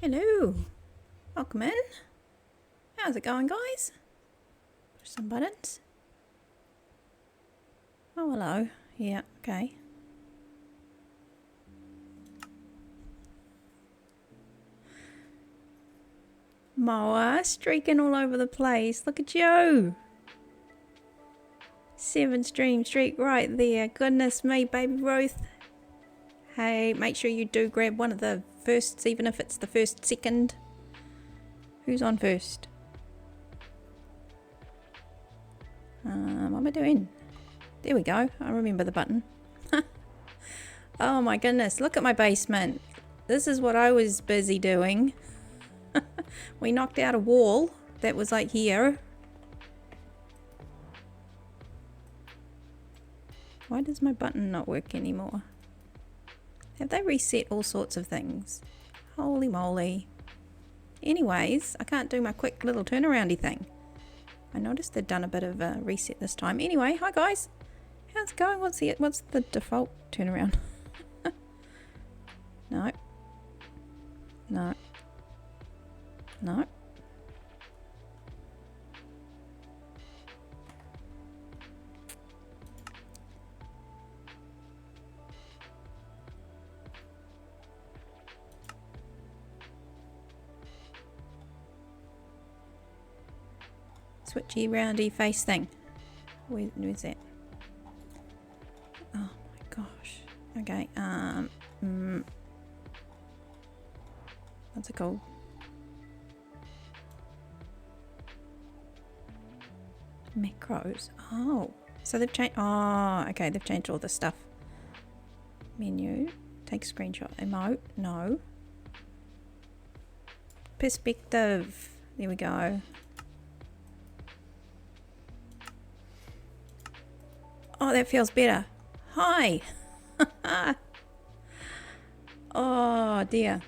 Hello, welcome in. How's it going, guys? Push some buttons. Oh, hello. Yeah, okay. Moa streaking all over the place. Look at you. 7 stream streak right there. Goodness me, baby Ruth. Hey, make sure you do grab one of the firsts, even if it's the first second. Who's on first? What am I doing? There we go. I remember the button. Oh my goodness, look at my basement. This is what I was busy doing. We knocked out a wall that was like here. Why does my button not work anymore? Have they reset all sorts of things? Holy moly. Anyways, I can't do my quick little turnaroundy thing. I noticed they'd done a bit of a reset this time. Anyway, hi guys. How's it going? What's the default turnaround? No. No. No. Switchy roundy face thing. Where's that? Oh my gosh. Okay, what's it called? Macros. Oh, so they've changed. Oh, okay, they've changed all the stuff. Menu. Take screenshot. Emote. No. Perspective. There we go. Oh, that feels better. Hi. Oh dear.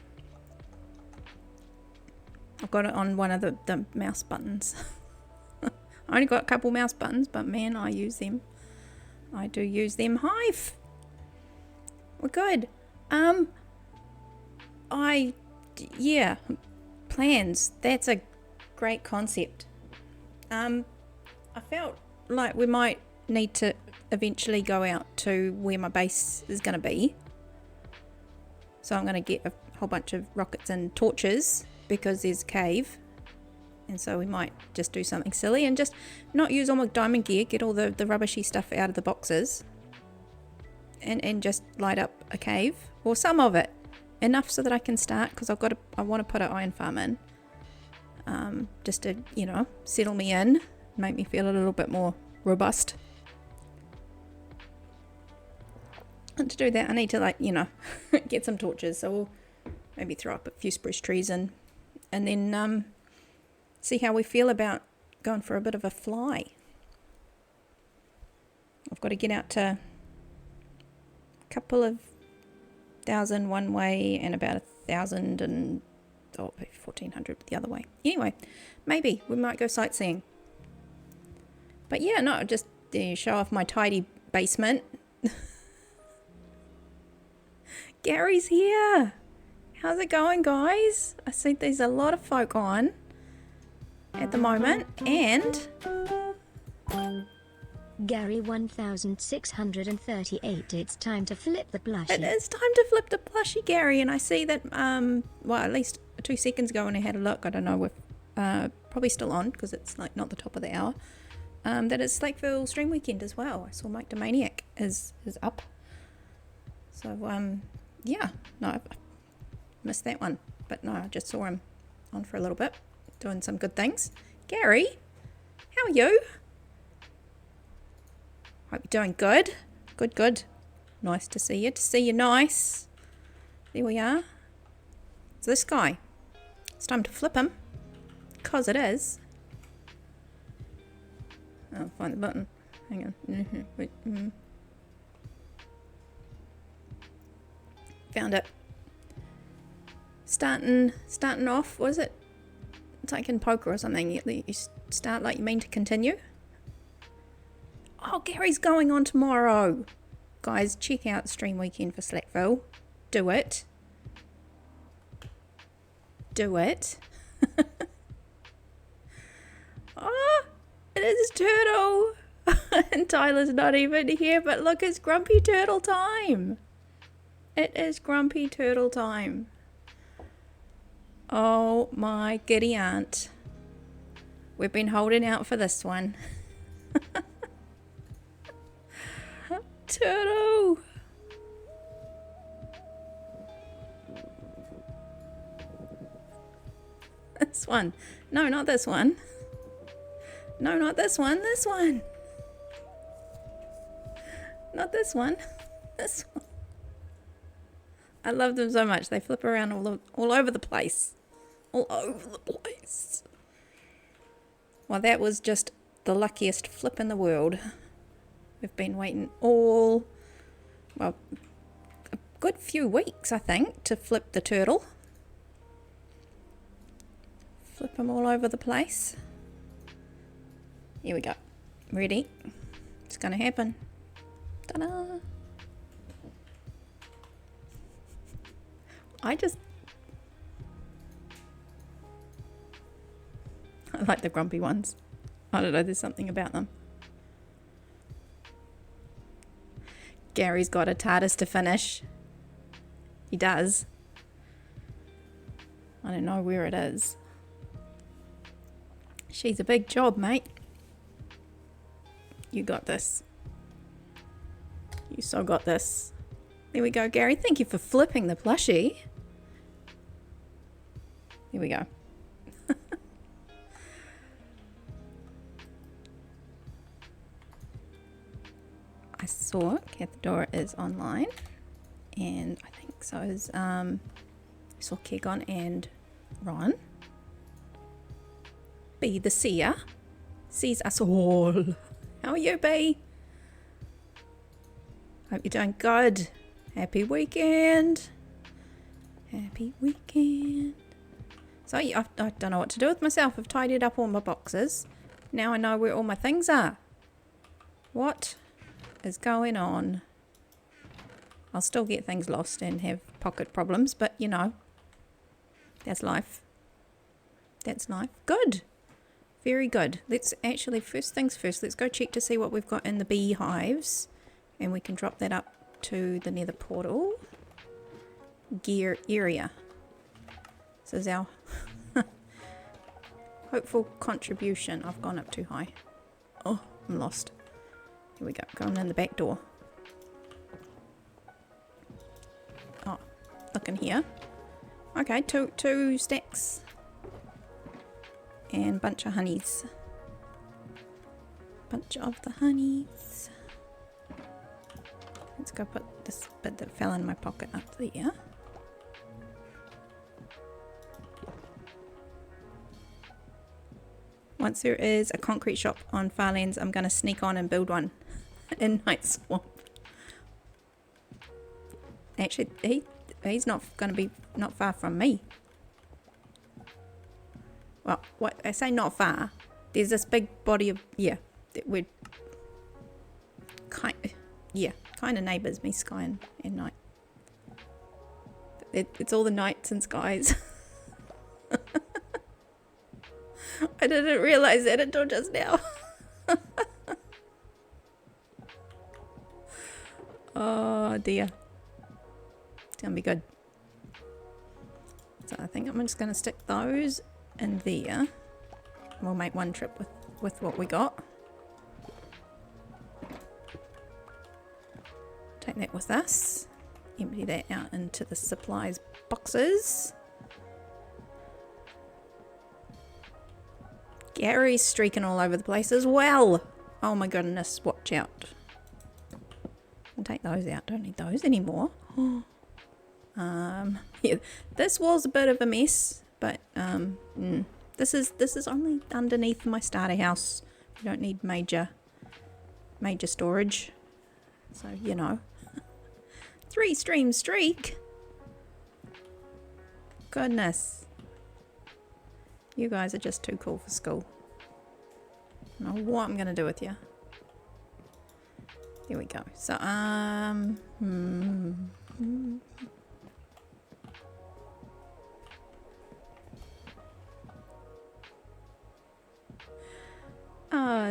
I've got it on one of the mouse buttons. I only got a couple mouse buttons, but man, I use them. I do use them. Hive. We're good. Yeah, plans. That's a great concept. I felt like we might need to eventually go out to where my base is going to be. So I'm going to get a whole bunch of rockets and torches because there's a cave. And so we might just do something silly and just not use all my diamond gear, get all the rubbishy stuff out of the boxes and just light up a cave or some of it. Enough so that I can start, because I want to put an iron farm in. Just to, you know, settle me in, make me feel a little bit more robust. And to do that, I need to, like, you know, get some torches. So we'll maybe throw up a few spruce trees and then see how we feel about going for a bit of a fly. I've got to get out to a couple of 1,000 one way and about 1,000 and 1,400 the other way. Anyway, maybe we might go sightseeing. But yeah, no, just show off my tidy basement. Gary's here. How's it going, guys? I see there's a lot of folk on at the moment, and Gary 1638. It's time to flip the plushie. It is time to flip the plushie, Gary. And I see that well, at least 2 seconds ago when I had a look, I don't know if probably still on because it's like not the top of the hour, that it's Slakeville stream weekend as well. I saw Mike the Maniac is up, so yeah, no, I missed that one, but no, I just saw him on for a little bit doing some good things. Gary, how are you? Hope you're doing good. Good. Nice to see you. Nice. There we are. It's this guy. It's time to flip him. Because it is. I'll find the button. Hang on. Wait. Found it. Starting off, what is it? It's like in poker or something. You start like you mean to continue. Oh, Gary's going on tomorrow. Guys, check out Stream Weekend for Slakeville. Do it. do it. Oh, it is Turtle. And Tyler's not even here, but look, it's Grumpy Turtle time. It is Grumpy Turtle time. Oh my giddy aunt. We've been holding out for this one. Turtle! This one. No, not this one. No, not this one. This one. Not this one. This one. I love them so much. They flip around all over the place. All over the place. Well, that was just the luckiest flip in the world. We've been waiting a good few weeks, I think, to flip the turtle. Flip them all over the place. Here we go. Ready? It's gonna happen. Ta-da! I like the grumpy ones. I don't know, there's something about them. Gary's got a TARDIS to finish. He does. I don't know where it is. She's a big job, mate. You got this. You so got this. There we go, Gary. Thank you for flipping the plushie. Here we go. I saw Cathedora is online, and I think so is I saw Kegon and Ron. B the seer sees us all. How are you, B? Hope you're doing good. Happy weekend. Happy weekend. So I don't know what to do with myself. I've tidied up all my boxes. Now I know where all my things are. What is going on? I'll still get things lost and have pocket problems, but you know, that's life. That's life. Good. Very good. Let's actually, first things first, let's go check to see what we've got in the beehives, and we can drop that up to the nether portal gear area. This is our hopeful contribution. I've gone up too high. Oh, I'm lost. Here we go, going in the back door. Oh, look in here. Okay, two stacks. And bunch of honeys. Bunch of the honeys. Let's go put this bit that fell in my pocket up there. Once there is a concrete shop on Farlands, I'm going to sneak on and build one in Night Swamp. Actually, he's not going to be not far from me. Well, what I say not far. There's this big body of, yeah, that we're kind of neighbours, me, Sky and Night. It's all the nights and skies. I didn't realise that until just now. Oh dear. It's gonna be good. So I think I'm just gonna stick those in there. We'll make one trip with what we got. Take that with us. Empty that out into the supplies boxes. Gary's streaking all over the place as well. Oh my goodness, watch out. I'll take those out, don't need those anymore. Yeah, this was a bit of a mess, but this is only underneath my starter house. You don't need major storage. So, you know. 3 stream streak. Goodness. You guys are just too cool for school. I don't know what I'm going to do with you. Here we go. So,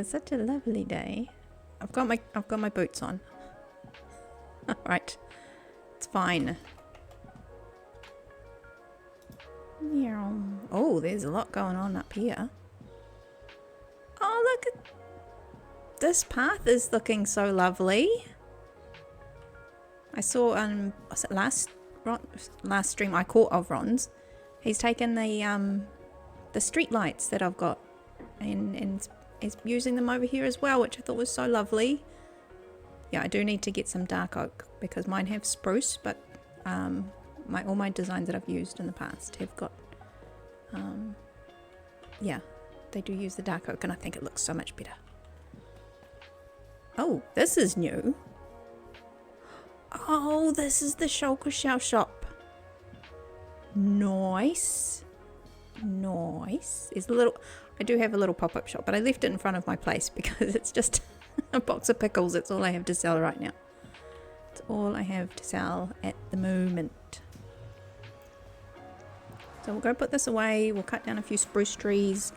such a lovely day. I've got my boots on. Right. It's fine. Oh, there's a lot going on up here. Oh, look at this path is looking so lovely. I saw was it last stream I caught of Ron's. He's taken the street lights that I've got and is using them over here as well, which I thought was so lovely. Yeah, I do need to get some dark oak because mine have spruce, but all my designs that I've used in the past have got yeah, they do use the dark oak and I think it looks so much better. Oh, this is new. Oh, this is the shulker shell shop. Nice. Nice. There's a little, I do have a little pop-up shop, but I left it in front of my place because it's just a box of pickles. That's all I have to sell right now. It's all I have to sell at the moment. So we'll go put this away. We'll cut down a few spruce trees.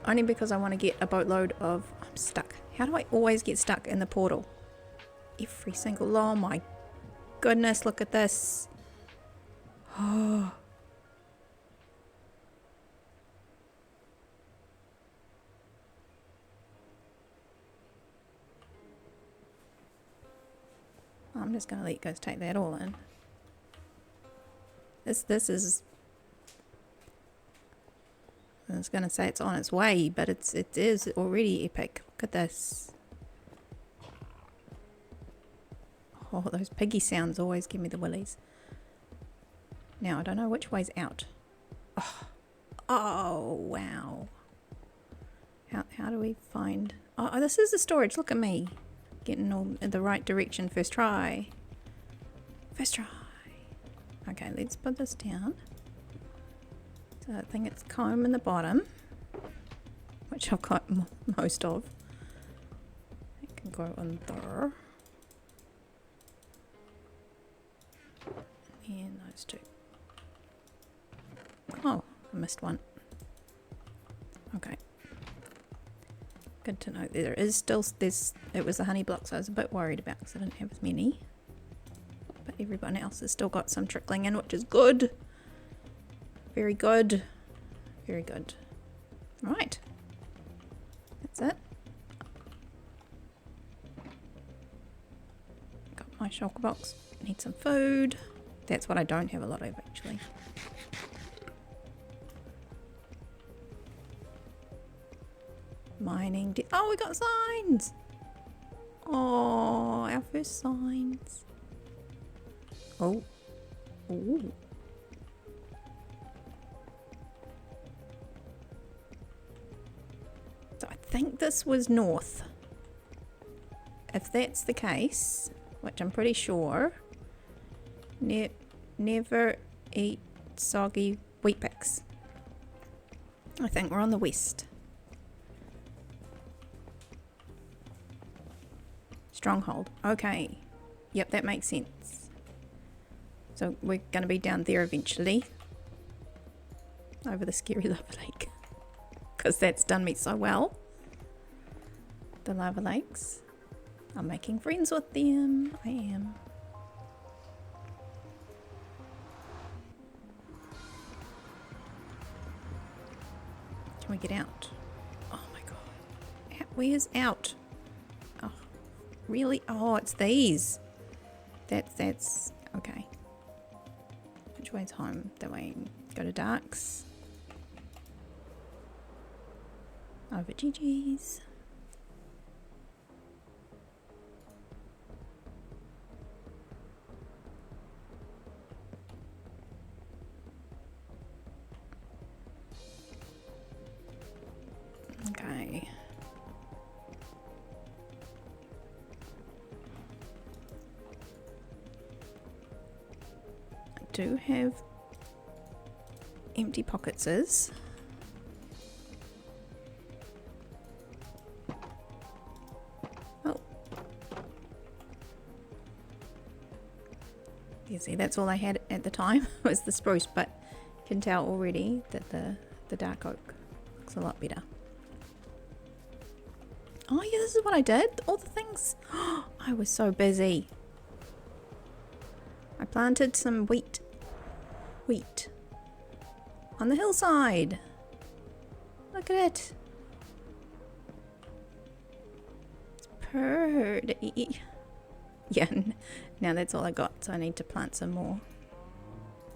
Only because I want to get a boatload of... I'm stuck. How do I always get stuck in the portal? Every single... Oh my goodness, look at this. Oh. I'm just going to let you guys take that all in. This is... I was going to say it's on its way, but it is already epic. Look at this. Oh, those piggy sounds always give me the willies. Now, I don't know which way's out. Oh wow. How do we find... Oh, this is the storage. Look at me. Getting all in the right direction first try. First try. Okay, let's put this down. So I think it's comb in the bottom, which I've got most of. It can go in there. And those two. Oh, I missed one. Okay. Good to know. There is still this. It was the honey blocks I was a bit worried about because I didn't have as many. But everyone else has still got some trickling in, which is good. Very good. Very good. Right. That's it. Got my shulker box. Need some food. That's what I don't have a lot of actually. Mining. Oh, we got signs. Oh, our first signs. Oh. Ooh. So I think this was north. If that's the case, which I'm pretty sure, never eat soggy wheat picks. I think we're on the west. Stronghold. Okay. Yep, that makes sense. So we're going to be down there eventually. Over the scary lava lake. Because that's done me so well. The lava lakes. I'm making friends with them. I am. Can we get out? Oh my god. Where's out? Oh, really? Oh, it's these. That's okay. Which way's home? That way. Go to Darks. Over GG's. Okay. I do have empty pocketses. Oh. You see, that's all I had at the time was the spruce, but you can tell already that the dark oak looks a lot better. Oh yeah, this is what I did. All the things. I was so busy. I planted some wheat on the hillside. Look at it. It's pretty. Yeah, now that's all I got, so I need to plant some more.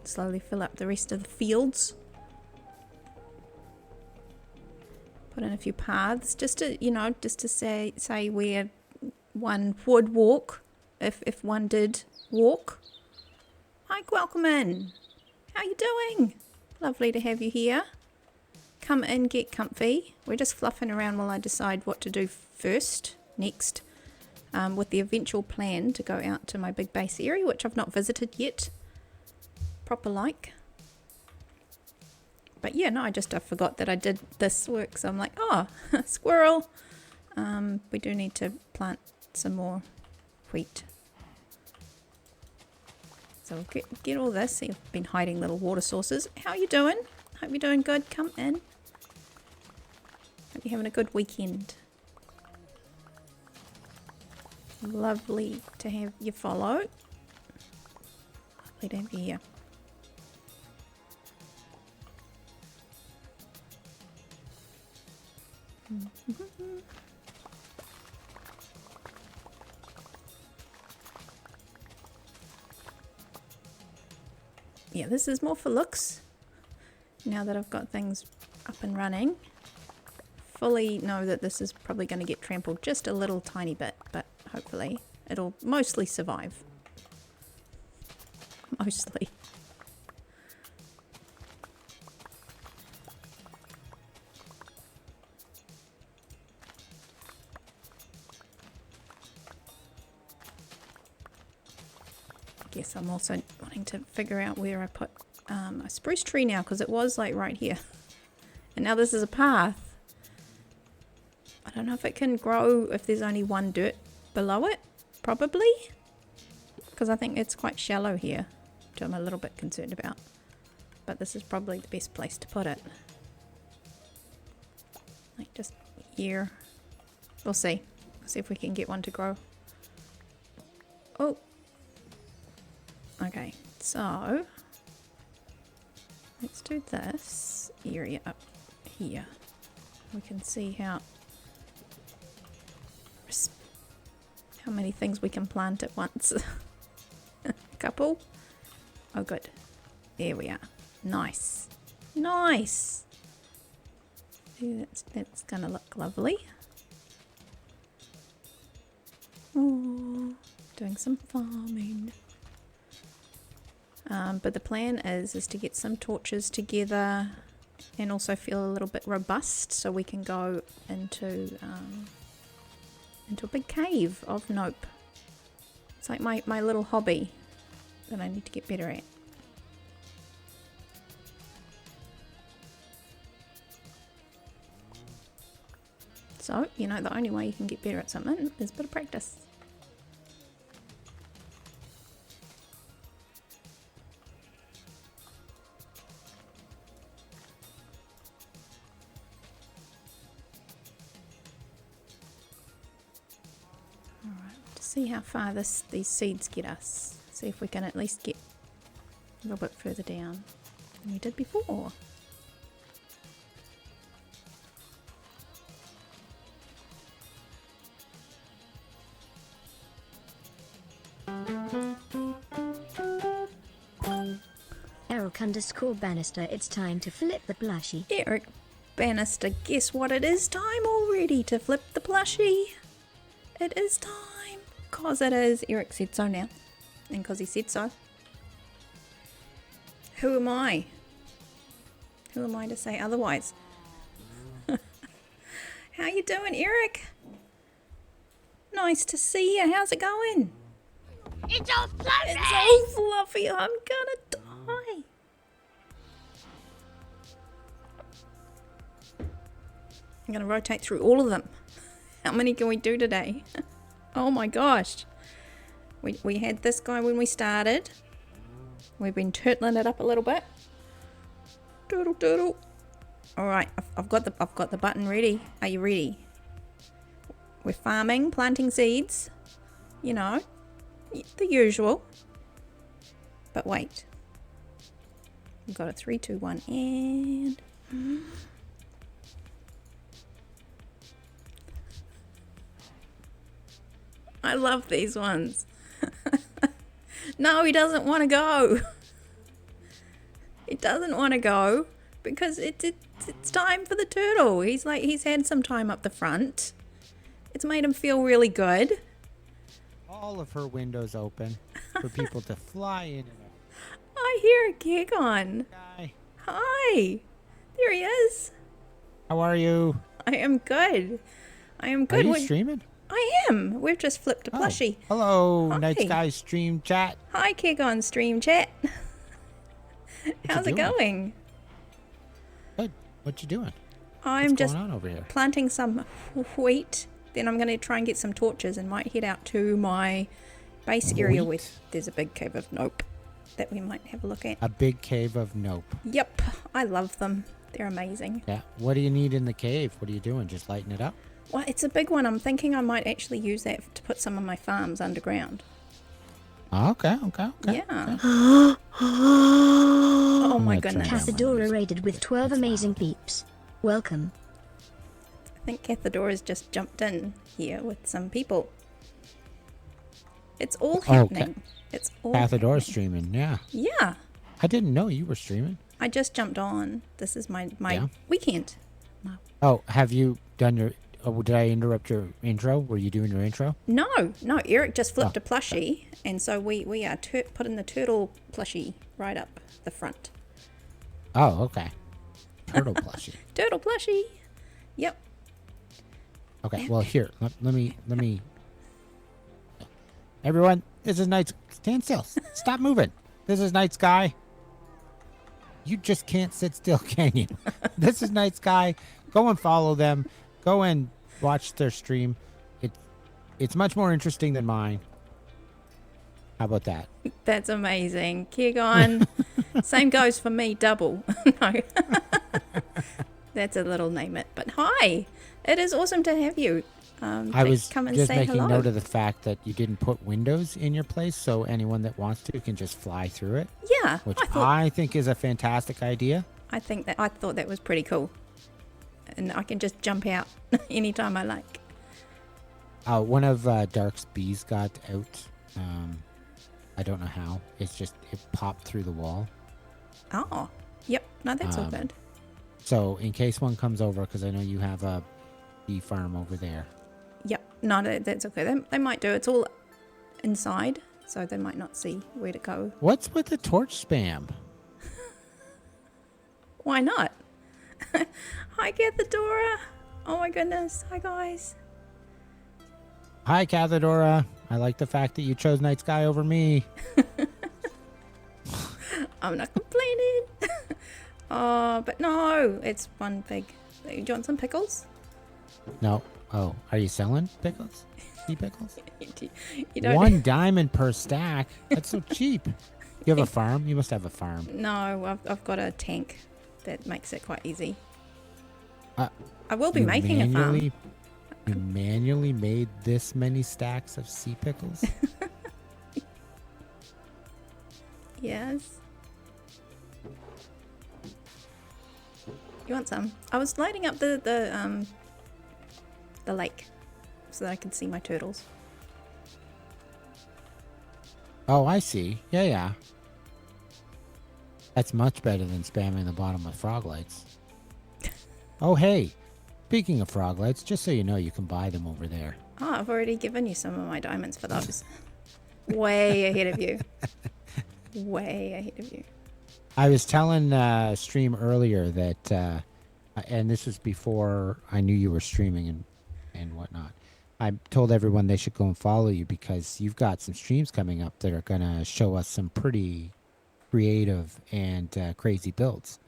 Slowly fill up the rest of the fields. Put in a few paths, just to, you know, just to say where one would walk, if one did walk. Hi, welcome in. How you doing? Lovely to have you here. Come in, get comfy. We're just fluffing around while I decide what to do next, with the eventual plan to go out to my big base area, which I've not visited yet, proper like. But yeah, no, I forgot that I did this work, so I'm like, oh, squirrel. We do need to plant some more wheat. So we'll get all this. See, I've been hiding little water sources. How you doing? Hope you're doing good. Come in. Hope you're having a good weekend. Lovely to have you follow. Lovely to have you here. Yeah, this is more for looks. Now that I've got things up and running, fully know that this is probably going to get trampled just a little tiny bit, but hopefully it'll mostly survive. Mostly. Guess I'm also wanting to figure out where I put a spruce tree now, because it was like right here and now this is a path. I don't know if it can grow if there's only one dirt below it, probably, because I think it's quite shallow here, which I'm a little bit concerned about, but this is probably the best place to put it, like just here. We'll see if we can get one to grow. Oh, okay, so let's do this area up here. We can see how many things we can plant at once. A couple. Oh good, there we are. Nice, nice. See, that's gonna look lovely. Oh, doing some farming. But the plan is to get some torches together and also feel a little bit robust, so we can go into a big cave of nope. It's like my little hobby that I need to get better at. So, you know, the only way you can get better at something is a bit of practice. See how far these seeds get us. See if we can at least get a little bit further down than we did before. Eric_Bannister, it's time to flip the plushie. Eric Bannister, guess what? It is time already to flip the plushie. It is time. Cause it is. Eric said so now. And cause he said so. Who am I? Who am I to say otherwise? How you doing, Eric? Nice to see you. How's it going? It's all fluffy! It's all fluffy. I'm gonna die. I'm gonna rotate through all of them. How many can we do today? Oh my gosh. We had this guy when we started. We've been turtling it up a little bit. Doodle doodle. Alright, I've got the button ready. Are you ready? We're farming, planting seeds. You know, the usual. But wait. We've got a 3, 2, 1, and... I love these ones. No, he doesn't want to go. He doesn't want to go because it's time for the turtle. He's had some time up the front. It's made him feel really good. All of her windows open for people to fly in and out. I hear a Gigon. Guy, Hi. There he is. how are you? I am good. I am Are good. you streaming? I am. We've just flipped a plushie. Oh, hello, Hi. Night Sky stream chat. Hi, Gigon stream chat. How's it doing? going? Good. What you doing? I'm What's just going on over here? planting some wheat. Then I'm going to try and get some torches and might head out to my base area where Wheat? there's a big cave of nope that we might have a look at. A big cave of nope. Yep, I love them. They're amazing. Yeah. What do you need in the cave? What are you doing? Just lighting it up? Well, it's a big one. I'm thinking I might actually use that to put some of my farms underground. Okay. Yeah. Oh my I'm gonna turn goodness. down Cathedora rated with 12 amazing peeps. Welcome. I think Cathadora's just jumped in here with some people. It's all happening. It's all Cathedora happening. streaming. Yeah. Yeah. I didn't know you were streaming. I just jumped on. This is my Yeah. weekend. Oh, have you done your... Oh, did I interrupt your intro? Were you doing your intro? No, Eric just flipped Oh. a plushie, and so we are putting the turtle plushie right up the front. Oh, okay. Turtle plushie. Turtle plushie. Yep. Okay, well, here, let me... Everyone, this is Night... Stand still. Stop moving. This is Night Sky. You just can't sit still, can you? This is Night Sky. Go and follow them. Go and watch their stream. It's much more interesting than mine. How about that? That's amazing. Kigon. Same goes for me, double. No. That's a little name it. But hi. It is awesome to have you. I was come and just say making hello. note of the fact that you didn't put windows in your place, so anyone that wants to can just fly through it, Yeah. which I think is a fantastic idea. thought that was pretty cool. And I can just jump out anytime I like. One of Dark's bees got out. I don't know how. It popped through the wall. Oh. Yep. No, that's all Um, good. So in case one comes over, because I know you have a bee farm over there. Yep. No, that's okay. They might do. It's all inside, so they might not see where to go. What's with the torch spam? Why not? Hi, Cathedora. Oh my goodness. Hi, guys. Hi, Cathedora. I like the fact that you chose Night Sky over me. I'm not complaining. Oh, but no, it's one big. Do you want some pickles? No. Oh, are you selling pickles? Sea pickles? You don't. One diamond per stack. That's so cheap. You have a farm? You must have a farm. No, I've got a tank that makes it quite easy. Uh, I will be making a farm. You manually made this many stacks of sea pickles? Yes. You want some? I was lighting up the lake so that I could see my turtles. Oh, I see. Yeah. That's much better than spamming the bottom with frog lights. Oh, hey. Speaking of frog lights, just so you know, you can buy them over there. Oh, I've already given you some of my diamonds for those. Way ahead of you. Way ahead of you. I was telling Stream earlier that, and this was before I knew you were streaming and whatnot. I told everyone they should go and follow you because you've got some streams coming up that are going to show us some pretty creative and crazy builds.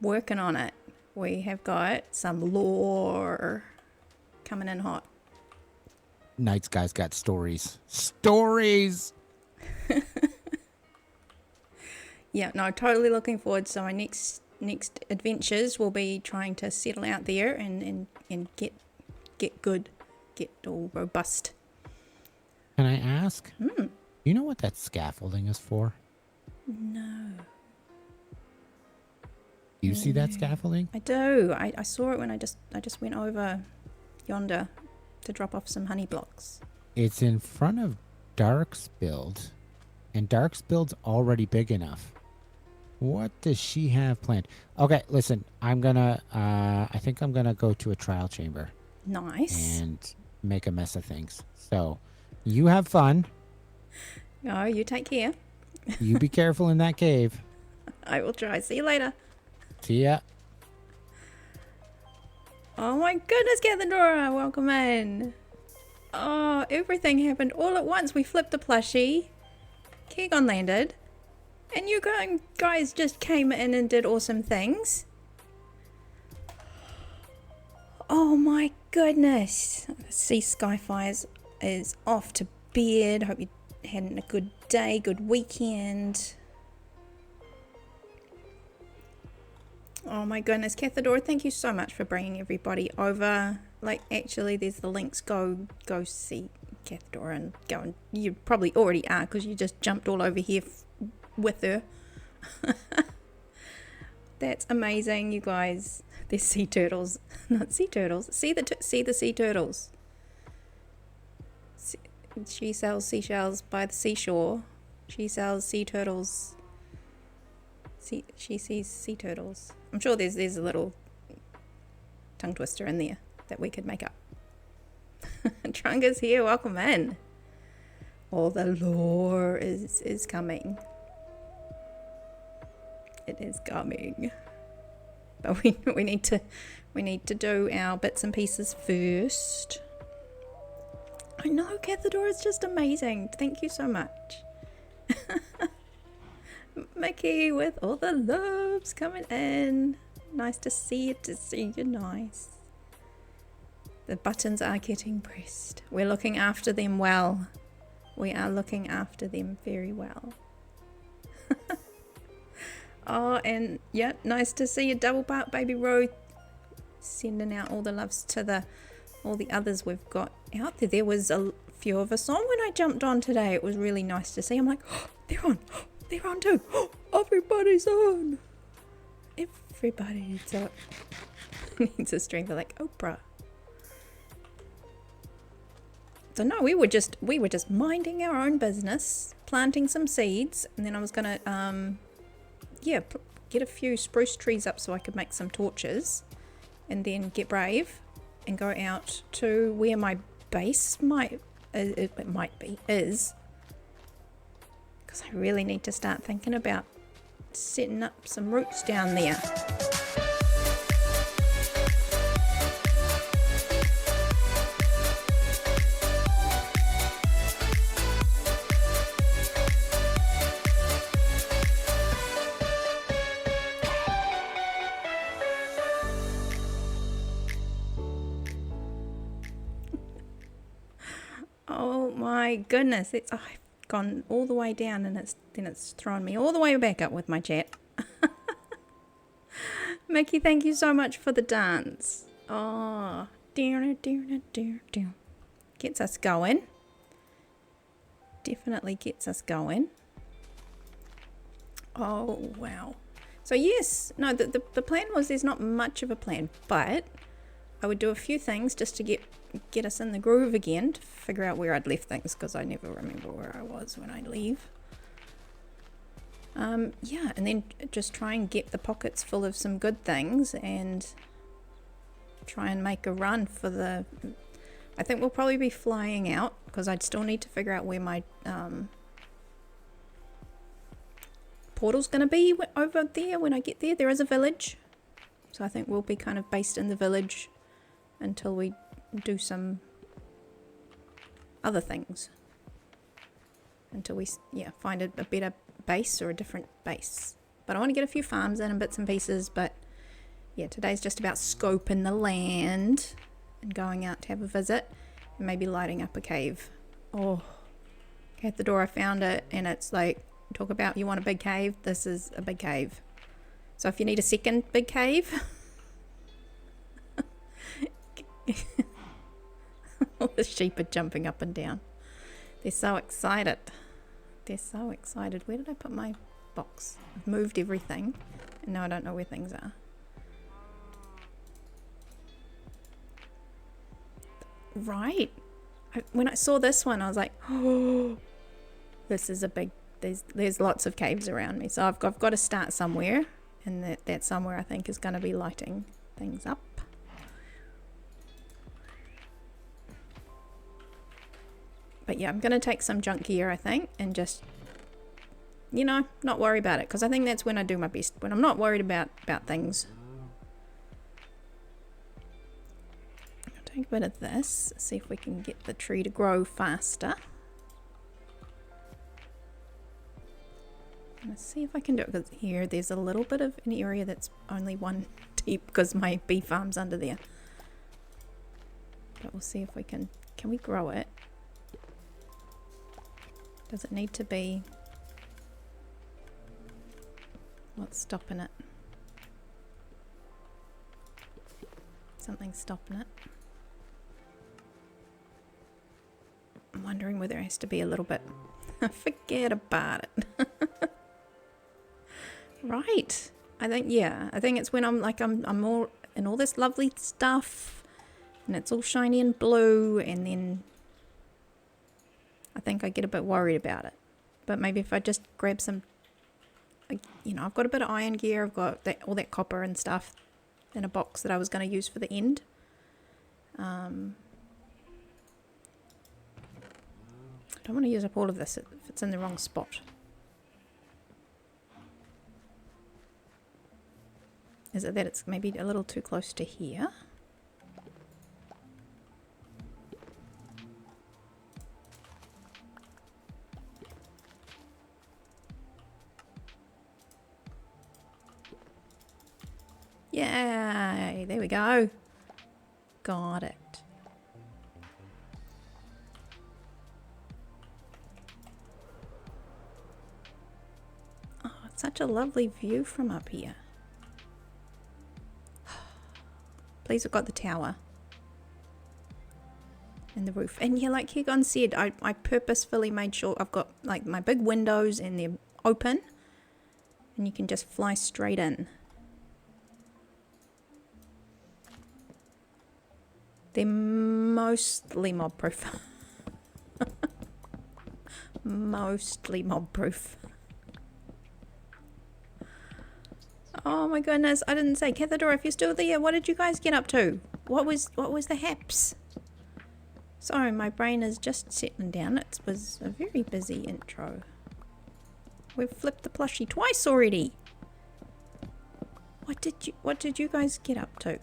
Working on it. We have got some lore coming in hot. Night Sky's got stories. Stories! Yeah, no, totally looking forward. So my next adventures will be trying to settle out there and get good. get all robust. Can I ask? You know what that scaffolding is for? No. Do you see that scaffolding? I do. I saw it when I just went over yonder to drop off some honey blocks. It's in front of Dark's build, and Dark's build's already big enough. What does she have planned? Okay, listen, I'm gonna, I think I'm gonna go to a trial chamber. Nice. And make a mess of things. So, you have fun. Oh, you take care. You be careful in that cave. I will try. See you later. See ya. Oh my goodness, Cathedora, welcome in. Oh, everything happened all at once. We flipped the plushie. Kegon landed. And you guys just came in and did awesome things. Oh my goodness. See, Skyfires is off to bed. Hope you had a good day, good weekend. Oh my goodness, Cathedora, thank you so much for bringing everybody over. Like, actually, there's the links. Go see Cathedora and go, and you probably already are because you just jumped all over here with her. That's amazing, you guys. There's sea turtles, not sea turtles. See the sea turtles. She sells seashells by the seashore. She sells sea turtles. She sees sea turtles. I'm sure there's a little tongue twister in there that we could make up. Trunga's here, welcome in. All the lore is coming. It is coming. But we need to do our bits and pieces first. I know, Cathedora is just amazing. Thank you so much. Mickey with all the loves coming in. Nice to see you, nice. The buttons are getting pressed. We're looking after them well. We are looking after them very well. Oh, and yeah, nice to see you, double part Baby Ruth. Sending out all the loves to all the others we've got out there. There was a few of us on when I jumped on today. It was really nice to see. I'm like, oh, they're on. Oh, they're on too. Oh, everybody's on. Everybody needs a stream for like Oprah. So no, we were just minding our own business, planting some seeds, and then I was gonna get a few spruce trees up so I could make some torches, and then get brave and go out to where my base might be, because I really need to start thinking about setting up some roots down there. Oh my goodness, I've gone all the way down and it's thrown me all the way back up with my chat. Mickey, thank you so much for the dance. Oh, gets us going. Definitely gets us going. Oh wow. So yes, no, the plan was, there's not much of a plan, but I would do a few things just to get us in the groove again, to figure out where I'd left things, because I never remember where I was when I leave. Yeah, and then just try and get the pockets full of some good things and try and make a run for the... I think we'll probably be flying out, because I'd still need to figure out where my portal's going to be over there when I get there. There is a village, so I think we'll be kind of based in the village until we do some other things, until we find a better base or a different base. But I want to get a few farms in and bits and pieces. But yeah, today's just about scoping the land and going out to have a visit and maybe lighting up a cave. Oh, at the door I found it, and it's like, talk about you want a big cave, this is a big cave. So if you need a second big cave All the sheep are jumping up and down. They're so excited. They're so excited. Where did I put my box? I've moved everything. And now I don't know where things are. Right. When I saw this one, I was like, oh, this is a big... There's lots of caves around me. So I've got to start somewhere. And that somewhere I think is going to be lighting things up. But yeah, I'm going to take some junk gear, I think, and just, you know, not worry about it. Because I think that's when I do my best. When I'm not worried about things. I'll take a bit of this. See if we can get the tree to grow faster. Let's see if I can do it. Because here, there's a little bit of an area that's only 1 deep. Because my bee farm's under there. But we'll see if we can... Can we grow it? Does it need to be... What's stopping it? Something's stopping it. I'm wondering whether it has to be a little bit... Forget about it. Right. I think, yeah. I think it's when I'm like, I'm more in all this lovely stuff. And it's all shiny and blue. And then... I think I get a bit worried about it. But maybe if I just grab some, you know, I've got a bit of iron gear. I've got all that copper and stuff in a box that I was going to use for the end. I don't want to use up all of this if it's in the wrong spot. Is it that it's maybe a little too close to here? Yay, there we go. Got it. Oh, it's such a lovely view from up here. Please have got the tower. And the roof. And yeah, like Kegon said, I purposefully made sure I've got like my big windows and they're open. And you can just fly straight in. They're mostly mob proof. Mostly mob proof. Oh my goodness, I didn't say. Cathadora, if you're still there, what did you guys get up to? What was the haps? Sorry, my brain is just settling down. It was a very busy intro. We've flipped the plushie twice already. What did you guys get up to?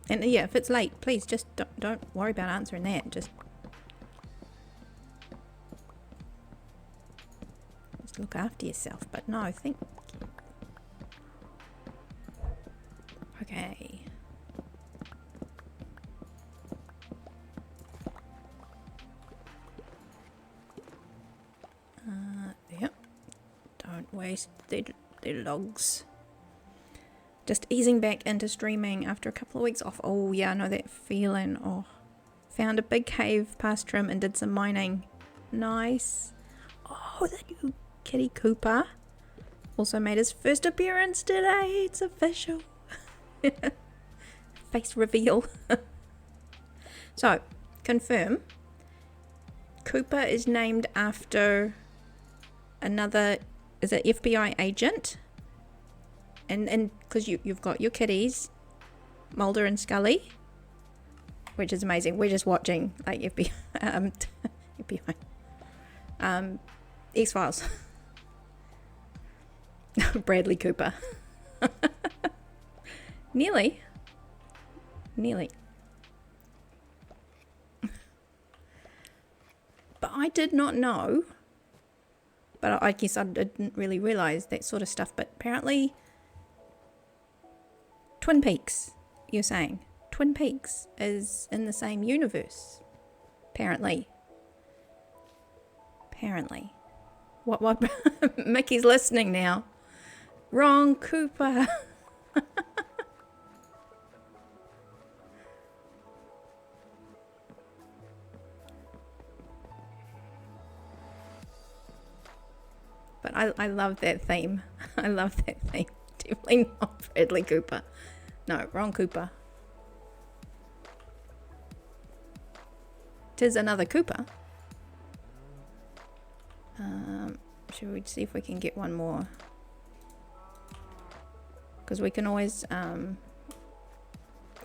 And yeah, if it's late, please just don't worry about answering that. Just look after yourself. But no, thank you. Okay. Yep. Don't waste the logs. Just easing back into streaming after a couple of weeks off. Oh yeah, I know that feeling. Oh, found a big cave past Trim and did some mining. Nice. Oh, the new Kitty Cooper also made his first appearance today. It's official. Face reveal. So, confirm. Cooper is named after another, is it FBI agent? And because you've got your kitties, Mulder and Scully, which is amazing. We're just watching like FBI, FBI, X-Files. Bradley Cooper. Nearly. But I did not know. But I guess I didn't really realize that sort of stuff. But apparently, Twin Peaks, you're saying. Twin Peaks is in the same universe. Apparently. What? Mickey's listening now. Wrong, Cooper. But I love that theme. I love that theme. Definitely not Bradley Cooper. No, wrong Cooper. Tis another Cooper. Should we see if we can get one more? Because we can always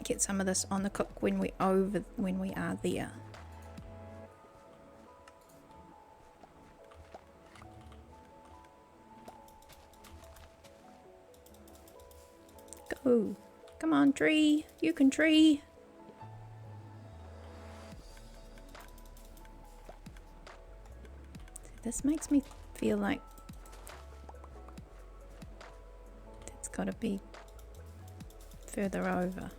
get some of this on the cook when we are there. Go. Come on, tree. You can tree. This makes me feel like it's got to be further over.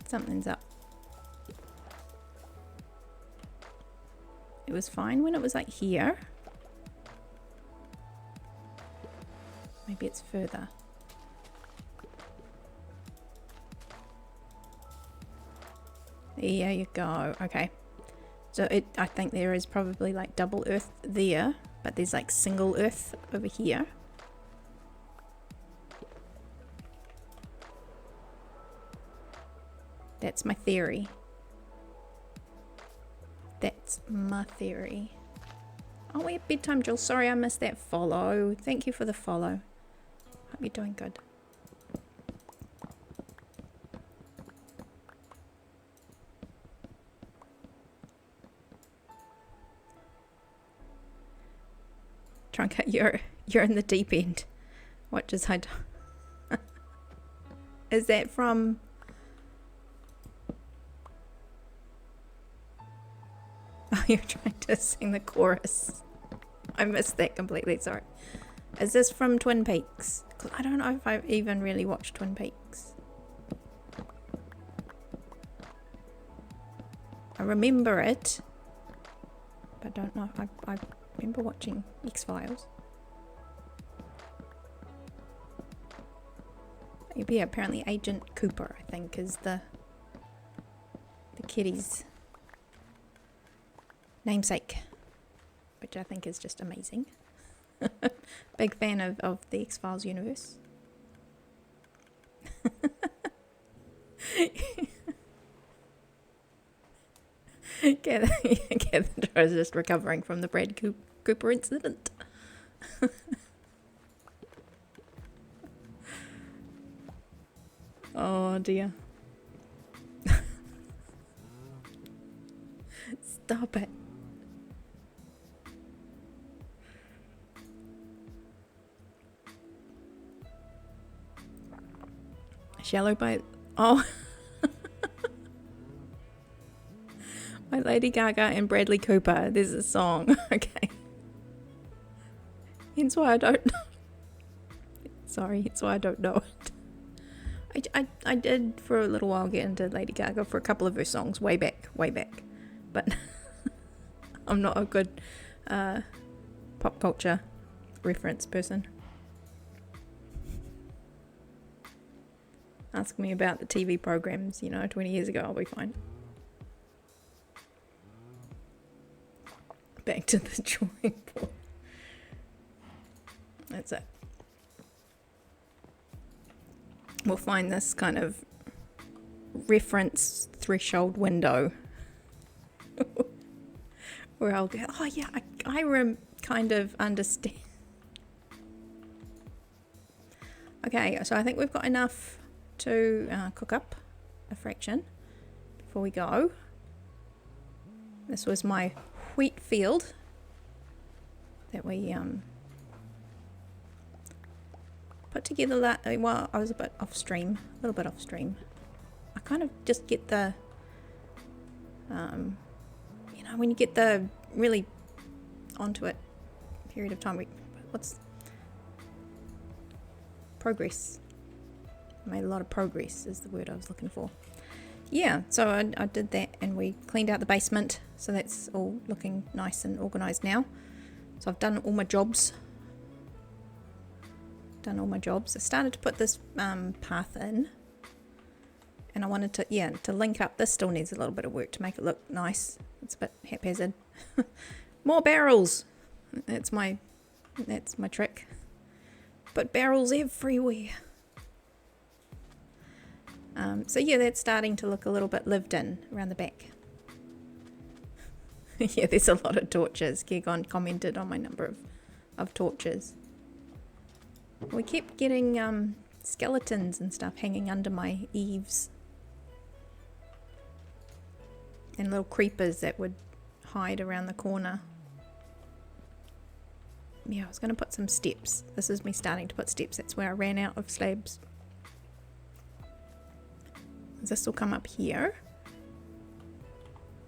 Something's up. It was fine when it was like here. Maybe it's further. There you go. Okay. So I think there is probably like double earth there, but there's like single earth over here. That's my theory. That's my theory. Oh, we have bedtime, Jill. Sorry, I missed that follow. Thank you for the follow. Hope you're doing good. Trunka, you're in the deep end. What just I do? Is that from? Oh, you're trying to sing the chorus. I missed that completely. Sorry. Is this from Twin Peaks? 'Cause I don't know if I've even really watched Twin Peaks. I remember it, but I don't know. I remember watching X-Files. Yeah, apparently Agent Cooper, I think, is the kitty's namesake, which I think is just amazing. Big fan of the X-Files universe. Catherine is just recovering from the Brad Cooper incident. Oh dear. Stop it. Shallow by... Oh. By Lady Gaga and Bradley Cooper. There's a song. Okay. Hence why I don't know. Sorry, hence why I don't know it. I did for a little while get into Lady Gaga for a couple of her songs way back. But I'm not a good pop culture reference person. Ask me about the TV programs, 20 years ago, I'll be fine. Back to the drawing board. That's it. We'll find this kind of reference threshold window where I'll go, oh yeah, I kind of understand. Okay, so I think we've got enough to cook up a fraction before we go. This was my wheat field that we put together well, I was a little bit off stream. I kind of just get the when you get the really onto it period of time, what's progress? Made a lot of progress is the word I was looking for. Yeah, so I did that, and we cleaned out the basement, so that's all looking nice and organised now. So I've done all my jobs. I started to put this path in, And I wanted to, yeah, to link up. This still needs a little bit of work to make it look nice. It's a bit haphazard. More barrels. That's my trick. But barrels everywhere. So yeah, that's starting to look a little bit lived in around the back. Yeah, there's a lot of torches. Kegon commented on my number of torches. We kept getting skeletons and stuff hanging under my eaves. And little creepers that would hide around the corner. Yeah, I was going to put some steps. This is me starting to put steps. That's where I ran out of slabs. This will come up here.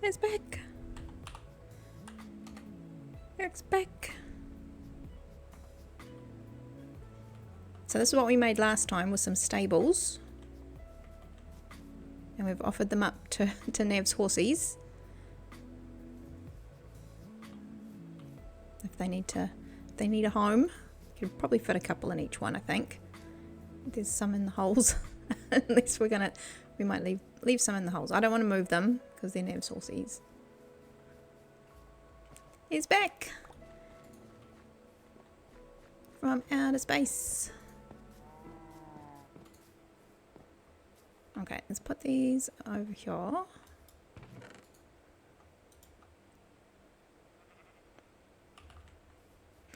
It's back. It's back. So this is what we made last time with some stables. And we've offered them up to Nav's horsies. If they need a home. You could probably fit a couple in each one, I think. There's some in the holes. Unless we might leave some in the holes. I don't want to move them because they're Nav's horsies. He's back from outer space. Okay, let's put these over here.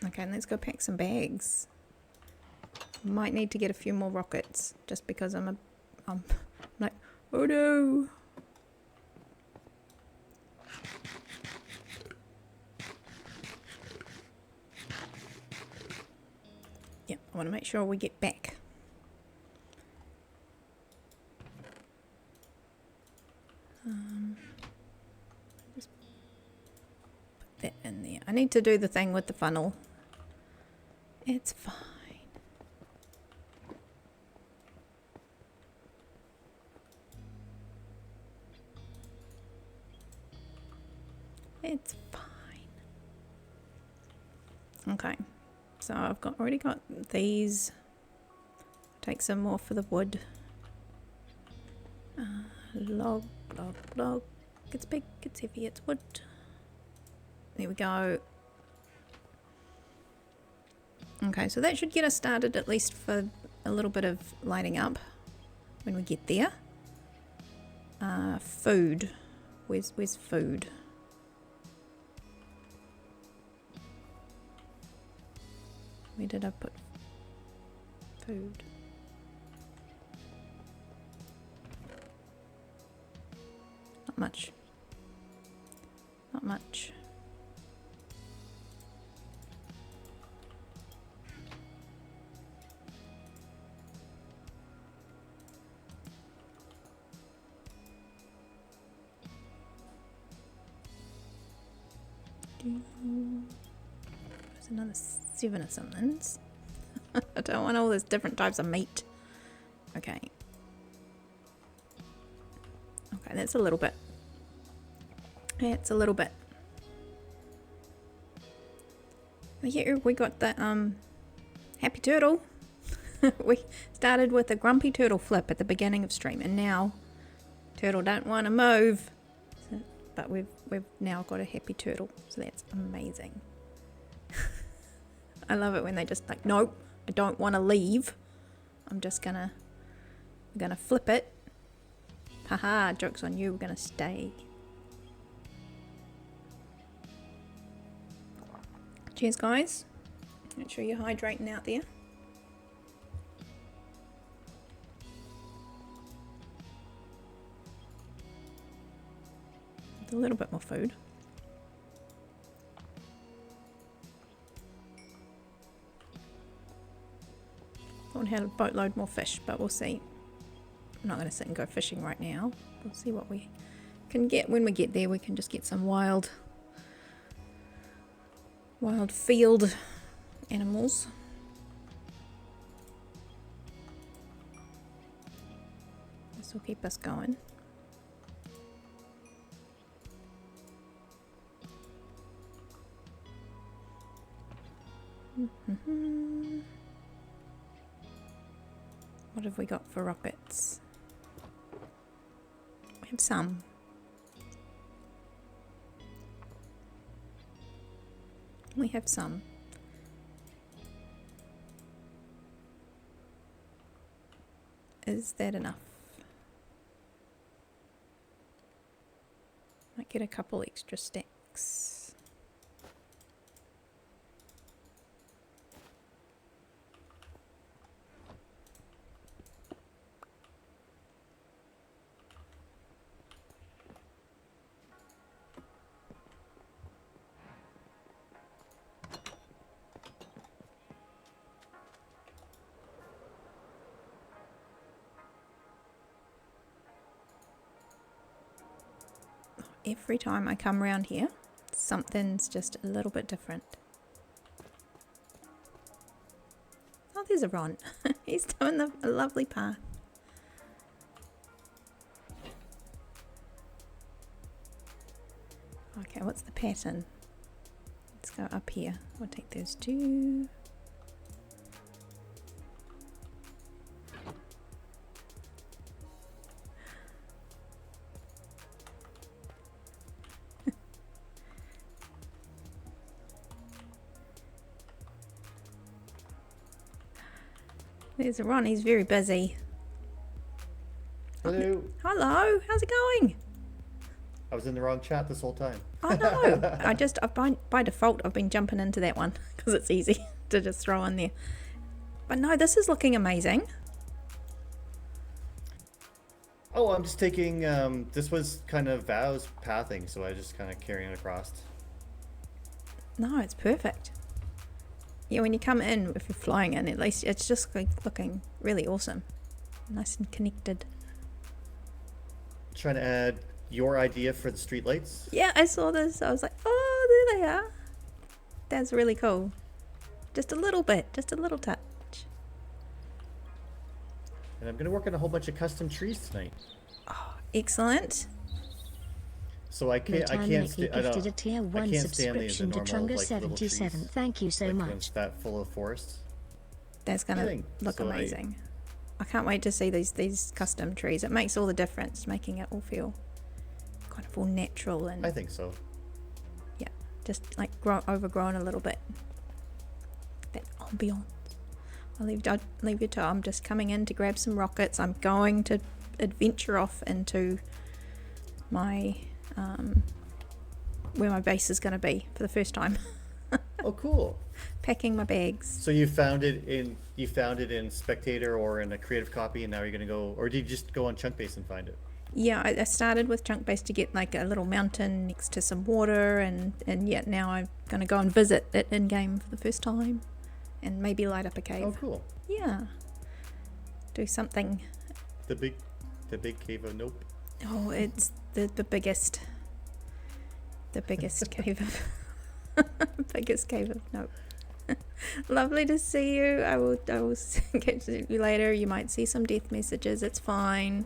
Okay, and let's go pack some bags. Might need to get a few more rockets just because I'm like, oh no. Yeah, I want to make sure we get back. Just put that in there. I need to do the thing with the funnel. It's fine. It's fine. Okay, so I've already got these. Take some more for the wood. Log. It's big, it's heavy, it's wood. There we go. Okay, so that should get us started at least for a little bit of lighting up when we get there. Food. Where's food? Where did I put food? Not much. Not much. There's another 7 or somethings. I don't want all those different types of meat. Okay. Okay, that's a little bit. It's a little bit. Here we got the happy turtle. We started with a grumpy turtle flip at the beginning of stream, and now turtle don't want to move. But we've now got a happy turtle, so that's amazing. I love it when they just like, nope, I don't want to leave. I'm gonna flip it. Haha, joke's on you, we're gonna stay. Cheers, guys. Make sure you're hydrating out there. A little bit more food. Thought I had a boatload more fish, but we'll see. I'm not going to sit and go fishing right now. We'll see what we can get. When we get there, we can just get some wild field animals. This will keep us going. What have we got for rockets? have some. We have some. Is that enough? Might get a couple extra stacks. Every time I come around here, something's just a little bit different. Oh, there's a Ron. He's doing a lovely path. Okay, what's the pattern? Let's go up here. We'll take those two. There's Ron, he's very busy. Hello. Hello, how's it going? I was in the wrong chat this whole time. Oh no, by default I've been jumping into that one because it's easy to just throw in there. But no, this is looking amazing. Oh, I'm just taking, this was kind of Vow's pathing, so I just kind of carrying it across. No, it's perfect. Yeah, when you come in, if you're flying in, at least it's just like looking really awesome. Nice and connected. Trying to add your idea for the streetlights. Yeah, I saw this. I was like, oh, there they are. That's really cool. Just a little bit, just a little touch. And I'm going to work on a whole bunch of custom trees tonight. Oh, excellent. So I can't gifted a tier 1 can't stand these subscription to normal, Trunga like, little 77. trees, Thank you so like much. ones that full of forest. That's gonna Thing. look So amazing. I can't wait to see these custom trees. It makes all the difference, making it all feel kind of all natural and I think so. yeah, just like overgrown a little bit. That ambiance. I'll leave you to. I'm just coming in to grab some rockets. I'm going to adventure off into my where my base is going to be for the first time. Oh, cool. Packing my bags. So you found it in Spectator or in a creative copy, and now you're gonna go, or did you just go on Chunk Base and find it? Yeah, I started with Chunk Base to get like a little mountain next to some water, and yeah, now I'm going to go and visit it in game for the first time, and maybe light up a cave. Oh, cool. Yeah, do something. The big cave of nope. Oh, it's the biggest cave of biggest cave of nope. Lovely to see you. I will get to you later. You might see some death messages. It's fine.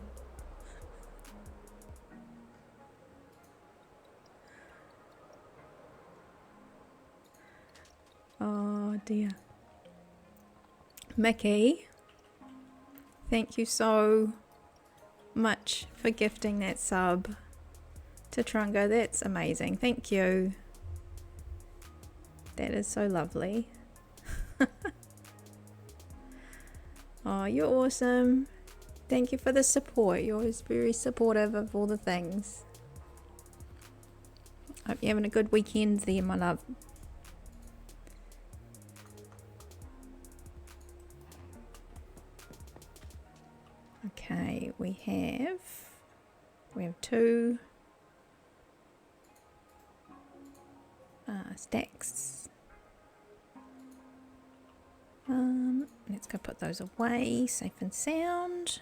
Oh dear. Mickey, thank you so much for gifting that sub to Trunga. That's amazing. Thank you. That is so lovely. Oh, you're awesome. Thank you for the support. You're always very supportive of all the things. Hope you're having a good weekend there, my love. Okay, we have two stacks. Let's go put those away, safe and sound.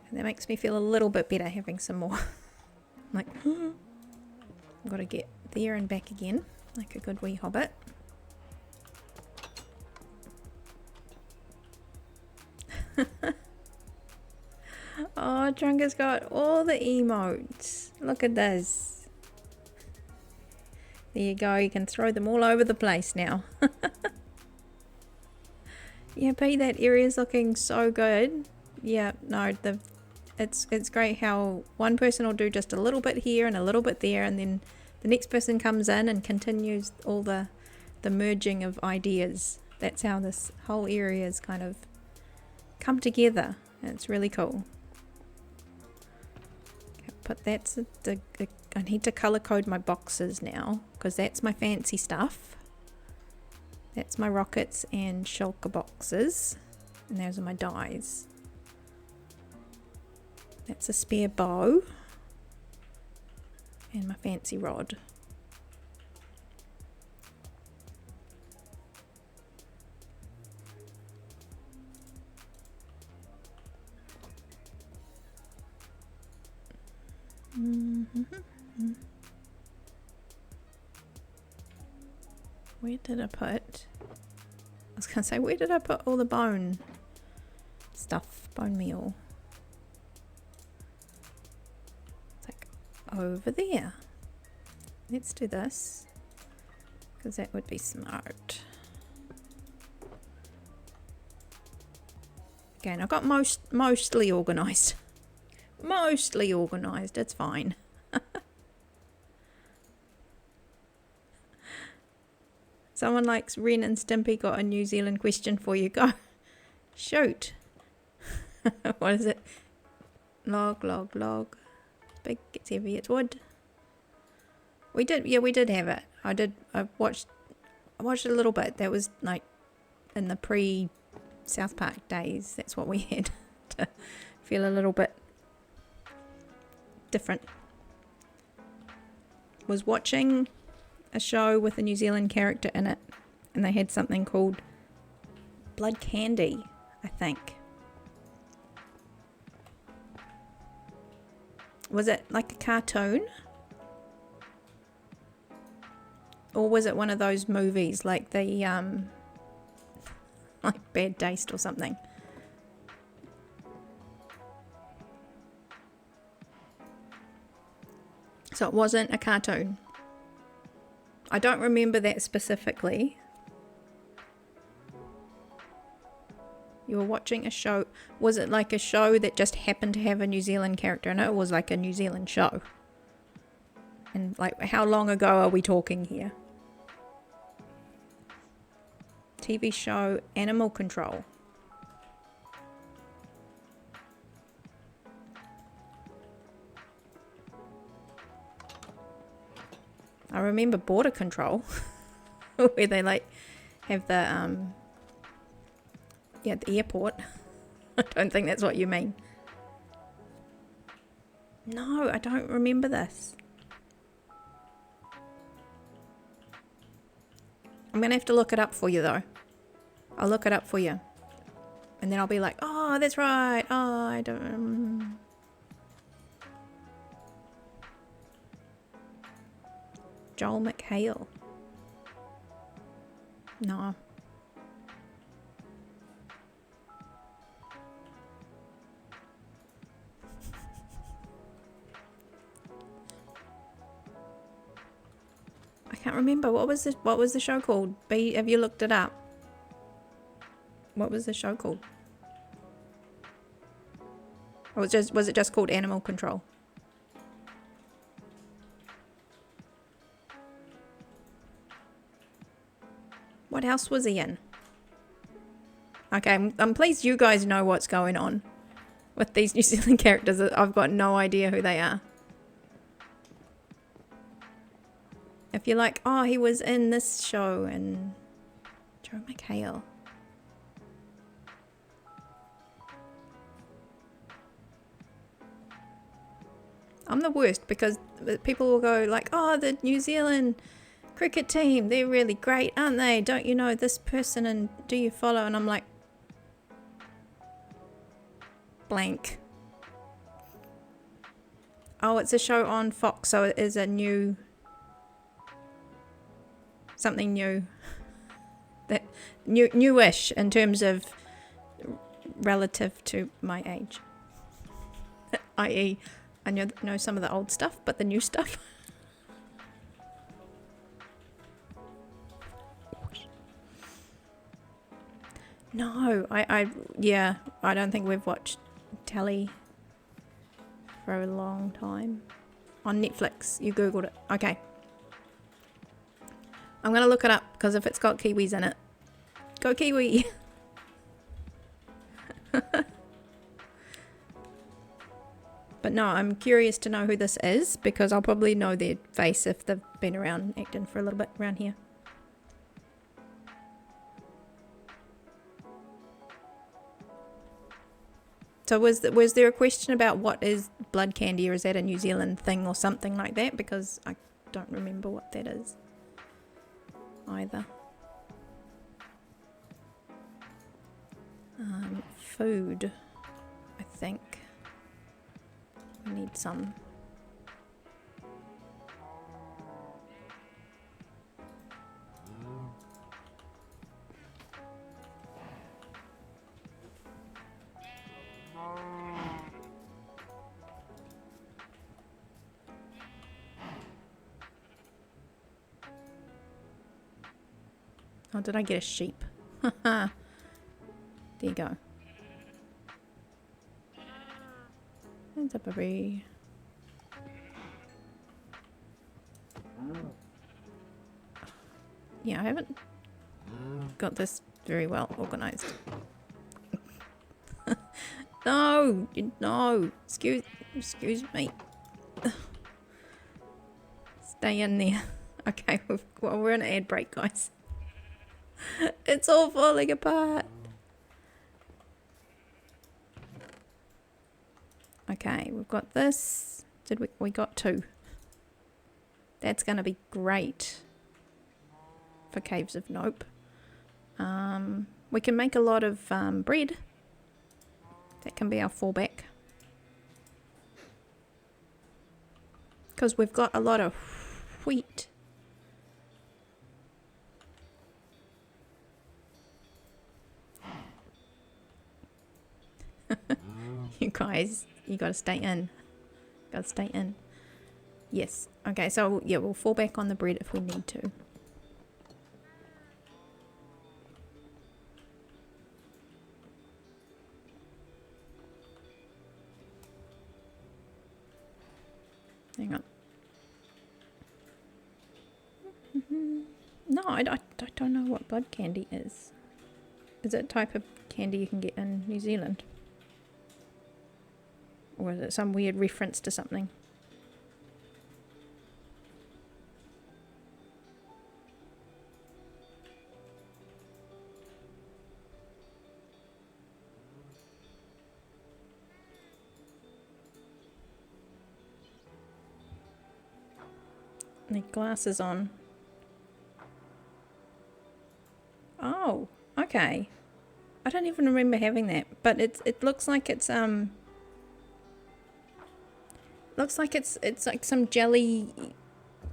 And that makes me feel a little bit better having some more. I'm like, I've got to get there and back again, like a good wee hobbit. Oh, Trunga's got all the emotes. Look at this. There you go. You can throw them all over the place now. Yeah, P, that area's looking so good. Yeah, no, it's great how one person will do just a little bit here and a little bit there, and then the next person comes in and continues all the merging of ideas. That's how this whole area has kind of come together. It's really cool. Okay, but that's I need to color code my boxes now, because that's my fancy stuff. That's my rockets and shulker boxes, and those are my dies. That's a spare bow and my fancy rod. Where did I put? I was gonna say, where did I put all the bone stuff? Bone meal. It's like over there. Let's do this, because that would be smart. Again, I got mostly organised. Mostly organised, it's fine. Someone likes Ren and Stimpy got a New Zealand question for you. Go. Shoot. What is it? Log. It's big, it's heavy, it's wood. We did have it. I watched a little bit. That was like in the pre-South Park days. That's what we had to feel a little bit different. Was watching a show with a New Zealand character in it, and they had something called Blood Candy, I think. Was it like a cartoon? Or was it one of those movies like the like Bad Taste or something? So it wasn't a cartoon. I don't remember that specifically. You were watching a show. Was it like a show that just happened to have a New Zealand character in it? Or was like a New Zealand show? And like, how long ago are we talking here? TV show Animal Control. I remember Border Control, where they like have the the airport. I don't think that's what you mean. No, I don't remember this. I'm gonna have to look it up for you though. I'll look it up for you, and then I'll be like, oh, that's right. Oh, I don't. Joel McHale. No. I can't remember. What was the show called? Have you looked it up? What was the show called? Or was it just called Animal Control? What else was he in? Okay, I'm pleased you guys know what's going on with these New Zealand characters. I've got no idea who they are. If you're like, oh, he was in this show, and Joe McHale. I'm the worst, because people will go like, oh, the New Zealand cricket team, they're really great, aren't they? Don't you know this person, and do you follow? And I'm like, blank. Oh, it's a show on Fox, so it is a new, something new, that newish in terms of relative to my age, i.e. I know some of the old stuff, but the new stuff. No, yeah, I don't think we've watched telly for a long time. On Netflix, you googled it. Okay. I'm gonna look it up because if it's got Kiwis in it, go Kiwi. But no, I'm curious to know who this is because I'll probably know their face if they've been around acting for a little bit around here. So was there a question about what is blood candy, or is that a New Zealand thing or something like that? Because I don't remember what that is either. Food, I think. We need some. Oh, did I get a sheep? There you go. That's a puppy. Yeah, I haven't got this very well organized. No, no, excuse me. Stay in there. Okay, we're on an ad break, guys. It's all falling apart. Okay, we've got this. We got 2. That's gonna be great for Caves of Nope. We can make a lot of bread. That can be our fallback. Because we've got a lot of wheat. You guys, you gotta stay in. Gotta stay in. Yes. Okay, so yeah, we'll fall back on the bread if we need to. Hang on. No, I don't know what blood candy is. Is it a type of candy you can get in New Zealand? Or is it some weird reference to something? Need glasses on. Oh, okay. I don't even remember having that, but it looks like it's looks like it's like some jelly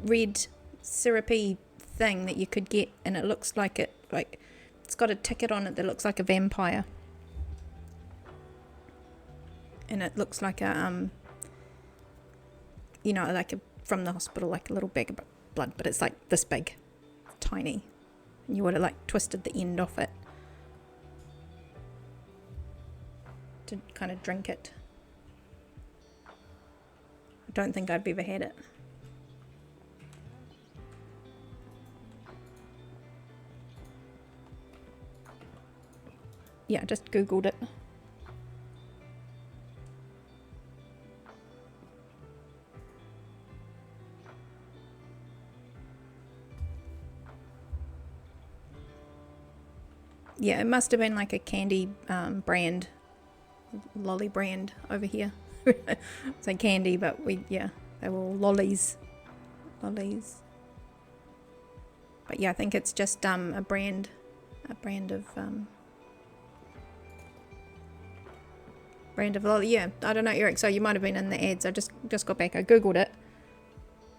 red syrupy thing that you could get, and it looks like it's got a ticket on it that looks like a vampire. And it looks like a you know, like a from the hospital, like a little bag of blood, but it's like this big, tiny. And you would have like twisted the end off it to kind of drink it. I don't think I've ever had it. Yeah, I just googled it. Yeah, it must have been like a candy brand, lolly brand over here. It's like candy, but they were all lollies. Lollies. But yeah, I think it's just a brand of lolly. Yeah, I don't know, Eric, so you might have been in the ads. I just got back. I googled it.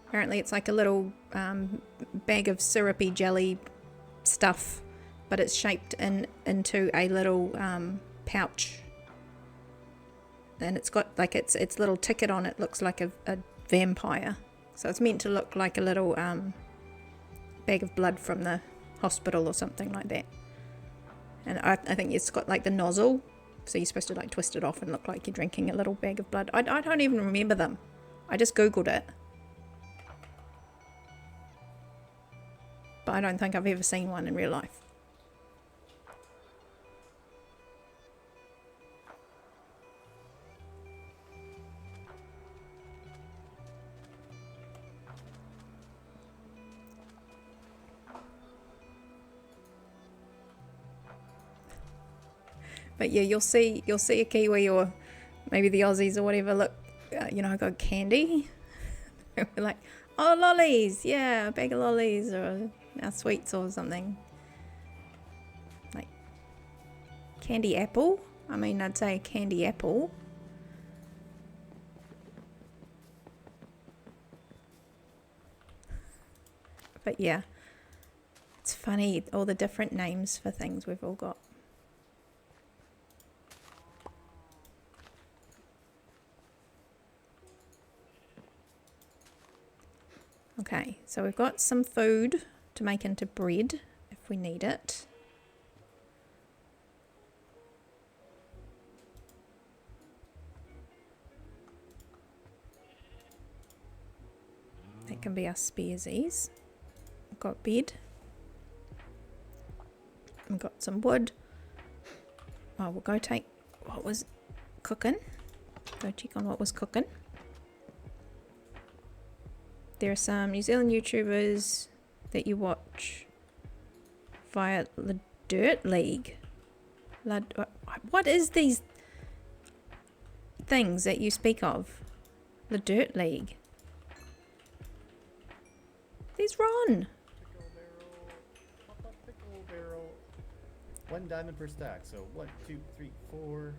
Apparently it's like a little bag of syrupy jelly stuff, but it's shaped into a little pouch, and it's got like its little ticket on it looks like a vampire, so it's meant to look like a little bag of blood from the hospital or something like that. And I think it's got like the nozzle, so you're supposed to like twist it off and look like you're drinking a little bag of blood. I don't even remember them. I just googled it. But I don't think I've ever seen one in real life. But yeah, you'll see a Kiwi or maybe the Aussies or whatever look, you know, go candy. We're like, oh, lollies, yeah, a bag of lollies or our sweets or something. Like candy apple. I mean, I'd say candy apple. But yeah, it's funny all the different names for things we've all got. Okay, so we've got some food to make into bread if we need it. That can be our sparesies. We've got bed. We've got some wood. Oh, we'll go take what was cooking. Go check on what was cooking. There are some New Zealand YouTubers that you watch via the Dirt League. What is these things that you speak of? The Dirt League. There's Ron. Pickle barrel. Pop-up pickle barrel. 1 diamond per stack. So 1, 2, 3, 4.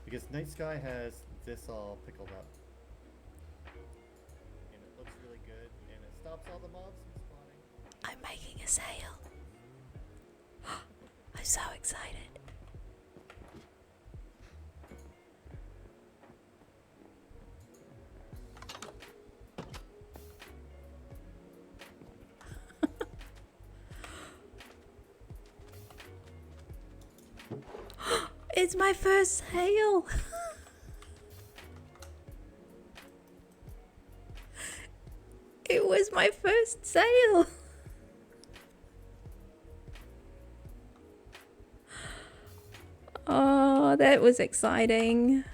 Because Night Sky has this all pickled up. And it looks really good. And it stops all the mobs from spawning. I'm making a sale. I'm so excited. It's my first sale. It was my first sale. Oh, that was exciting.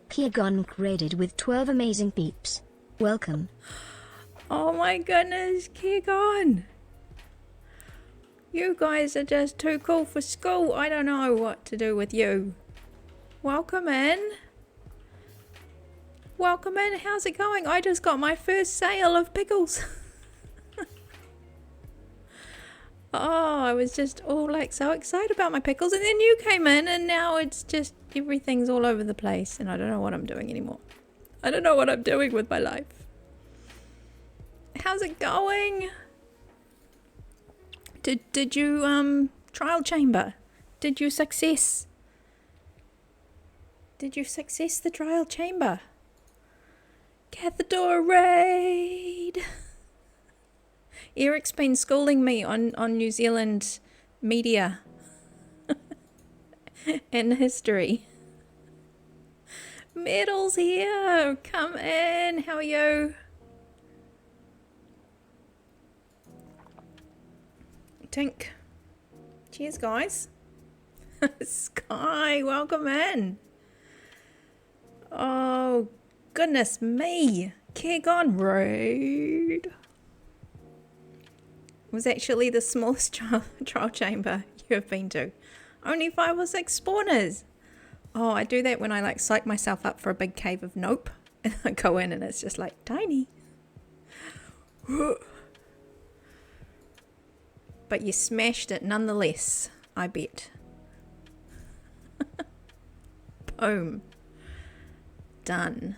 Kiegon graded with 12 amazing peeps. Welcome. Oh my goodness, Kiegon. You guys are just too cool for school. I don't know what to do with you. Welcome in. Welcome in. How's it going? I just got my first sale of pickles. Oh, I was just all like so excited about my pickles, and then you came in and now it's just everything's all over the place and I don't know what I'm doing anymore. I don't know what I'm doing with my life. How's it going? Did you trial chamber? Did you success? Did you success the trial chamber? Cathedor raid. Eric's been schooling me on New Zealand media and history. Medals here. Come in. How are you? Tink. Cheers, guys. Sky, welcome in. Oh, goodness me. Kiegon raid. Was actually the smallest trial chamber you have been to. Only 5 or 6 spawners. Oh, I do that when I like psych myself up for a big cave of nope. And I go in and it's just like tiny. But you smashed it nonetheless, I bet. Boom. Done.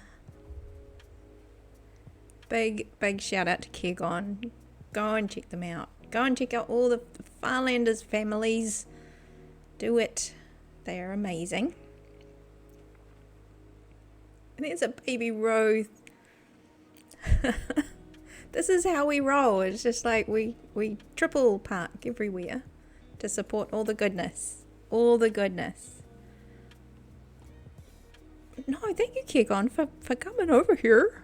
Big shout out to Kiegon. Go and check them out. Go and check out all the Farlanders families. Do it. They are amazing. And there's a baby Rose. This is how we roll. It's just like we triple park everywhere to support all the goodness. All the goodness. No, thank you, Kegon, for coming over here.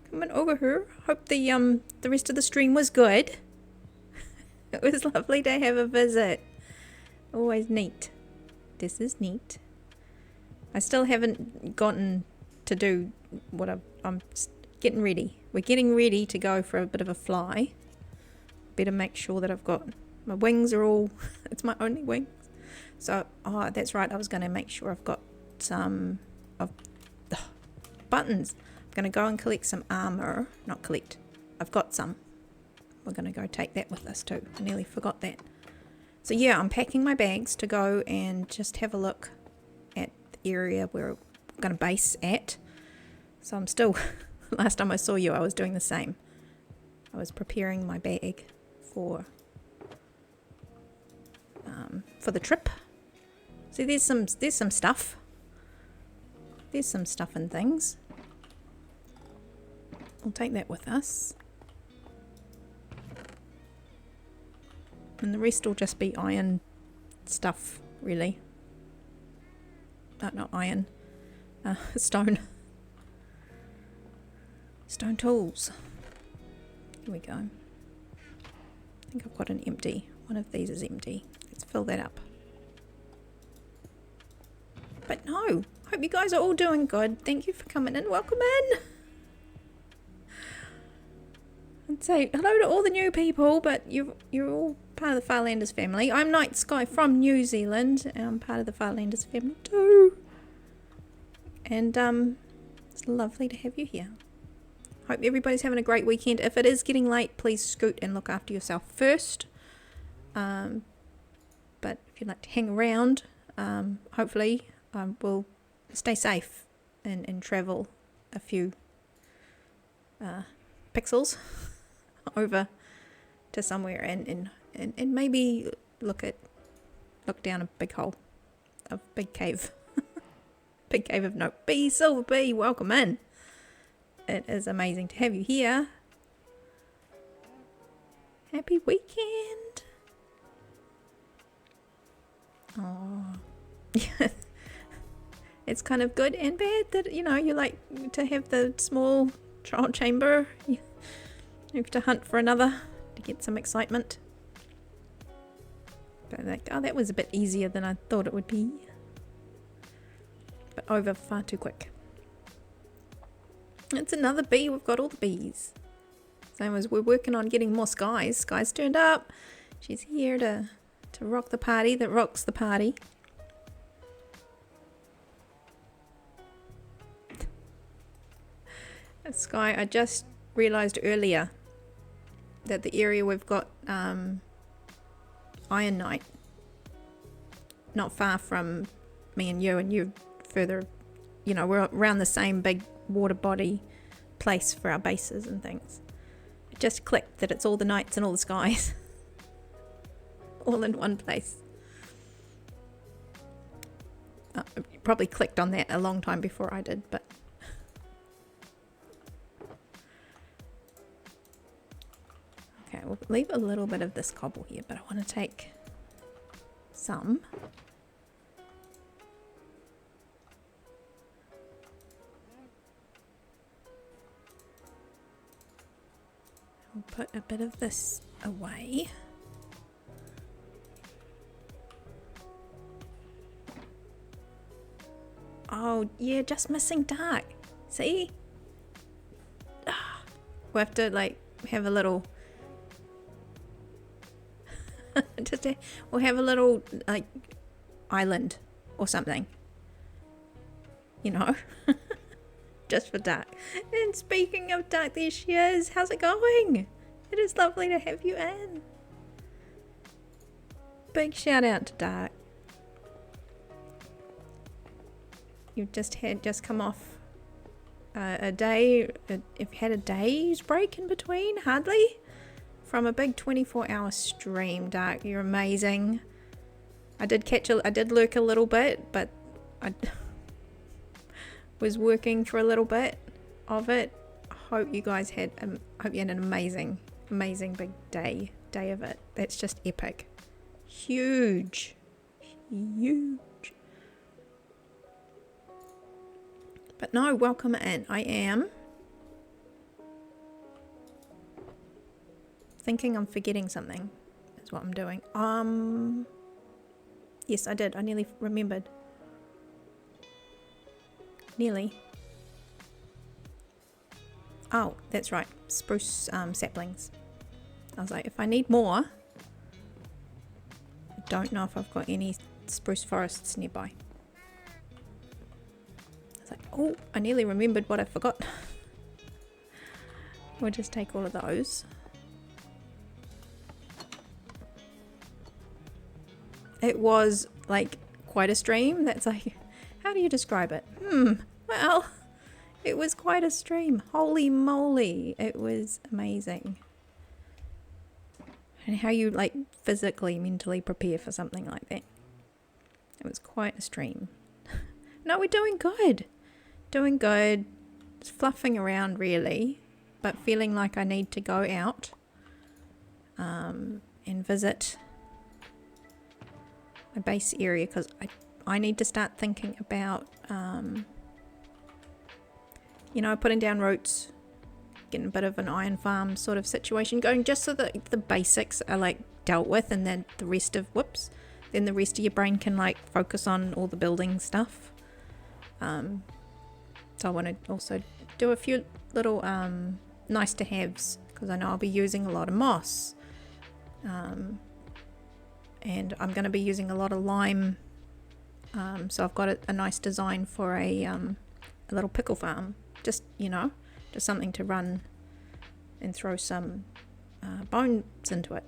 Coming over here. Hope the rest of the stream was good. It was lovely to have a visit. Always neat. This is neat. I still haven't gotten to do what I'm getting ready. We're getting ready to go for a bit of a fly. Better make sure that I've got my wings are all. It's my only wings. So, oh, that's right. I was going to make sure I've got some of the buttons. I'm going to go and collect some armor. Not collect. I've got some. We're going to go take that with us too. I nearly forgot that. So yeah, I'm packing my bags to go and just have a look at the area where I'm going to base at. So I'm still, last time I saw you, I was doing the same. I was preparing my bag for the trip. See, there's some stuff. There's some stuff and things. We'll take that with us. And the rest will just be iron stuff, really. Not iron. Stone. Stone tools. Here we go. I think I've got an empty. One of these is empty. Let's fill that up. But no, hope you guys are all doing good. Thank you for coming in. Welcome in. I'd say hello to all the new people, but you're all part of the Farlanders family. I'm Night Sky from New Zealand, and I'm part of the Farlanders family too. And it's lovely to have you here. Hope everybody's having a great weekend. If it is getting late, please scoot and look after yourself first. But if you'd like to hang around, hopefully we'll stay safe and travel a few pixels over to somewhere and maybe look down a big hole, a big cave. Big cave of note. B Silver B, welcome in. It is amazing to have you here. Happy weekend. Oh, yeah. It's kind of good and bad that, you know, you like to have the small trial chamber. You have to hunt for another to get some excitement. But like, oh, that was a bit easier than I thought it would be. But over far too quick. It's another bee. We've got all the bees. Same as we're working on getting more Skies. Sky's turned up. She's here to rock the party that rocks the party. Sky, I just realised earlier that the area we've got Iron Knight not far from me and you further, you know, we're around the same big water body place for our bases and things. It just clicked that it's all the nights and all the skies all in one place. Probably clicked on that a long time before I did, but okay, we'll leave a little bit of this cobble here, but I want to take some. We'll put a bit of this away. Oh, yeah, just missing dark. See? We'll have to, like, have a little... we'll have a little, like, island or something. You know? Just for dark. And speaking of dark, there she is. How's it going? It is lovely to have you in. Big shout out to Dark. You've just come off a day. You've had a day's break in between, hardly, from a big 24-hour stream. Dark, you're amazing. I did lurk a little bit, but I was working for a little bit of it. Oh, hope you guys had an amazing big day of it. That's just epic. Huge. But no, welcome in. I am thinking I'm forgetting something. That's what I'm doing. Yes, I did. I nearly remembered. Nearly. Oh, that's right. Spruce saplings. I was like, if I need more, I don't know if I've got any spruce forests nearby. I was like, oh, I nearly remembered what I forgot. We'll just take all of those. It was like quite a stream. That's like, how do you describe it? Well, it was quite a stream. Holy moly. It was amazing. And how you like physically, mentally prepare for something like that. It was quite a stream. No, we're doing good. Doing good. It's fluffing around really, but feeling like I need to go out and visit my base area because I need to start thinking about you know, putting down roots, getting a bit of an iron farm sort of situation going, just so that the basics are like dealt with, and then the rest of then the rest of your brain can like focus on all the building stuff. So I want to also do a few little nice to haves because I know I'll be using a lot of moss, and I'm going to be using a lot of lime. So I've got a nice design for a little pickle farm. Just, you know, just something to run and throw some bones into it.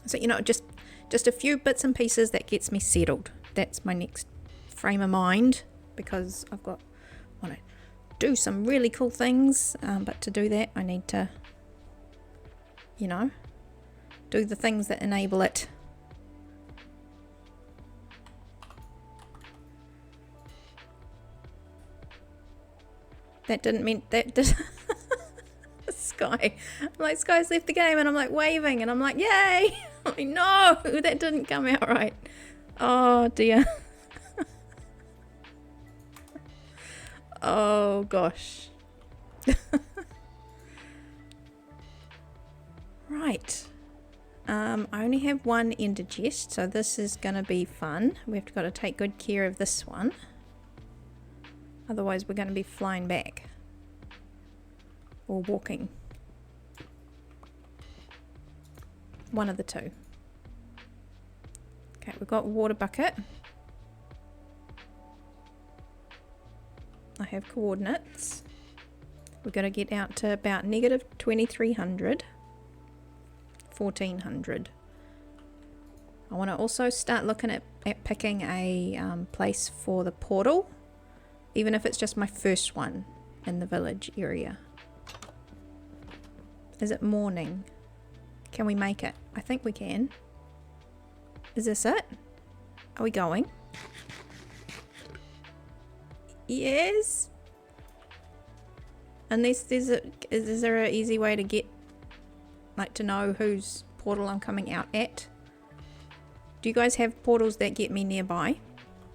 So, you know, just a few bits and pieces that gets me settled. That's my next frame of mind, because I want to do some really cool things. But to do that, I need to, you know, do the things that enable it. That didn't mean that did Sky. I'm like, Sky's left the game, and I'm like waving, and I'm like, yay! I'm like, no, that didn't come out right. Oh dear. Oh gosh. Right. I only have one ender chest, so this is gonna be fun. We've got to take good care of this one. Otherwise we're going to be flying back. Or walking. One of the two. Okay, we've got a water bucket. I have coordinates. We're going to get out to about negative 2300. 1400. I want to also start looking at picking a place for the portal. Even if it's just my first one in the village area. Is it morning? Can we make it? I think we can. Is this it? Are we going? Yes. Unless is there an easy way to get, like, to know whose portal I'm coming out at? Do you guys have portals that get me nearby?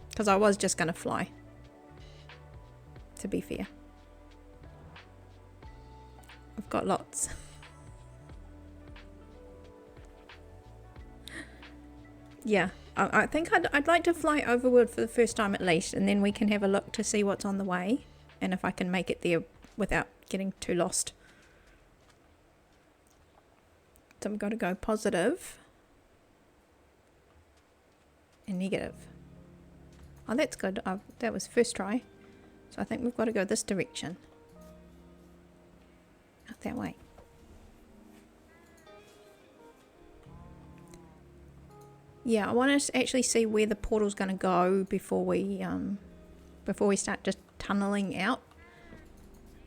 Because I was just going to fly. To be fair, I've got lots. Yeah, I think I'd like to fly overworld for the first time at least, and then we can have a look to see what's on the way and if I can make it there without getting too lost. So I've got to go positive and negative. Oh, that's good. That was first try. So I think we've got to go this direction. Out that way. Yeah, I want to actually see where the portal's going to go before we start just tunneling out.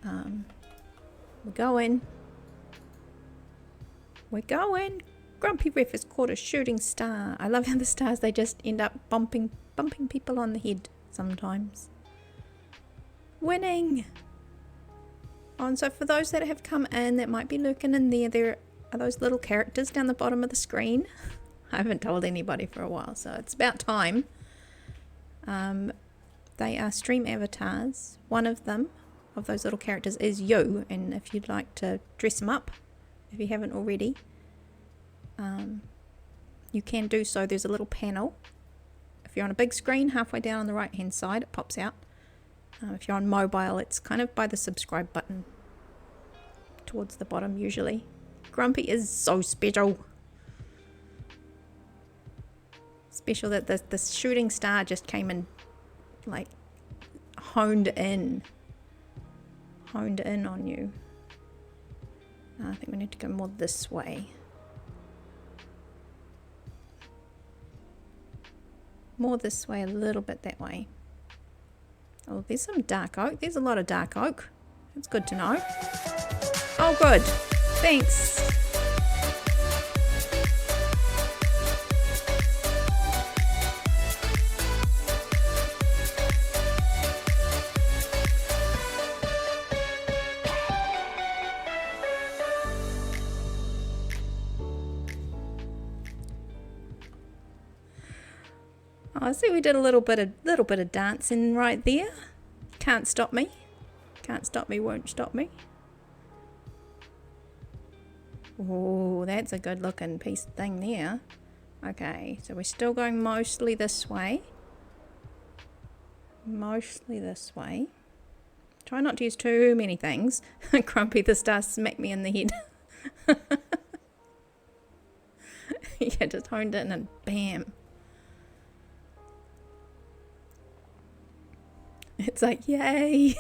We're going. We're going. Grumpy Ref has caught a shooting star. I love how the stars, they just end up bumping people on the head sometimes. Winning! Oh, and so for those that have come in that might be lurking in there, there are those little characters down the bottom of the screen. I haven't told anybody for a while, so it's about time. They are stream avatars. One of them, of those little characters, is you, and if you'd like to dress them up, if you haven't already, you can do so. There's a little panel. If you're on a big screen, halfway down on the right hand side, it pops out. If you're on mobile, it's kind of by the subscribe button towards the bottom usually. Grumpy is so special. Special that the shooting star just came and like honed in on you. I think we need to go more this way. More this way, a little bit that way. Oh, there's some dark oak. There's a lot of dark oak. That's good to know. Oh, good. Thanks. I see we did a little bit of dancing right there. Can't stop me. Can't stop me, won't stop me. Oh, that's a good looking piece thing there. Okay, so we're still going mostly this way. Mostly this way. Try not to use too many things. Grumpy the Star smacked me in the head. Yeah, just honed it in and bam. It's like, yay.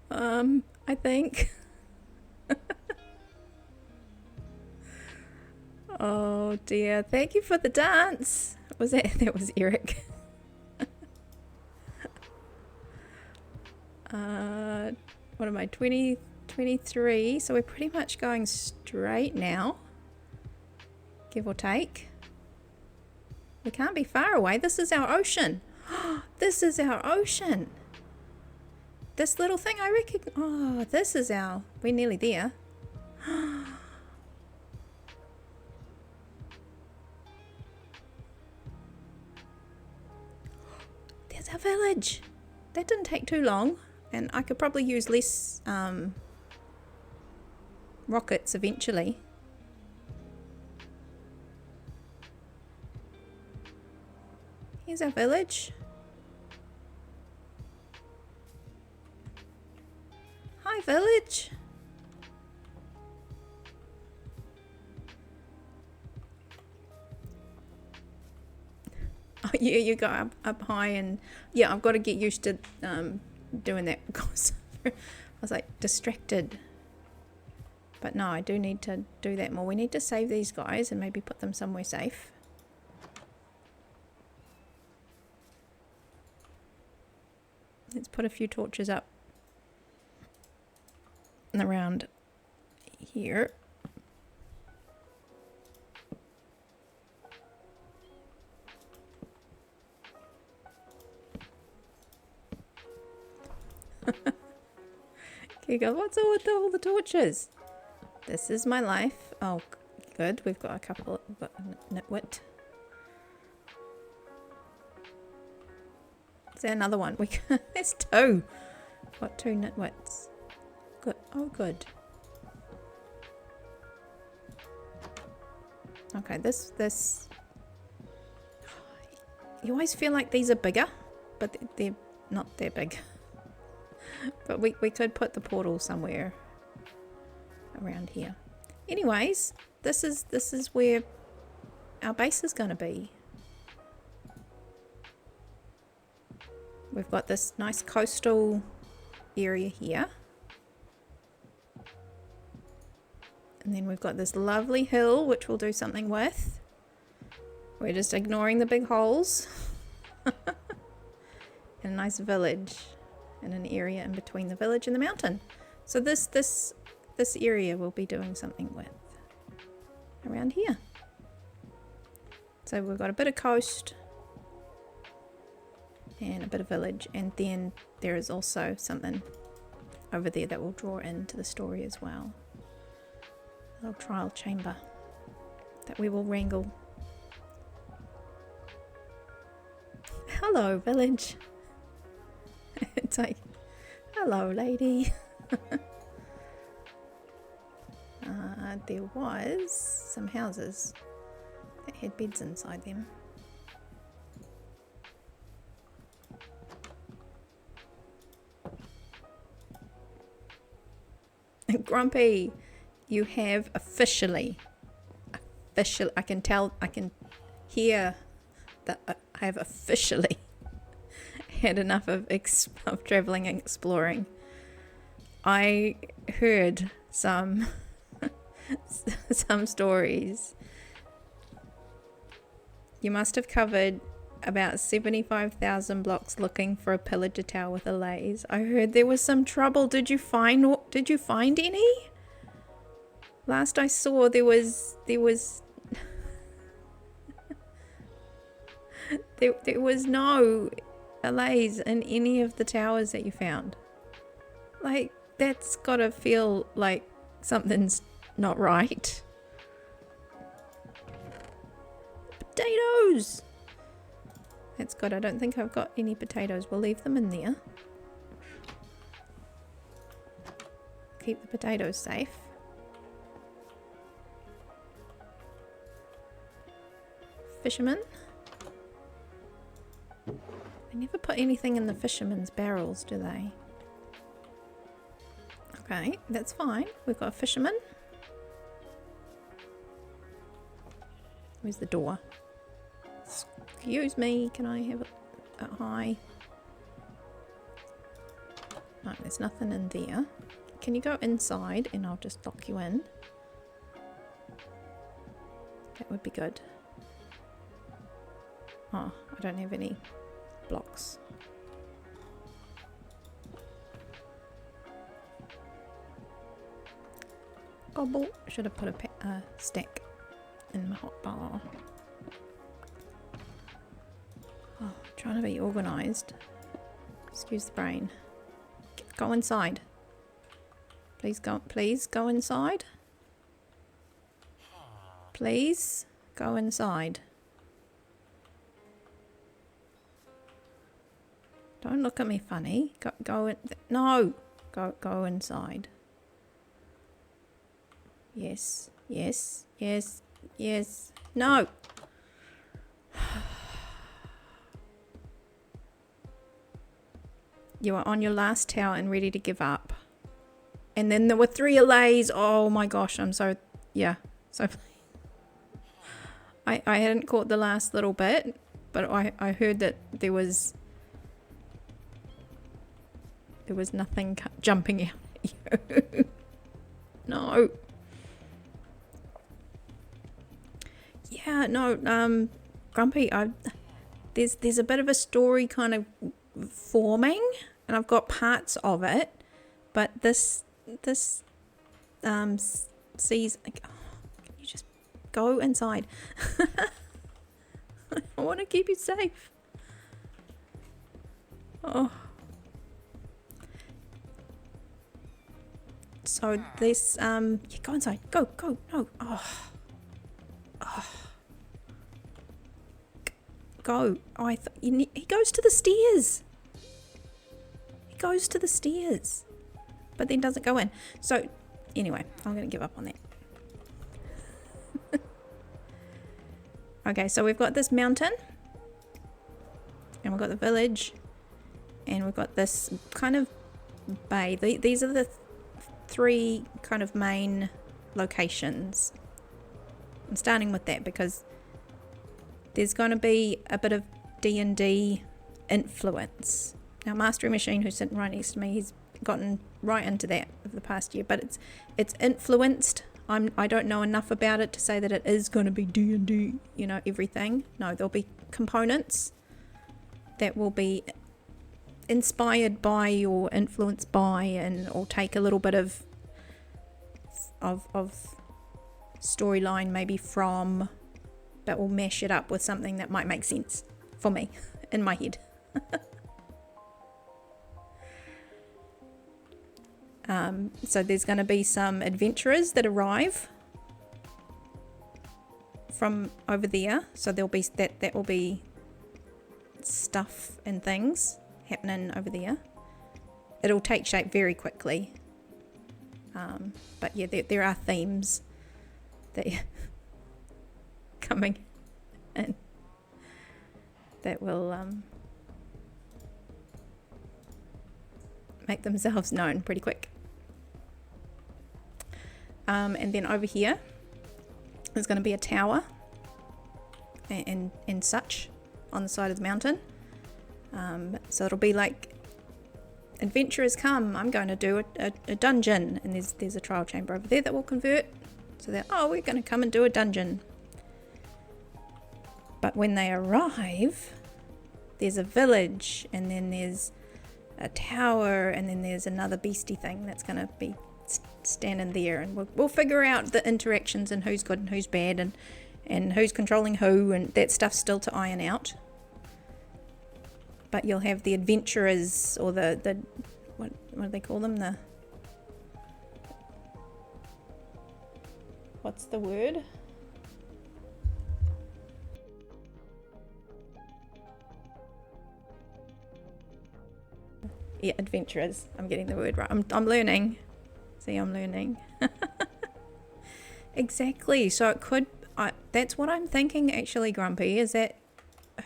I think. Oh dear. Thank you for the dance. Was that was Eric. What am I, 23? So we're pretty much going straight now. Give or take. We can't be far away. This is our ocean. This is our ocean. This little thing I reckon. Oh, this is our. We're nearly there. There's our village. That didn't take too long, and I could probably use less rockets eventually. Here's our village. Hi, village. Oh, yeah, you go up high, and yeah, I've got to get used to doing that because I was like distracted. But no, I do need to do that more. We need to save these guys and maybe put them somewhere safe. Let's put a few torches up and around here. Okay, go. What's all with all the torches? This is my life. Oh, good. We've got a couple. We've got nitwit. Is there another one? There's two. Got two nitwits. Good. Oh, good. Okay, this. You always feel like these are bigger, but they're not that big. But we could put the portal somewhere around here. Anyways, this is where our base is going to be. We've got this nice coastal area here. And then we've got this lovely hill, which we'll do something with. We're just ignoring the big holes. And a nice village. And an area in between the village and the mountain. So this area we'll be doing something with. Around here. So we've got a bit of coast. And a bit of village, and then there is also something over there that will draw into the story as well. A little trial chamber that we will wrangle. Hello, village. It's like, hello, lady. There was some houses that had beds inside them. Grumpy, you have officially, I can tell, I can hear that I have officially had enough of traveling and exploring. I heard some stories. You must have covered about 75,000 blocks looking for a pillager tower with a laze. I heard there was some trouble. Did you find any? Last I saw there was there was no allays in any of the towers that you found. Like, that's gotta feel like something's not right. Potatoes! That's good. I don't think I've got any potatoes. We'll leave them in there. Keep the potatoes safe. Fisherman. They never put anything in the fisherman's barrels, do they? Okay, that's fine. We've got a fisherman. Where's the door? Excuse me, can I have a hi? No, there's nothing in there. Can you go inside and I'll just lock you in? That would be good. Oh, I don't have any blocks. Gobble. Should have put a stack in my hotbar. Oh, trying to be organised. Excuse the brain. Go inside. Please go inside. Please go inside. Don't look at me funny. Go in. No. Go inside. Yes. Yes. Yes. Yes. No. You are on your last tower and ready to give up. And then there were 3 allays. Oh my gosh, I'm so... Yeah. So... I hadn't caught the last little bit, but I heard that there was nothing jumping out at you. No. Yeah, no, Grumpy, there's a bit of a story kind of forming, and I've got parts of it, but this sees... Oh, can you just go inside? I want to keep you safe. Oh. So this, yeah, go inside. Go, no. Oh. Go. Oh, he goes to the stairs. He goes to the stairs. But then doesn't go in. So, anyway, I'm going to give up on that. Okay, so we've got this mountain. And we've got the village. And we've got this kind of bay. These are the 3 kind of main locations. I'm starting with that because there's going to be a bit of D&D influence. Now, Mastery Machine, who's sitting right next to me, he's gotten right into that over the past year, but it's influenced. I don't know enough about it to say that it is going to be D&D, you know, everything. No, there'll be components that will be inspired by or influenced by, and or take a little bit of storyline maybe from, but we'll mash it up with something that might make sense for me in my head. So there's going to be some adventurers that arrive from over there. So there'll be that will be stuff and things happening over there. It'll take shape very quickly. But yeah, there are themes that coming in that will make themselves known pretty quick. And then over here there's going to be a tower and such on the side of the mountain. So it'll be like, adventurers come, I'm going to do a dungeon, and there's a trial chamber over there that will convert, so that, oh, we're going to come and do a dungeon. But when they arrive, there's a village, and then there's a tower, and then there's another beastie thing that's going to be standing there, and we'll figure out the interactions and who's good and who's bad, and who's controlling who, and that stuff's still to iron out. But you'll have the adventurers, or the what do they call them? What's the word? Yeah, adventurers. I'm getting the word right. I'm learning. See, I'm learning. Exactly. So it could. That's what I'm thinking. Actually, Grumpy, is that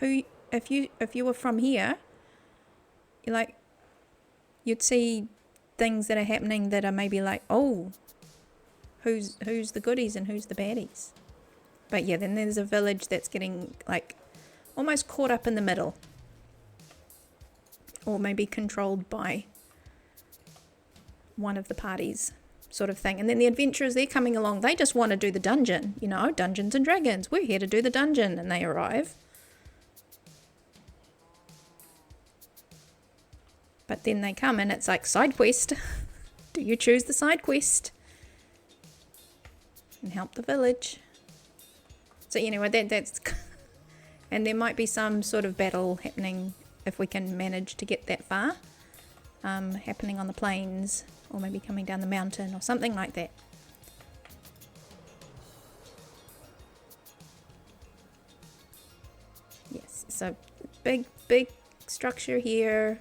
if you were from here, you'd see things that are happening that are maybe like, oh, who's the goodies and who's the baddies. But yeah, then there's a village that's getting like almost caught up in the middle, or maybe controlled by one of the parties, sort of thing. And then the adventurers, they're coming along, they just want to do the dungeon, Dungeons and Dragons, we're here to do the dungeon, and they arrive. But then they come and it's like, side quest. Do you choose the side quest and help the village? So anyway, that's and there might be some sort of battle happening if we can manage to get that far, happening on the plains, or maybe coming down the mountain or something like that. Yes, so big structure here.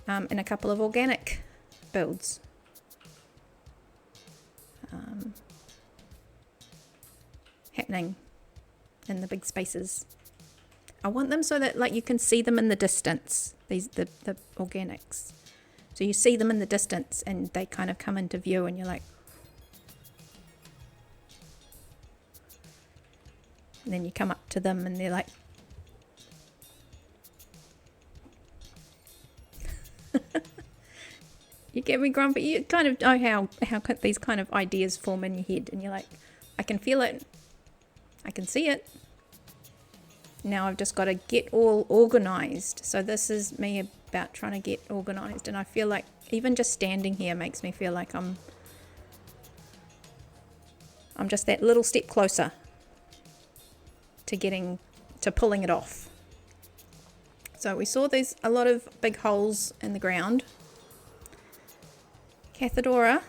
And a couple of organic builds. Happening in the big spaces. I want them so that you can see them in the distance. The organics. So you see them in the distance and they kind of come into view and you're like. And then you come up to them and they're like. You get me, Grumpy? You kind of know how these kind of ideas form in your head, and you're like, I can feel it, I can see it. Now I've just got to get all organized. So this is me about trying to get organized, and I feel like even just standing here makes me feel like I'm just that little step closer to pulling it off. So we saw there's a lot of big holes in the ground. Cathedora.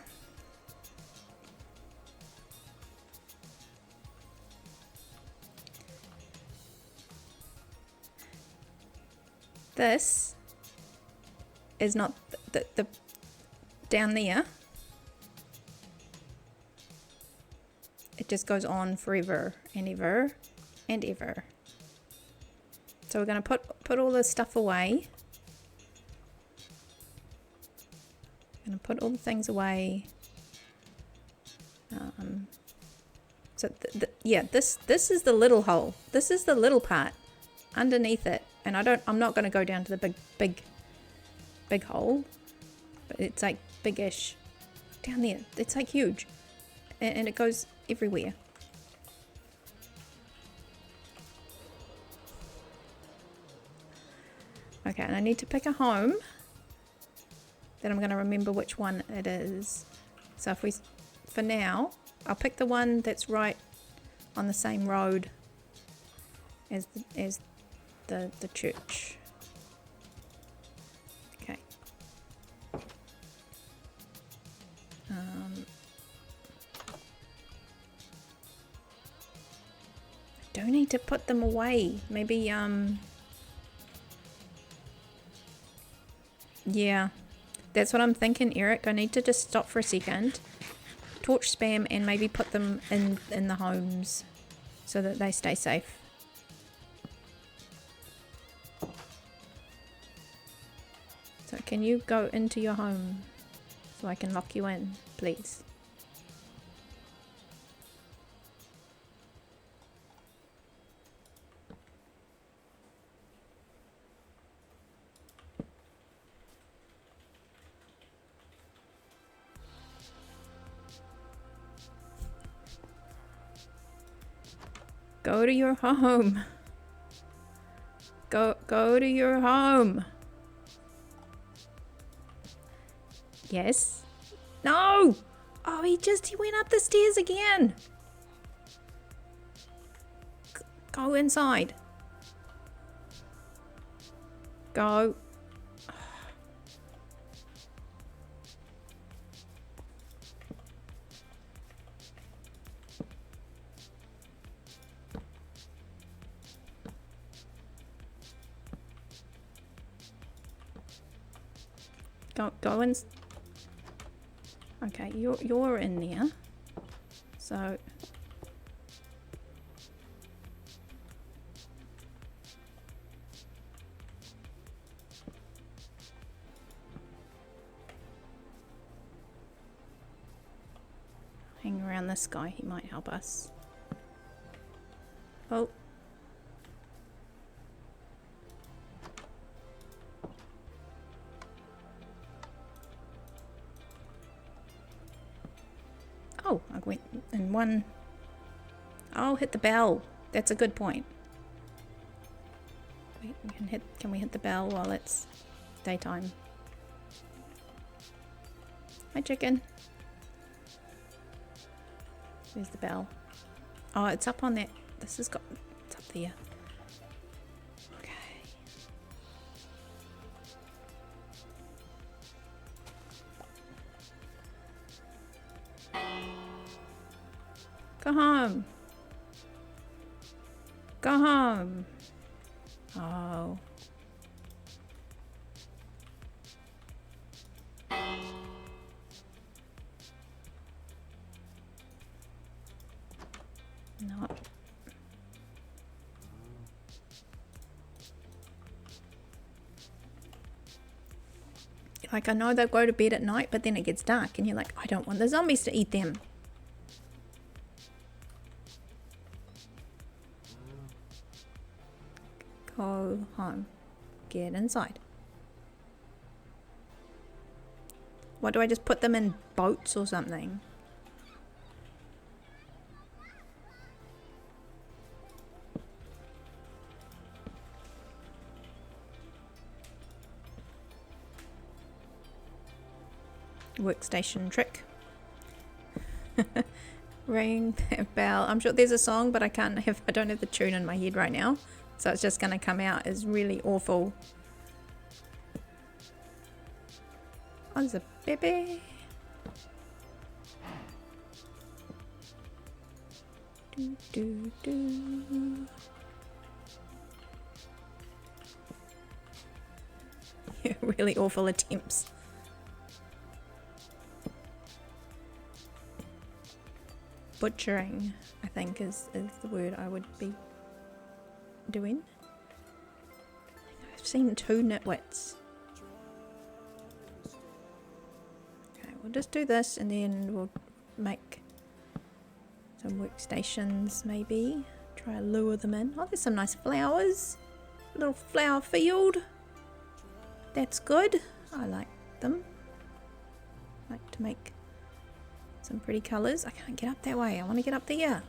This is not the down there. It just goes on forever and ever and ever. So we're going to put all this stuff away. Going to put all the things away. So this is the little hole. This is the little part underneath it, and I'm not going to go down to the big hole, but it's like big-ish down there. It's like huge, and it goes everywhere. Okay, and I need to pick a home. Then I'm going to remember which one it is. So for now, I'll pick the one that's right on the same road as the church. Okay. I do need to put them away. Maybe, yeah, that's what I'm thinking, Eric. I need to just stop for a second, torch spam, and maybe put them in the homes so that they stay safe. So can you go into your home so I can lock you in, please? Go to your home. Go to your home. Yes. No! Oh, he went up the stairs again. Go inside. Go. Go in. Okay, you're in there. So hang around this guy, he might help us. Oh. Oh, I went in one. I'll hit the bell. That's a good point. Wait, can we hit the bell while it's daytime? Hi, chicken. Where's the bell? Oh, it's up on that. It's up there. Okay. Go home. Go home. Oh. No. Like, I know they'll go to bed at night, but then it gets dark and you're like, I don't want the zombies to eat them. Go home. Get inside. What, do I just put them in boats or something? Workstation trick. Ring that bell. I'm sure there's a song, but I don't have the tune in my head right now. So it's just going to come out as really awful. Oh, there's a baby. Do, do, do. Yeah, really awful attempts. Butchering, I think, is the word I would be doing. I've seen 2 nitwits. Okay, we'll just do this and then we'll make some workstations maybe. Try to lure them in. Oh, there's some nice flowers. A little flower field. That's good. I like them. I like to make some pretty colours. I can't get up that way. I want to get up there.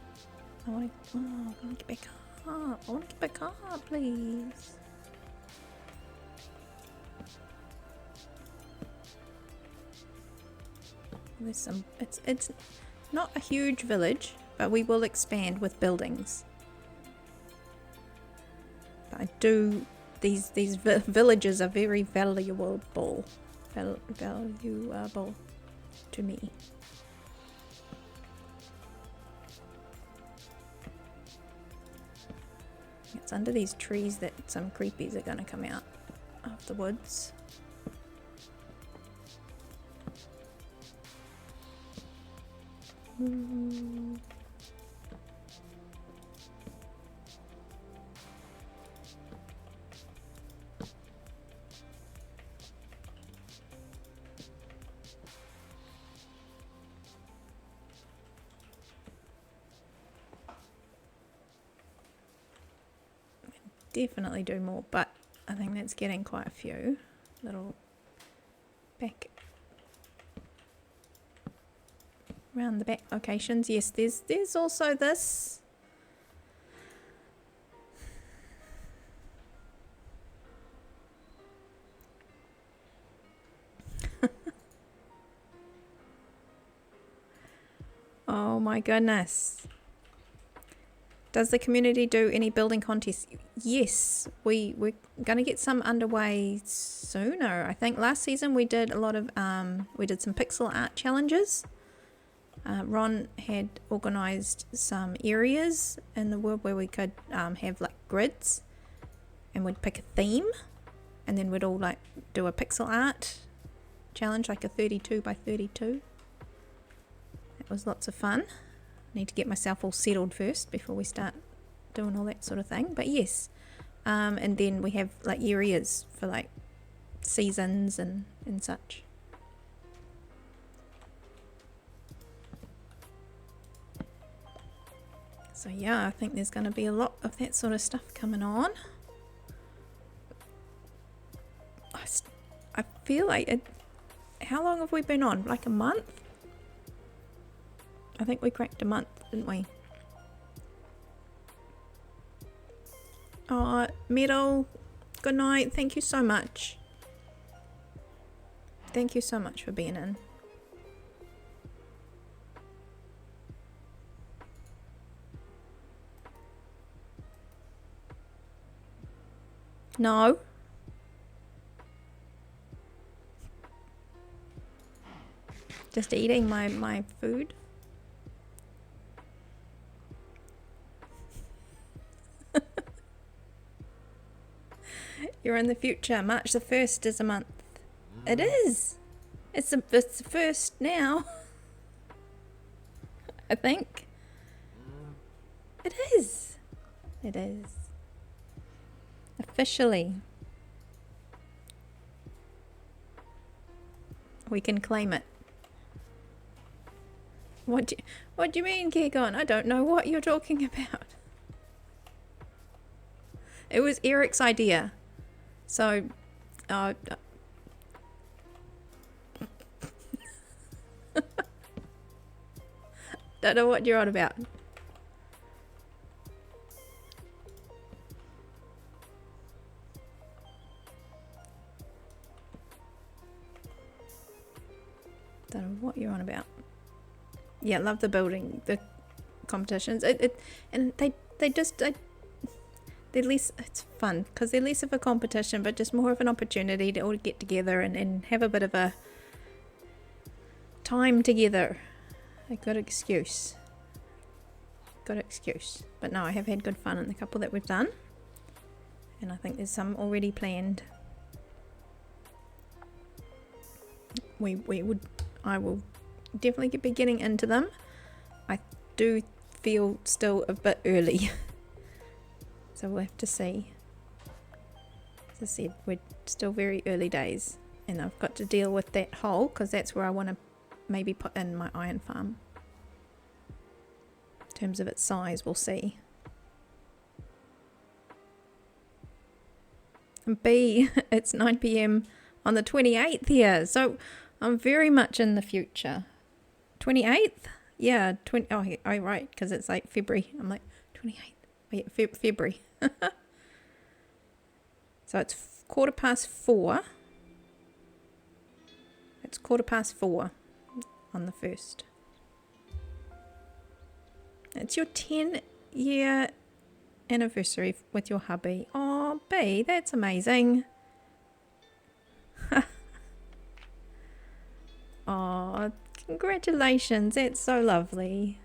I want to get back up. I want to get back up, please. There's some. It's not a huge village, but we will expand with buildings. But I do. These villages are very valuable. Valuable. to me. It's under these trees that some creepies are gonna come out of the woods. Definitely do more, but I think that's getting quite a few little back around the back locations. Yes, there's also this. Oh my goodness. Does the community do any building contests? Yes, we're going to get some underway sooner. I think last season we did a lot of, we did some pixel art challenges. Ron had organised some areas in the world where we could have like grids, and we'd pick a theme, and then we'd all like do a pixel art challenge, like a 32 by 32. It was lots of fun. Need to get myself all settled first before we start doing all that sort of thing. But yes, and then we have like areas for like seasons and such. So yeah, I think there's going to be a lot of that sort of stuff coming on. I feel like it, how long have we been on? Like a month? I think we cracked a month, didn't we? Oh, Metal, good night. Thank you so much. Thank you so much for being in. No. Just eating my food. You're in the future. March the 1st is a month. It is. It's the first now. I think. It is. It is. Officially. We can claim it. What do you mean, Kegon? I don't know what you're talking about. It was Eric's idea. So, don't know what you're on about. Don't know what you're on about. Yeah, love the building, the competitions. And they're less, it's fun because they're less of a competition, but just more of an opportunity to all get together and have a bit of a time together. A good excuse. Good excuse. But no, I have had good fun in the couple that we've done. And I think there's some already planned. I will definitely be getting into them. I do feel still a bit early. So we'll have to see. As I said, we're still very early days, and I've got to deal with that hole because that's where I want to maybe put in my iron farm. In terms of its size, we'll see. And B, it's 9 PM on the 28th here, so I'm very much in the future. 28th? Yeah, oh, right, because it's like February. I'm like, 28th. Yeah, February. So it's 4:15. It's 4:15 on the 1st. It's your 10-year anniversary with your hubby. Oh, B, that's amazing. Oh, Congratulations, that's so lovely.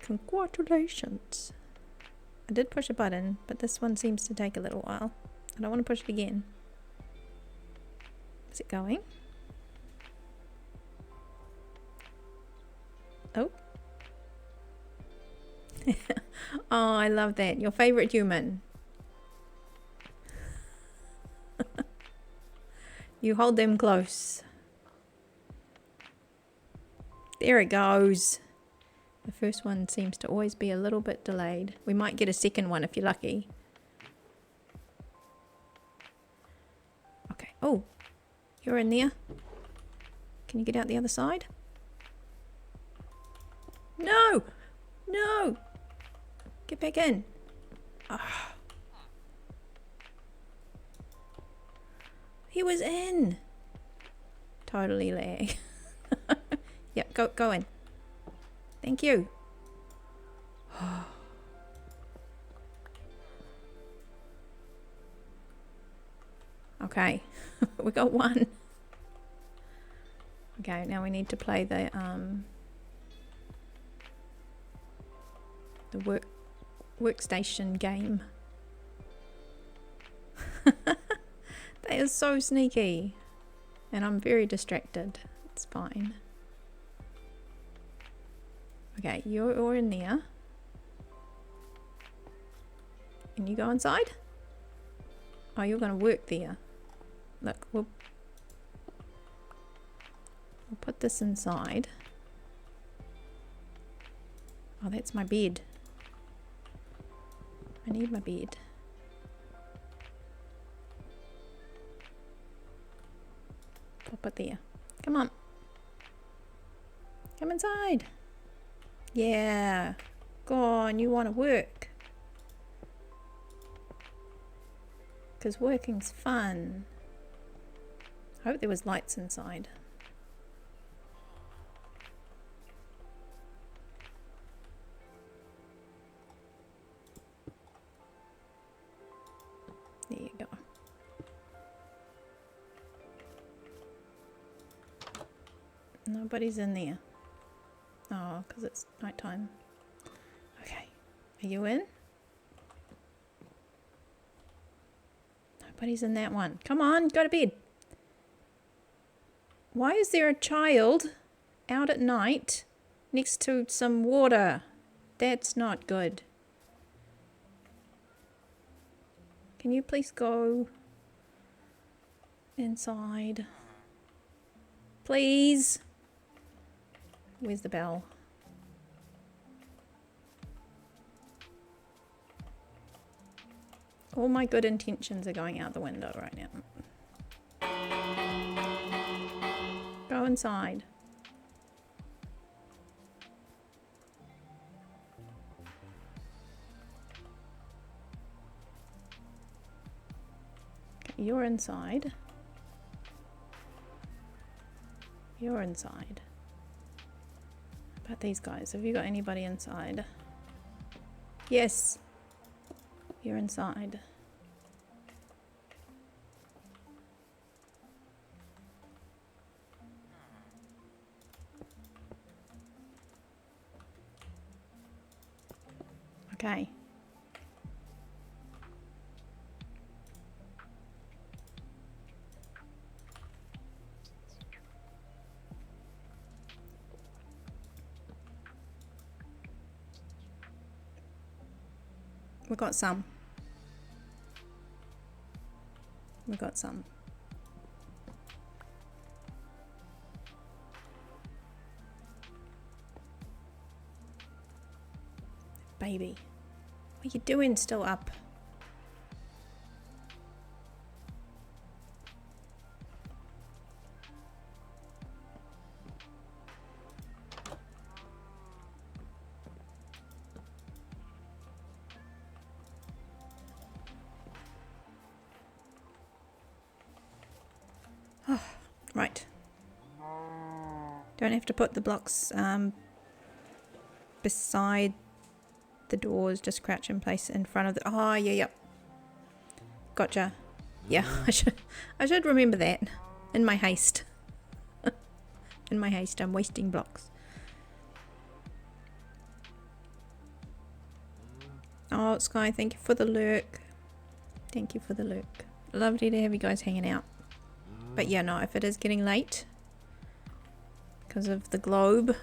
Congratulations. I did push a button, but this one seems to take a little while. I don't want to push it again. Is it going? Oh. Oh, I love that. Your favorite human. You hold them close. There it goes. The first one seems to always be a little bit delayed. We might get a second one if you're lucky. Okay. Oh, you're in there. Can you get out the other side? No! No! Get back in. Ah. He was in. Totally lag. Yep, go in. Thank you. Okay, we got one. Okay, now we need to play the workstation game. That is so sneaky, and I'm very distracted. It's fine. Okay, you're in there. And you go inside? Oh, you're going to work there. Look, we'll put this inside. Oh, that's my bed. I need my bed. Pop it there. Come on. Come inside. Yeah. Go on, you want to work. Because working's fun. I hope there was lights inside. There you go. Nobody's in there. Oh, because it's nighttime. Okay. Are you in? Nobody's in that one. Come on, go to bed. Why is there a child out at night next to some water? That's not good. Can you please go inside? Please. Where's the bell? All my good intentions are going out the window right now. Go inside. Okay, you're inside. You're inside. About these guys, have you got anybody inside? Yes. You're inside. Okay. We got some. We got some. Baby, what are you doing still up? Right. Don't have to put the blocks beside the doors, just crouch in place in front of the... Oh, yeah, yep. Gotcha. Yeah, I should remember that in my haste. In my haste, I'm wasting blocks. Oh, Sky, thank you for the lurk. Thank you for the lurk. Lovely to have you guys hanging out. But yeah, no, if it is getting late because of the globe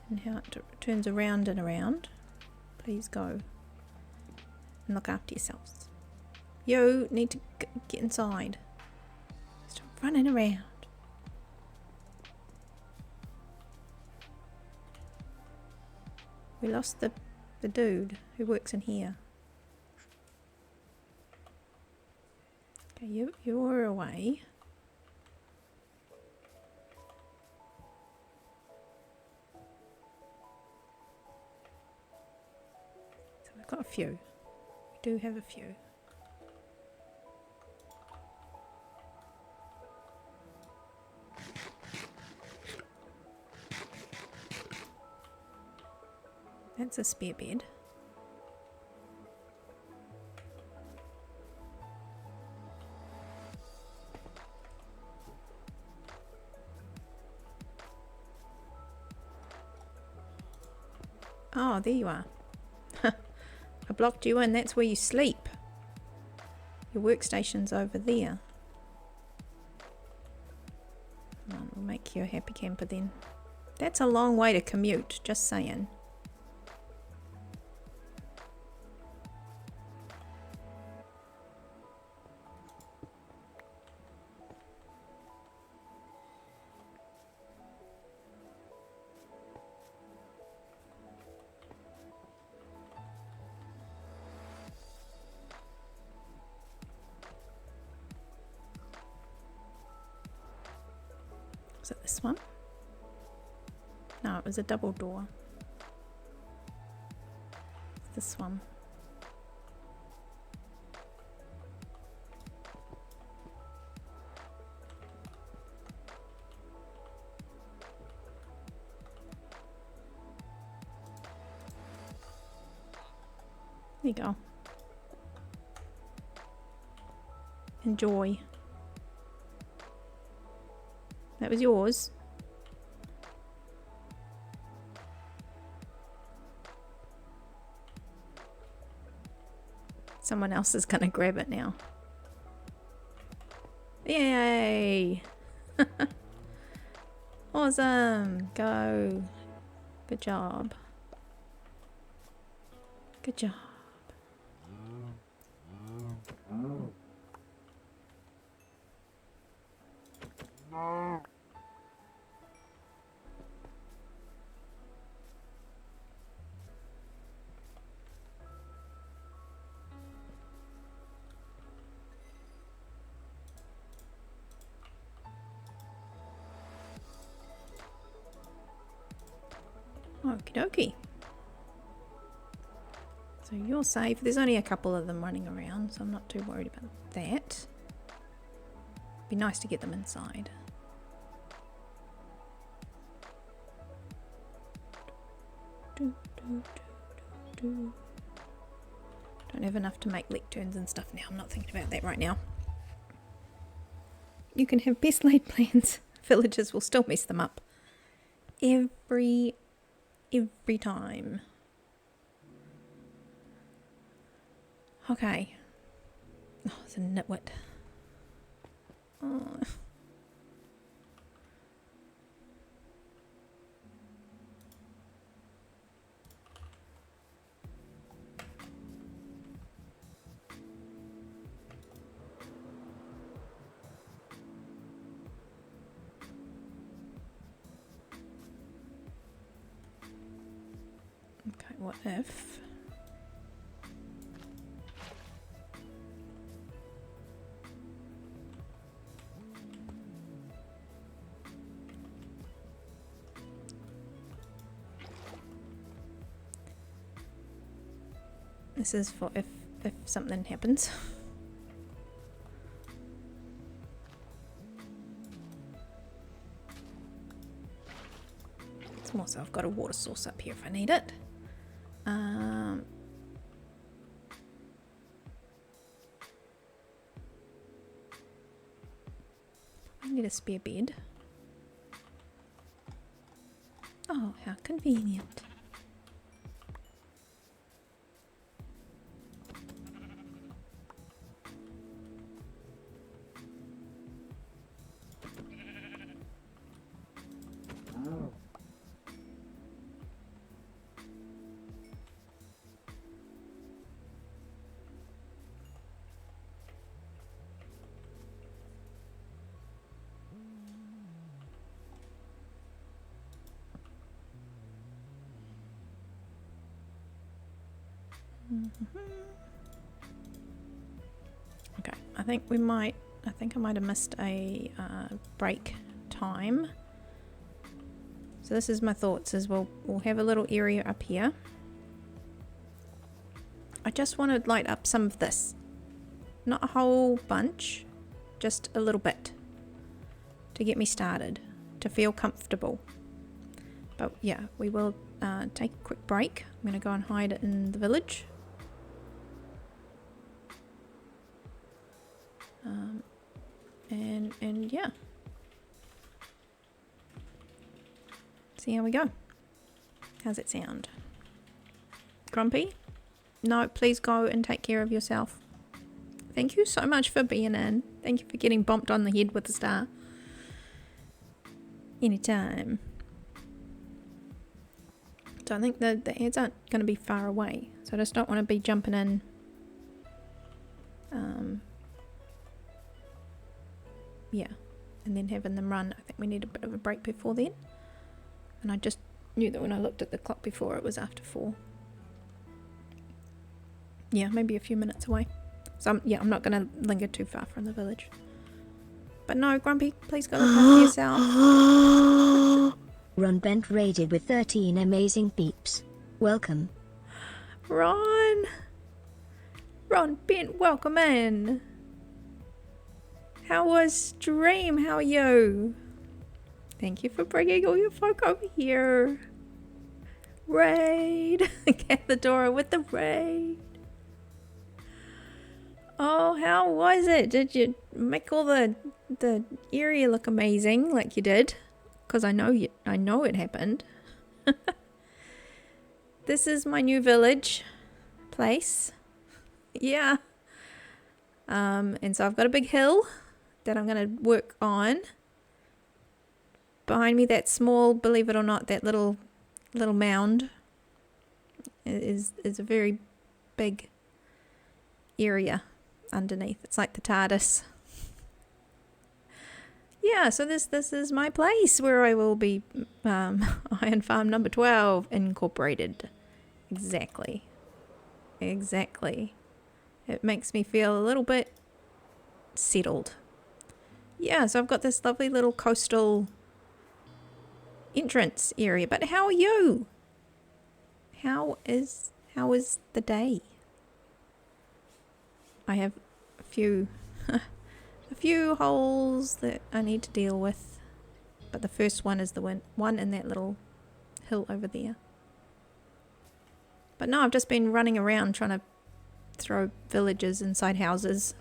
and how it turns around and around, please go and look after yourselves. You need to get inside. Stop running around. We lost the dude who works in here. Okay, you're away. So we've got a few. We do have a few. That's a spare bed. Oh, there you are. I blocked you in. That's where you sleep. Your workstation's over there. Come on, we'll make you a happy camper then. That's a long way to commute, just saying. Was it this one? No, it was a double door. This one. There you go. Enjoy. That was yours. Someone else is gonna grab it now. Yay! Awesome! Go. Good job. Good job. Okie dokie. So you're safe. There's only a couple of them running around, so I'm not too worried about that. Be nice to get them inside. Don't have enough to make lecterns and stuff now. I'm not thinking about that right now. You can have best laid plans. Villagers will still mess them up. Every time. Okay. Oh, it's a nitwit. Oh. Okay, what if... This is for if something happens. It's more so I've got a water source up here if I need it. I need a spare bed. Oh, how convenient. Okay, I think I might have missed a break time. So this is my thoughts, is we'll have a little area up here. I just want to light up some of this. Not a whole bunch, just a little bit. To get me started, to feel comfortable. But yeah, we will take a quick break. I'm going to go and hide it in the village. And yeah. See how we go. How's it sound? Grumpy? No, please go and take care of yourself. Thank you so much for being in. Thank you for getting bumped on the head with a star. Anytime. So I think the ads aren't going to be far away. So I just don't want to be jumping in. Yeah. And then having them run. I think we need a bit of a break before then. And I just knew that when I looked at the clock before, it was after 4. Yeah, maybe a few minutes away. So I'm not going to linger too far from the village. But no, Grumpy, please go look after yourself. Ron Bent raided with 13 amazing beeps. Welcome. Ron Bent, welcome in. How was stream? How are you? Thank you for bringing all your folk over here. Raid. Gathadora with the raid. Oh, how was it? Did you make all the area look amazing like you did? Because I know it happened. This is my new village place. Yeah. And so I've got a big hill that I'm going to work on. Behind me, that small, believe it or not, that little mound is a very big area underneath. It's like the TARDIS. Yeah, so this is my place where I will be Iron Farm number 12 incorporated. Exactly. It makes me feel a little bit settled. Yeah, so I've got this lovely little coastal entrance area. But how are you? How is the day? I have a few holes that I need to deal with, but the first one is the one in that little hill over there. But no, I've just been running around trying to throw villagers inside houses.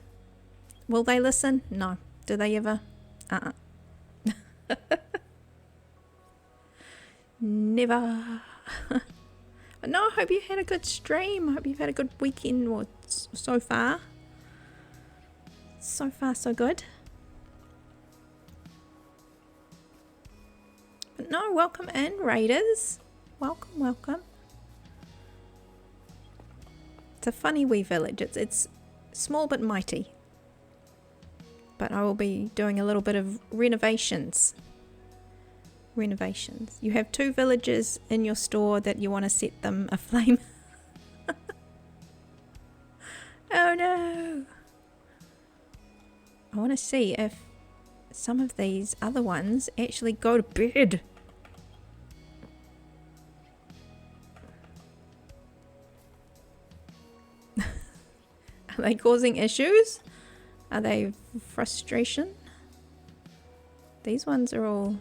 Will they listen? No. Do they ever? Never. But no, I hope you had a good stream. I hope you've had a good weekend so far. So far, so good. But no, welcome in, raiders. Welcome. It's a funny wee village. It's small but mighty. But I will be doing a little bit of renovations. You have 2 villages in your store that you want to set them aflame. Oh no! I want to see if some of these other ones actually go to bed. Are they causing issues? Are they frustration? These ones are all...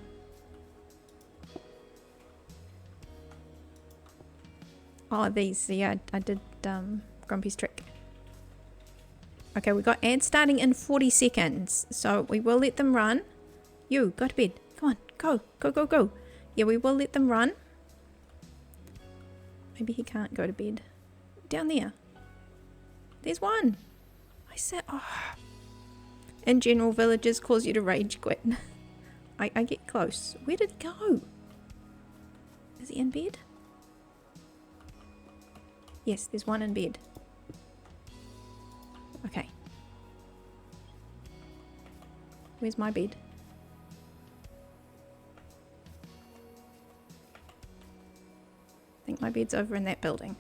Oh, these. Yeah, I did Grumpy's trick. Okay, we got ads starting in 40 seconds. So we will let them run. You, go to bed. Come on, go. Yeah, we will let them run. Maybe he can't go to bed. Down there. There's one. I said, oh. In general, villages cause you to rage quit. I get close. Where did he go? Is he in bed? Yes, there's one in bed. Okay. Where's my bed? I think my bed's over in that building.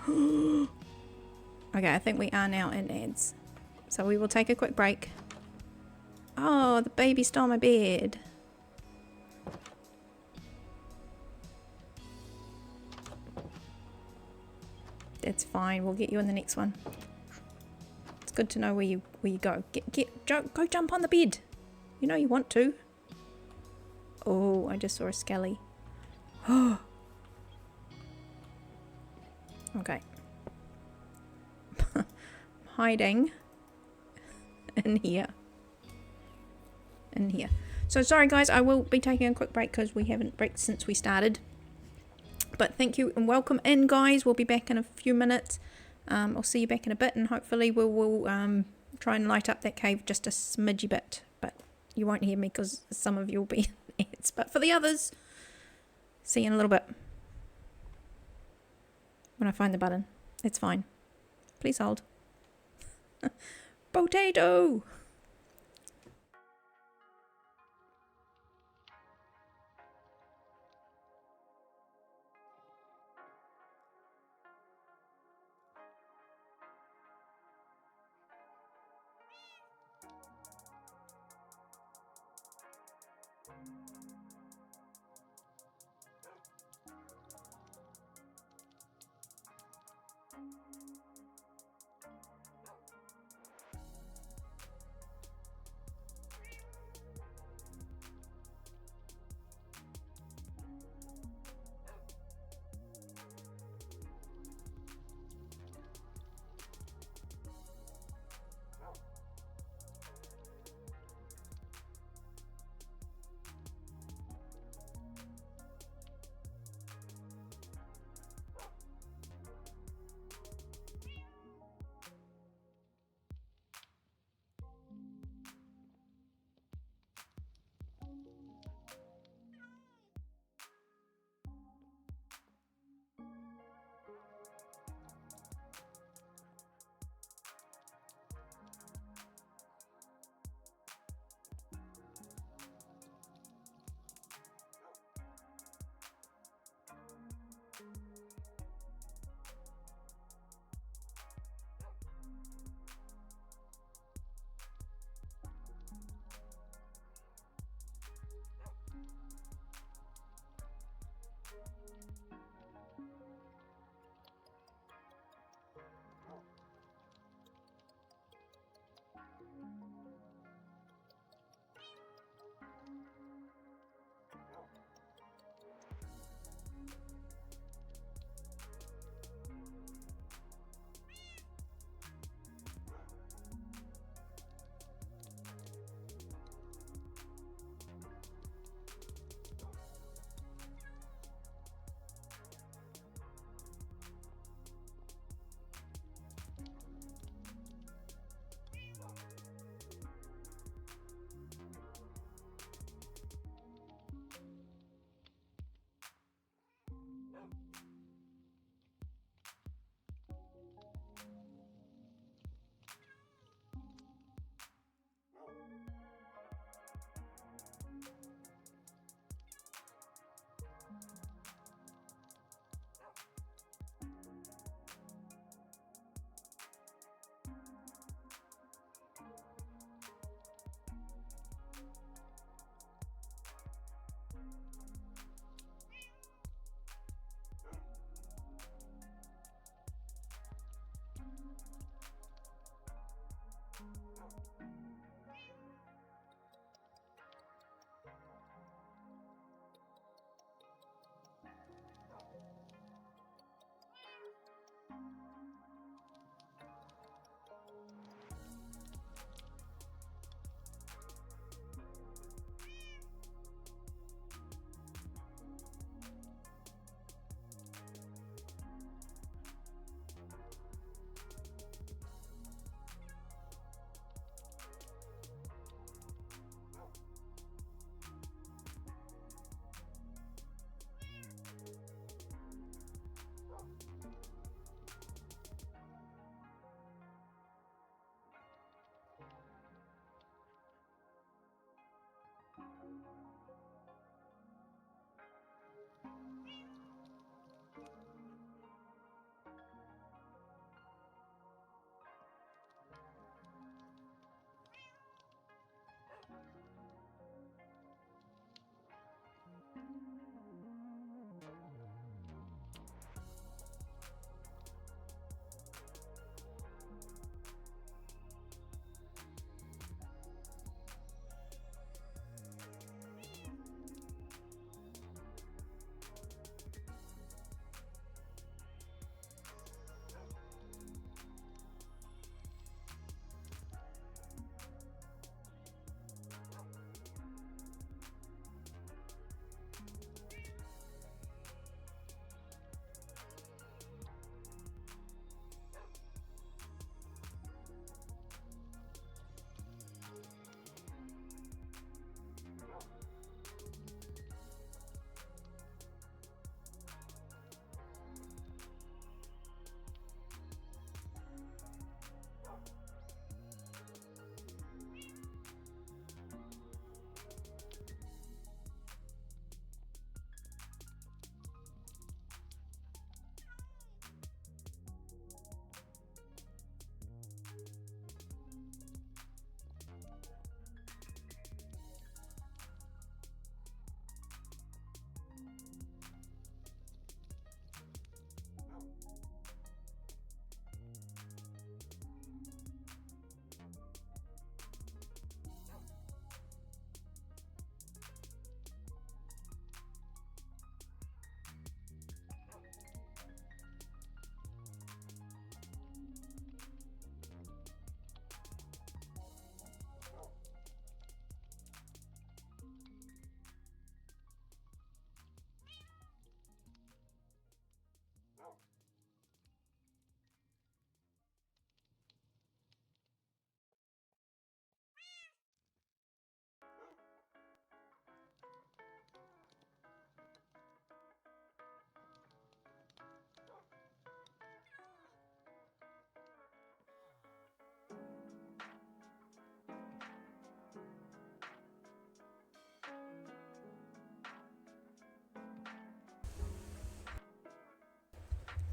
Okay, I think we are now in ads. So we will take a quick break. Oh, the baby stole my bed. That's fine. We'll get you in the next one. It's good to know where you go. Go jump on the bed. You know you want to. Oh, I just saw a skelly. Oh. Okay. Hiding in here. In here. So sorry guys, I will be taking a quick break because we haven't breaked since we started. But thank you and welcome in guys. We'll be back in a few minutes. I'll see you back in a bit and hopefully we'll try and light up that cave just a smidgy bit. But you won't hear me because some of you will be in ads. But for the others, see you in a little bit. When I find the button. It's fine. Please hold. Potato!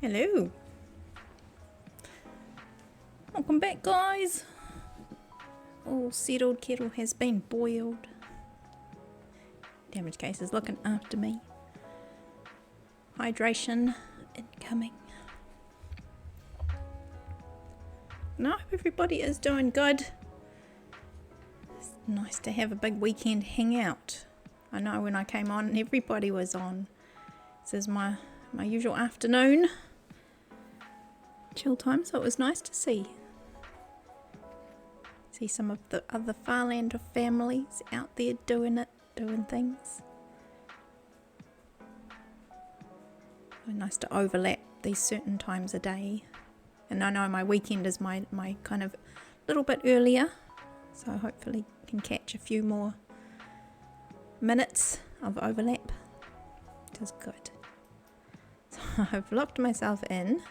Hello. Welcome back, guys. All settled, kettle has been boiled. Damage case is looking after me. Hydration incoming. And I hope everybody is doing good. It's nice to have a big weekend hangout. I know when I came on, everybody was on. This is my usual afternoon chill time, so it was nice to see some of the other Farland families out there doing things. It's nice to overlap these certain times a day. And I know my weekend is my kind of little bit earlier, so hopefully can catch a few more minutes of overlap. It is good. So I've locked myself in.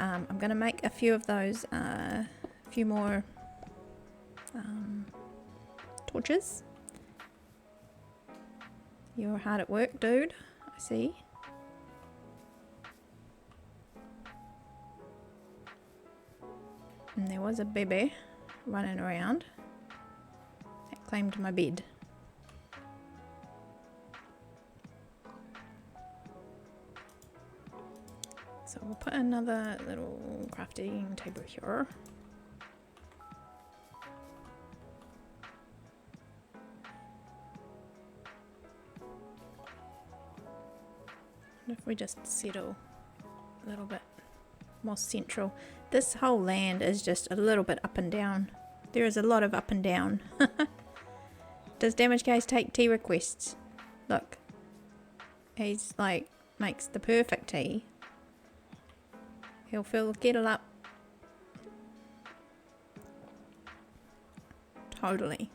I'm going to make a few of those, a few more torches. You're hard at work, dude. I see. And there was a baby running around that claimed my bed. So we'll put another little crafting table here. And if we just settle a little bit more central. This whole land is just a little bit up and down. There is a lot of up and down. Does Damage Case take tea requests? Look. He's like, makes the perfect tea. He'll fill the kettle up. Totally.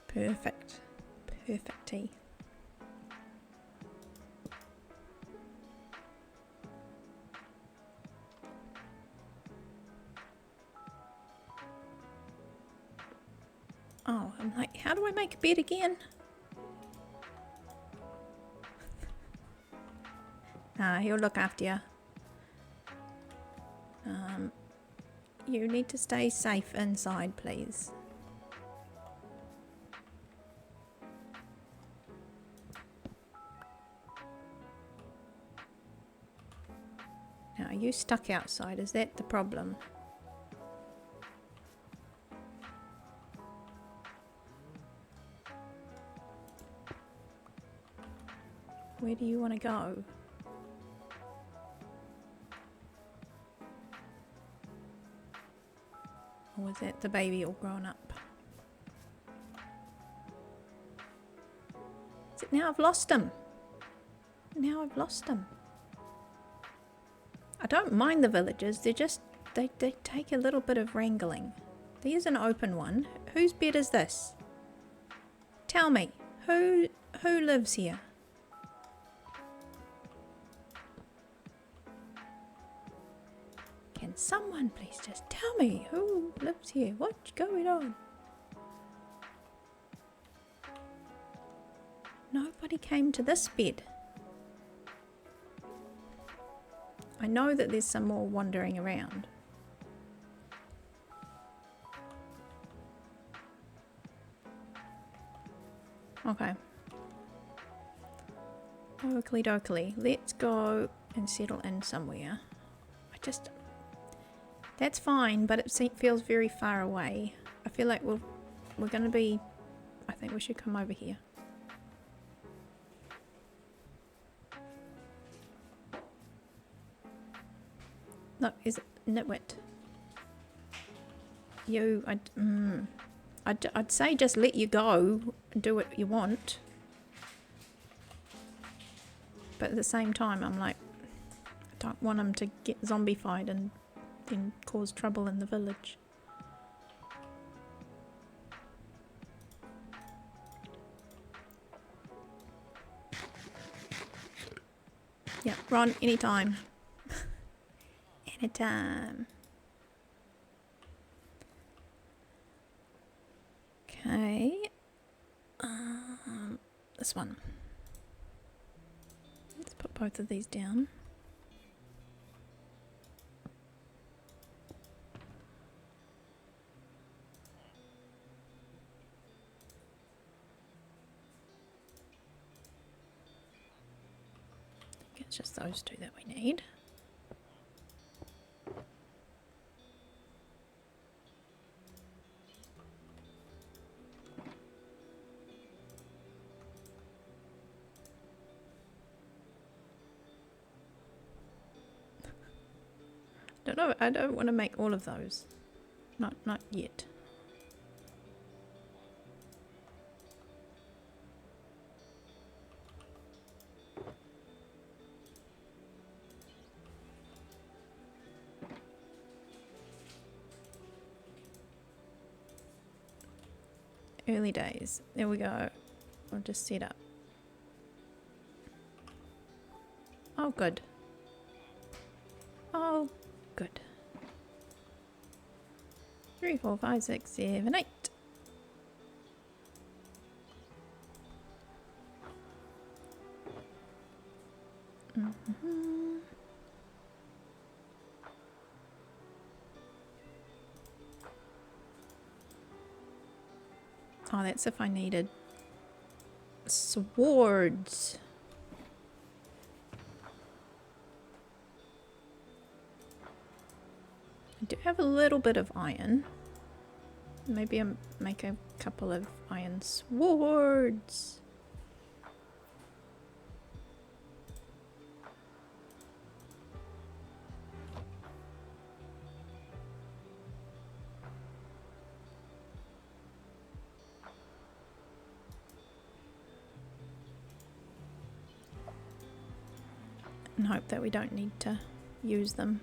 Perfect. Perfect tea. Oh, I'm like, how do I make a bed again? He'll look after you. You need to stay safe inside, please. Now, are you stuck outside? Is that the problem? Where do you want to go? Or was that the baby all grown up? Now I've lost him. Now I've lost him. I don't mind the villagers. They're just, they take a little bit of wrangling. There's an open one. Whose bed is this? Tell me, who lives here? Can someone please just tell me who lives here? What's going on? Nobody came to this bed. I know that there's some more wandering around. Okay. Oakley dokley. Let's go and settle in somewhere. That's fine, but it feels very far away. I feel like we're going to be... I think we should come over here. Look, is it nitwit? You, I'd say just let you go and do what you want. But at the same time, I'm like, I don't want him to get zombified and then cause trouble in the village. Yeah, Ron, anytime. Anytime. Okay. This one. Let's put both of these down. I think it's just those two that we need. Don't know. I don't want to make all of those. Not yet. Early days. There we go. I'll just set up. Oh, good. Oh, good. 3, 4, 5, 6, 7, 8. Oh, that's if I needed swords. I do have a little bit of iron. Maybe I'll make a couple of iron swords. And hope that we don't need to use them.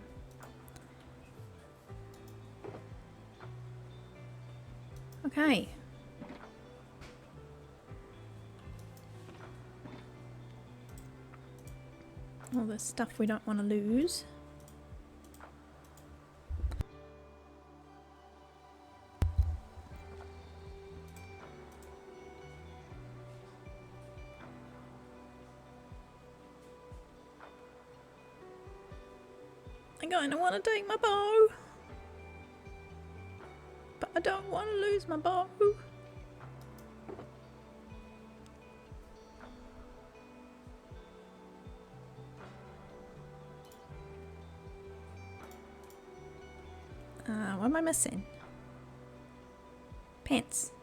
Okay. All the stuff we don't want to lose. I kind of want to take my bow. But I don't want to lose my bow. What am I missing? Pants.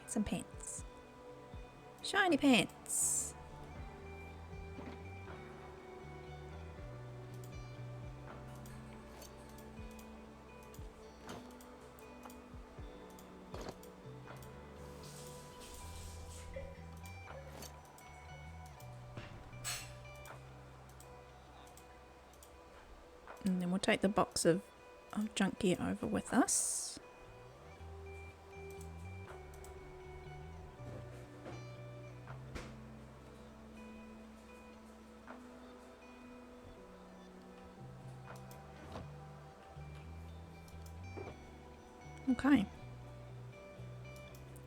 Some pants. Shiny pants. And then we'll take the box of junk gear over with us. Okay.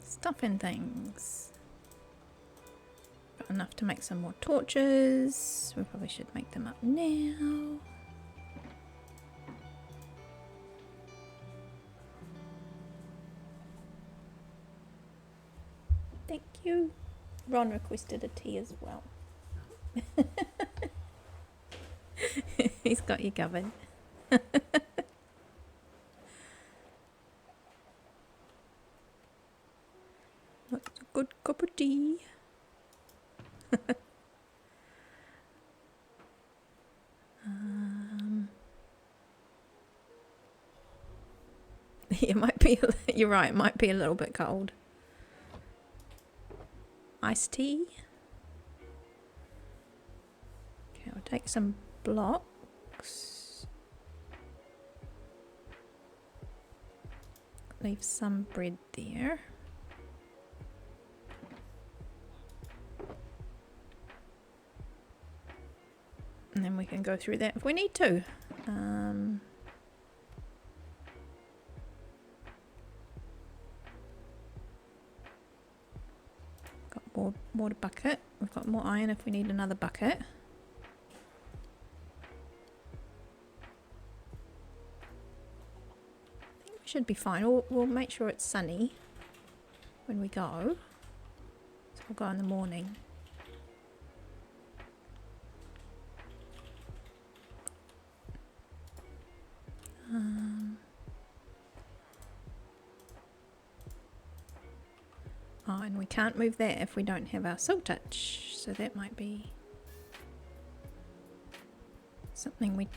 Stuffing things. Got enough to make some more torches. We probably should make them up now. Thank you. Ron requested a tea as well. He's got you covered. That's a good cup of tea. It might be, you're right, it might be a little bit cold. Iced tea. Okay, I'll take some blocks. Leave some bread there. And then we can go through that if we need to. Got more water bucket. We've got more iron if we need another bucket. I think we should be fine. We'll make sure it's sunny when we go. So we'll go in the morning. Oh, and we can't move that if we don't have our silk touch, so that might be something we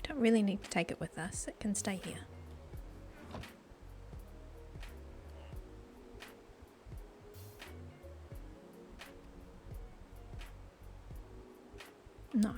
don't really need to take it with us. It can stay here. No.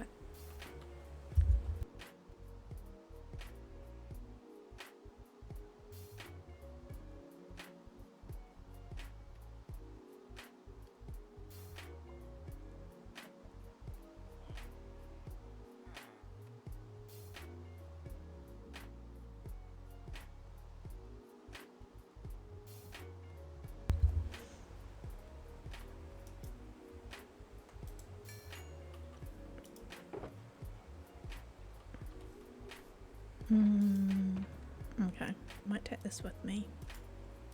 Okay, might take this with me.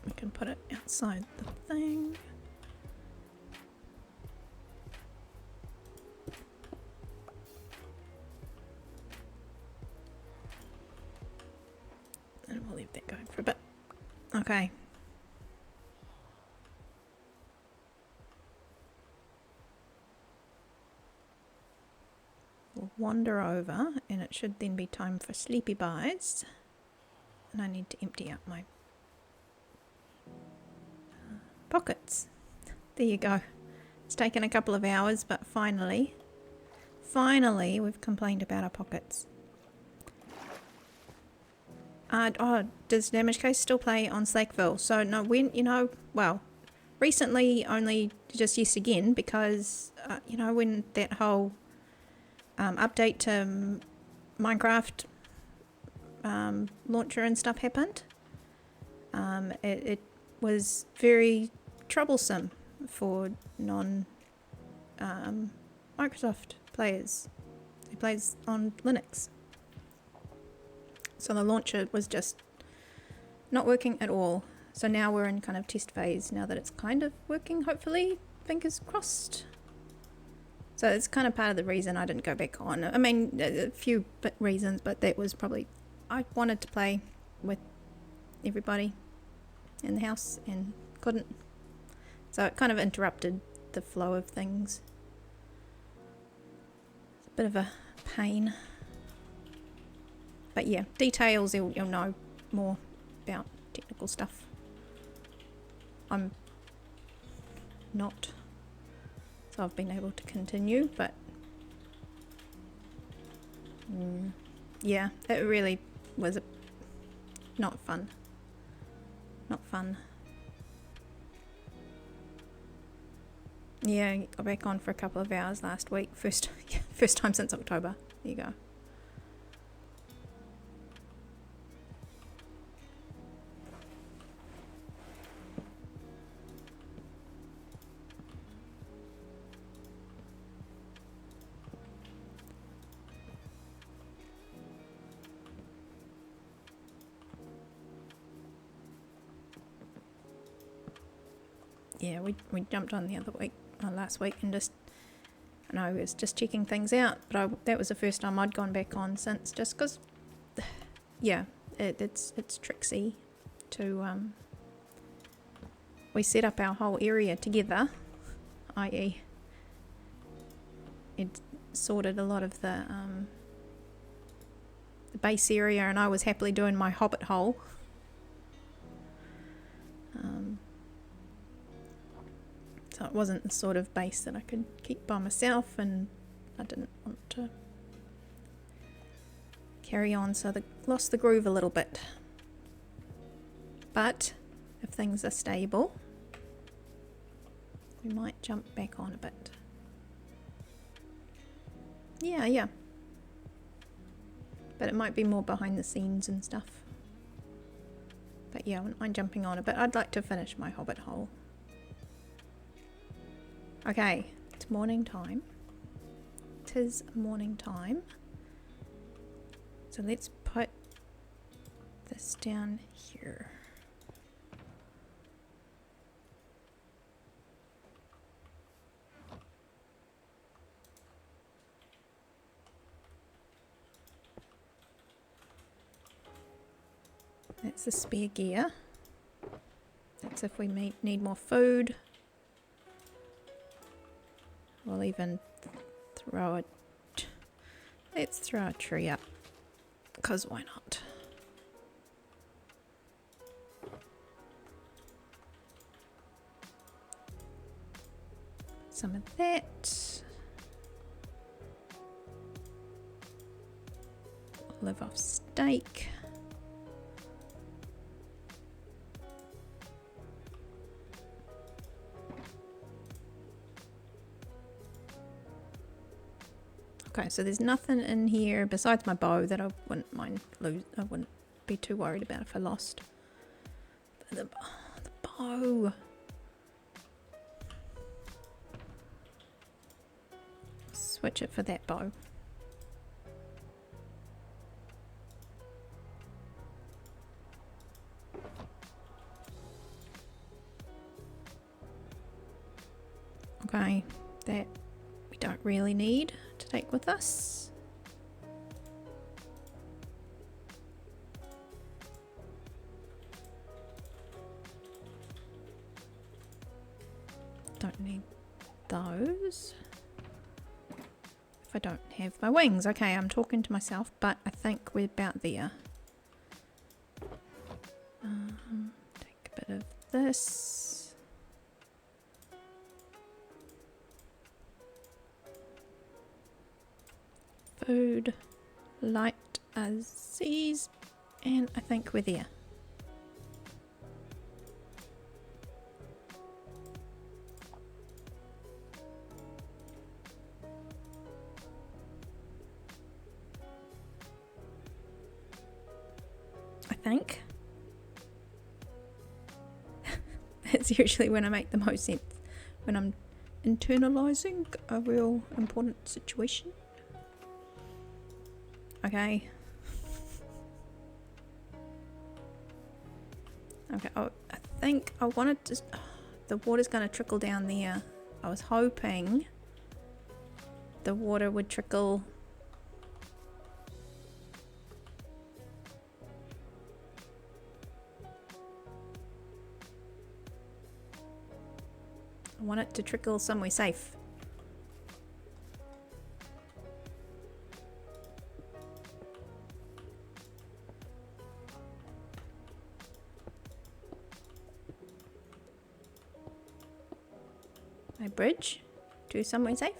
We can put it outside the thing. And we'll leave that going for a bit. Okay. We'll wander over, and it should then be time for sleepy buys. And I need to empty out my pockets. There you go. It's taken a couple of hours, but finally we've complained about our pockets. Does Damage Case still play on Slackville? So no, well, recently only just yes again, because when that whole update to Minecraft launcher and stuff happened, it was very troublesome for non Microsoft players who plays on Linux. So the launcher was just not working at all. So now we're in kind of test phase, now that it's kind of working, hopefully, fingers crossed. So it's kind of part of the reason I didn't go back on. I mean, a few reasons, but that was probably, I wanted to play with everybody in the house and couldn't. So it kind of interrupted the flow of things. It's a bit of a pain. But yeah, details you'll know more about technical stuff. I'm not, so I've been able to continue, but yeah, it really was not fun. Not fun. Yeah, got back on for a couple of hours last week. First time since October. There you go. Yeah, we jumped on the other week, last week, and I was just checking things out, but that was the first time I'd gone back on since, just because, yeah, it's tricksy to, we set up our whole area together, i.e. it sorted a lot of the base area, and I was happily doing my hobbit hole. So it wasn't the sort of base that I could keep by myself, and I didn't want to carry on, so lost the groove a little bit. But if things are stable, we might jump back on a bit. Yeah. But it might be more behind the scenes and stuff. But yeah, I wouldn't mind jumping on a bit. I'd like to finish my hobbit hole. Okay, it's morning time. Tis morning time. So let's put this down here. That's the spare gear. That's if we need more food. We'll even throw it. Let's throw a tree up. Because why not? Some of that. Live off steak. Okay, so there's nothing in here besides my bow that I wouldn't mind lose. I wouldn't be too worried about if I lost. The bow. Switch it for that bow. Okay, that we don't really need to take with us. Don't need those. If I don't have my wings. Okay, I'm talking to myself, but I think we're about there. Take a bit of this. Food, light Aziz, and I think we're there. I think. That's usually when I make the most sense. When I'm internalizing a real important situation. Okay. Okay, oh, I think I wanted to... the water's going to trickle down there. I was hoping the water would trickle... I want it to trickle somewhere safe. My bridge to somewhere safe.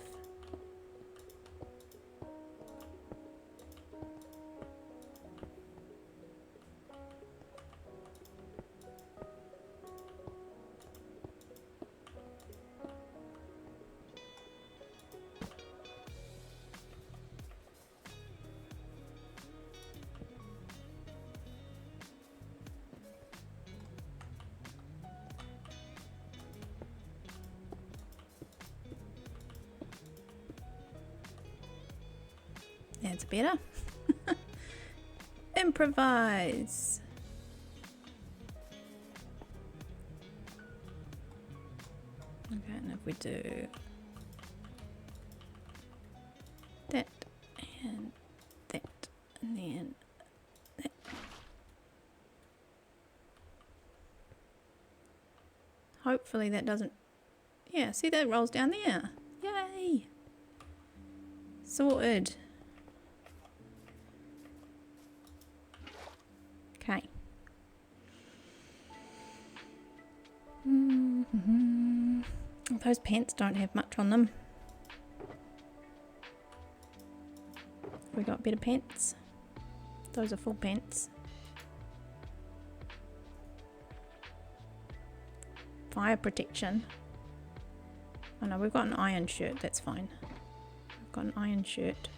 That's better. Improvise. Okay, and if we do that and that and then that. Hopefully that doesn't... Yeah, see that rolls down there. Yay! Sorted. Okay. Those pants don't have much on them. We got better pants. Those are full pants. Fire protection. Oh no, we've got an iron shirt, that's fine. We've got an iron shirt.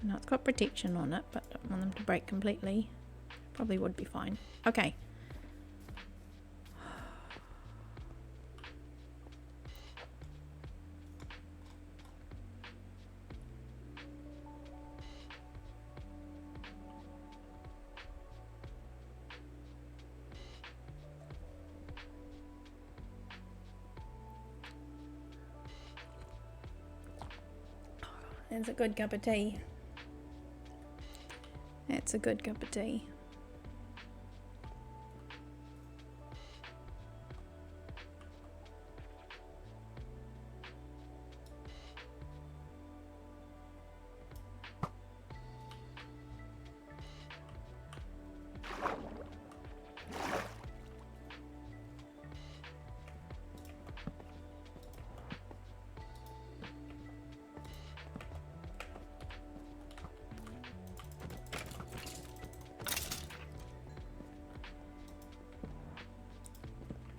No, it's got protection on it, but I don't want them to break completely. Probably would be fine. Okay. That's a good cup of tea. That's a good cup of tea.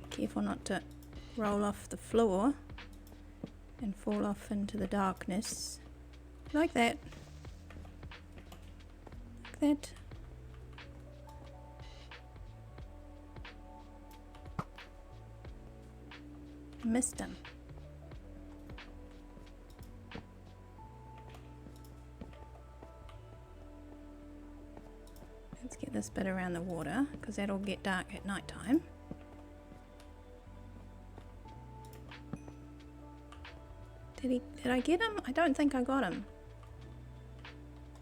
Careful not to roll off the floor and fall off into the darkness. Like that. Like that. Missed him. Let's get this bit around the water because that'll get dark at night time. Did I get him? I don't think I got him.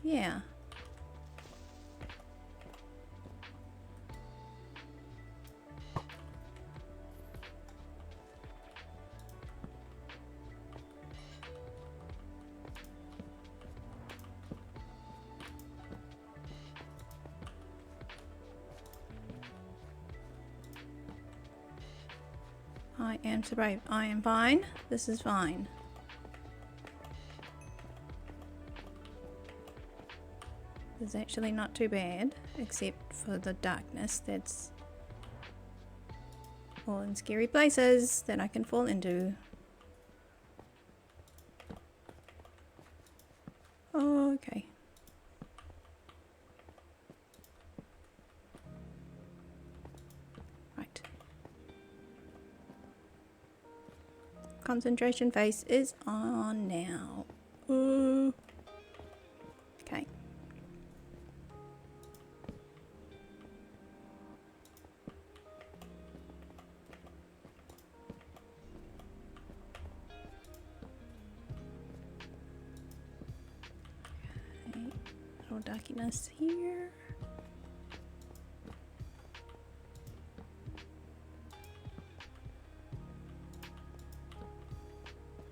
Yeah. I am so brave. I am fine. This is fine. It's actually not too bad, except for the darkness that's all in scary places that I can fall into. Oh, okay. Right. Concentration phase is on now. Ooh. Okay. Little darkness here.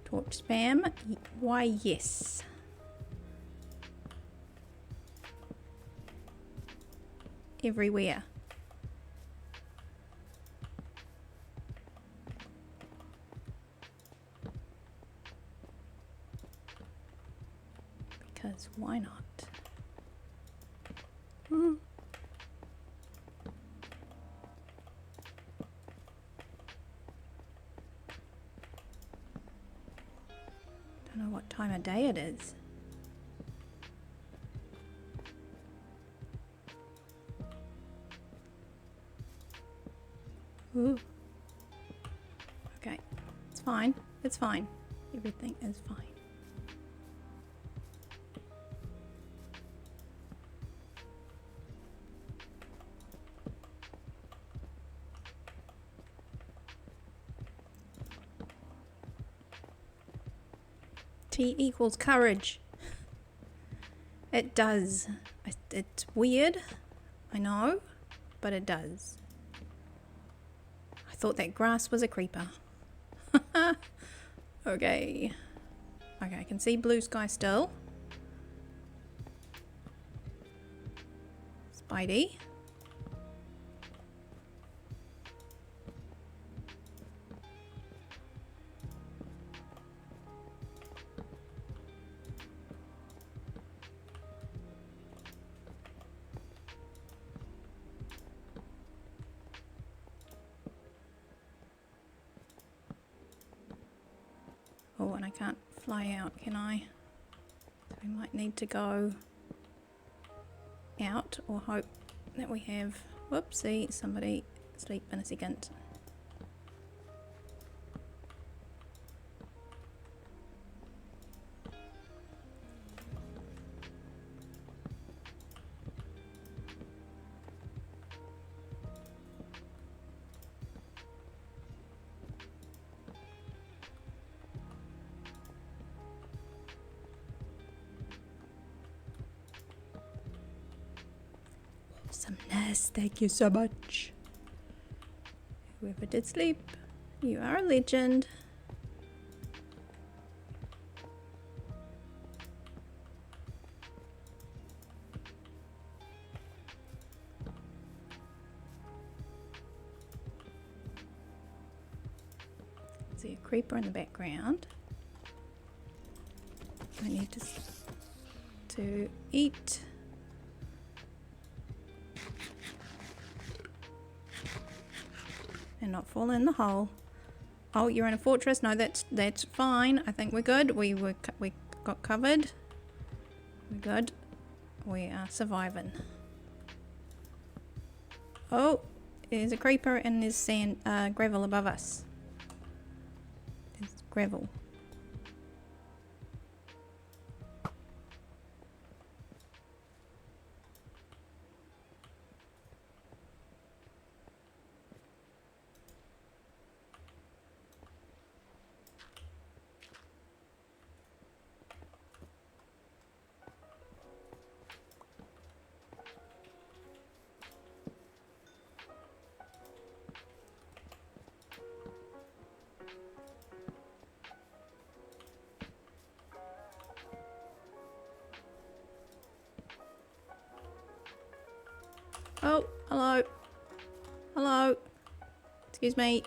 Torch spam. Why, yes. Everywhere. Because why not? Don't know what time of day it is. Ooh. Okay, it's fine. It's fine. Everything is fine. T equals courage. It does. It's weird, I know, but it does. I thought that grass was a creeper. Okay. Okay, I can see blue sky still. Spidey. Oh, and I can't fly out, can I? So we might need to go out or hope that we have... Whoopsie, somebody sleep in a second. Awesomeness. Thank you so much. Whoever did sleep, you are a legend. See a creeper in the background. I need to eat. And not fall in the hole. Oh, you're in a fortress. No, that's fine. I think we're good. We got covered. We're good. We are surviving. Oh, there's a creeper and there's sand, gravel above us. There's gravel. Oh, hello. Hello. Excuse me.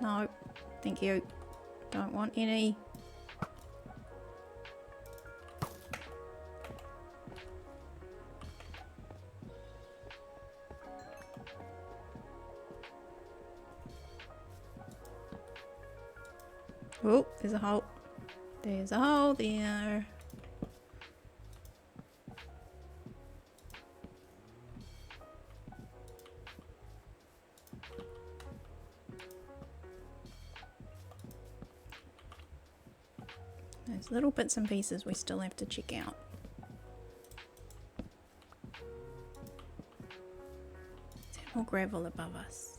No, thank you. Don't want any. Oh, there's a hole. There's a hole there. There's little bits and pieces we still have to check out. Is there more gravel above us?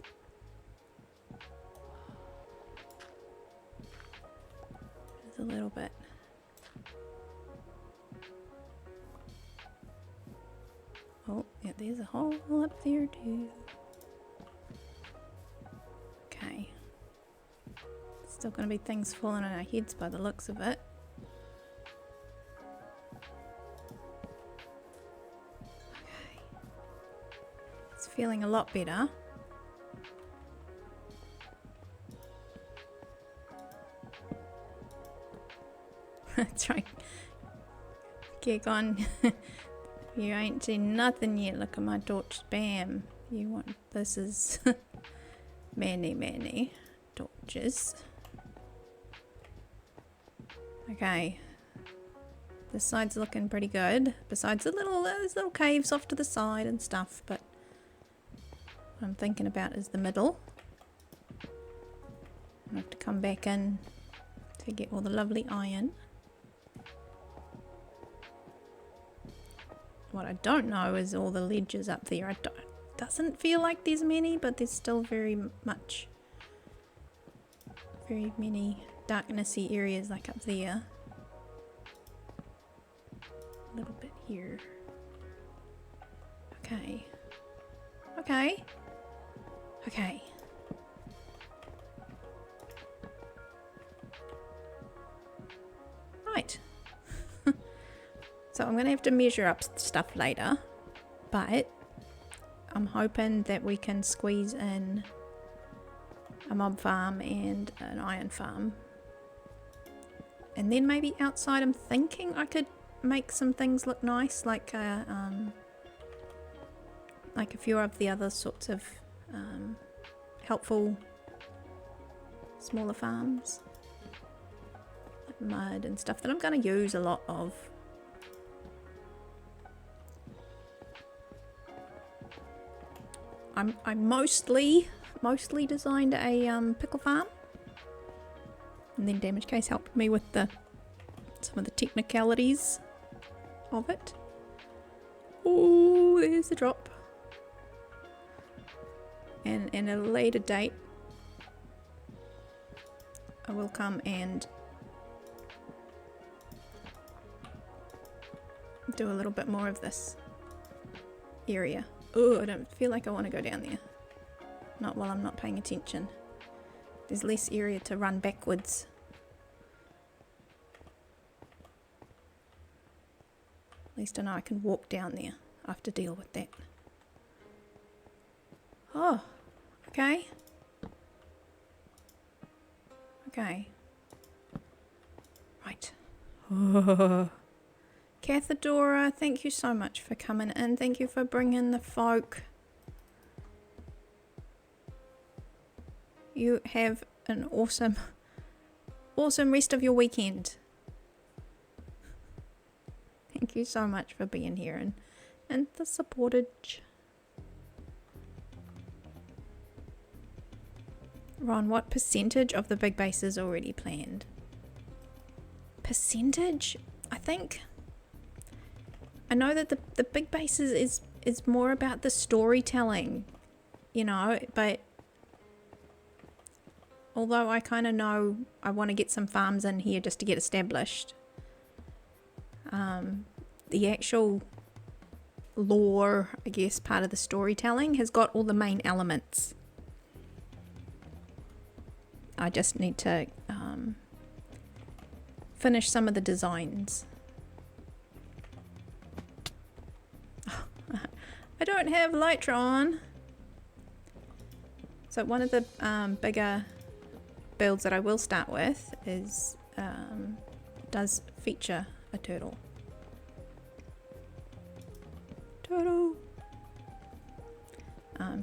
There's a little bit. Oh, yeah, there's a hole up there too. Okay. Still gonna be things falling on our heads by the looks of it. Feeling a lot better. That's right. Kick on. You ain't seen nothing yet. Look at my torch spam. You want this is many torches. Okay. This side's looking pretty good. Besides those little caves off to the side and stuff, but what I'm thinking about is the middle. I have to come back in to get all the lovely iron. What I don't know is all the ledges up there. It doesn't feel like there's many, but there's still very many darknessy areas like up there. A little bit here. Okay. Okay. Okay. Right. So I'm going to have to measure up stuff later, but I'm hoping that we can squeeze in a mob farm and an iron farm. And then maybe outside I'm thinking I could make some things look nice, like a few of the other sorts of helpful smaller farms, like mud and stuff that I'm going to use a lot of. I mostly designed a pickle farm, and then Damage Case helped me with some of the technicalities of it. Oh, there's the drop. And in a later date, I will come and do a little bit more of this area. Oh, I don't feel like I want to go down there. Not while I'm not paying attention. There's less area to run backwards. At least I know I can walk down there. I have to deal with that. Oh, okay. Okay. Right. Oh. Cathedora, thank you so much for coming in. Thank you for bringing the folk. You have an awesome rest of your weekend. Thank you so much for being here and the supportage. Ron, what percentage of the big base is already planned? Percentage? I know that the big base is more about the storytelling, you know, but although I kind of know I want to get some farms in here just to get established, the actual lore, I guess, part of the storytelling has got all the main elements. I just need to finish some of the designs. I don't have Lytron. So one of the bigger builds that I will start with is does feature a turtle.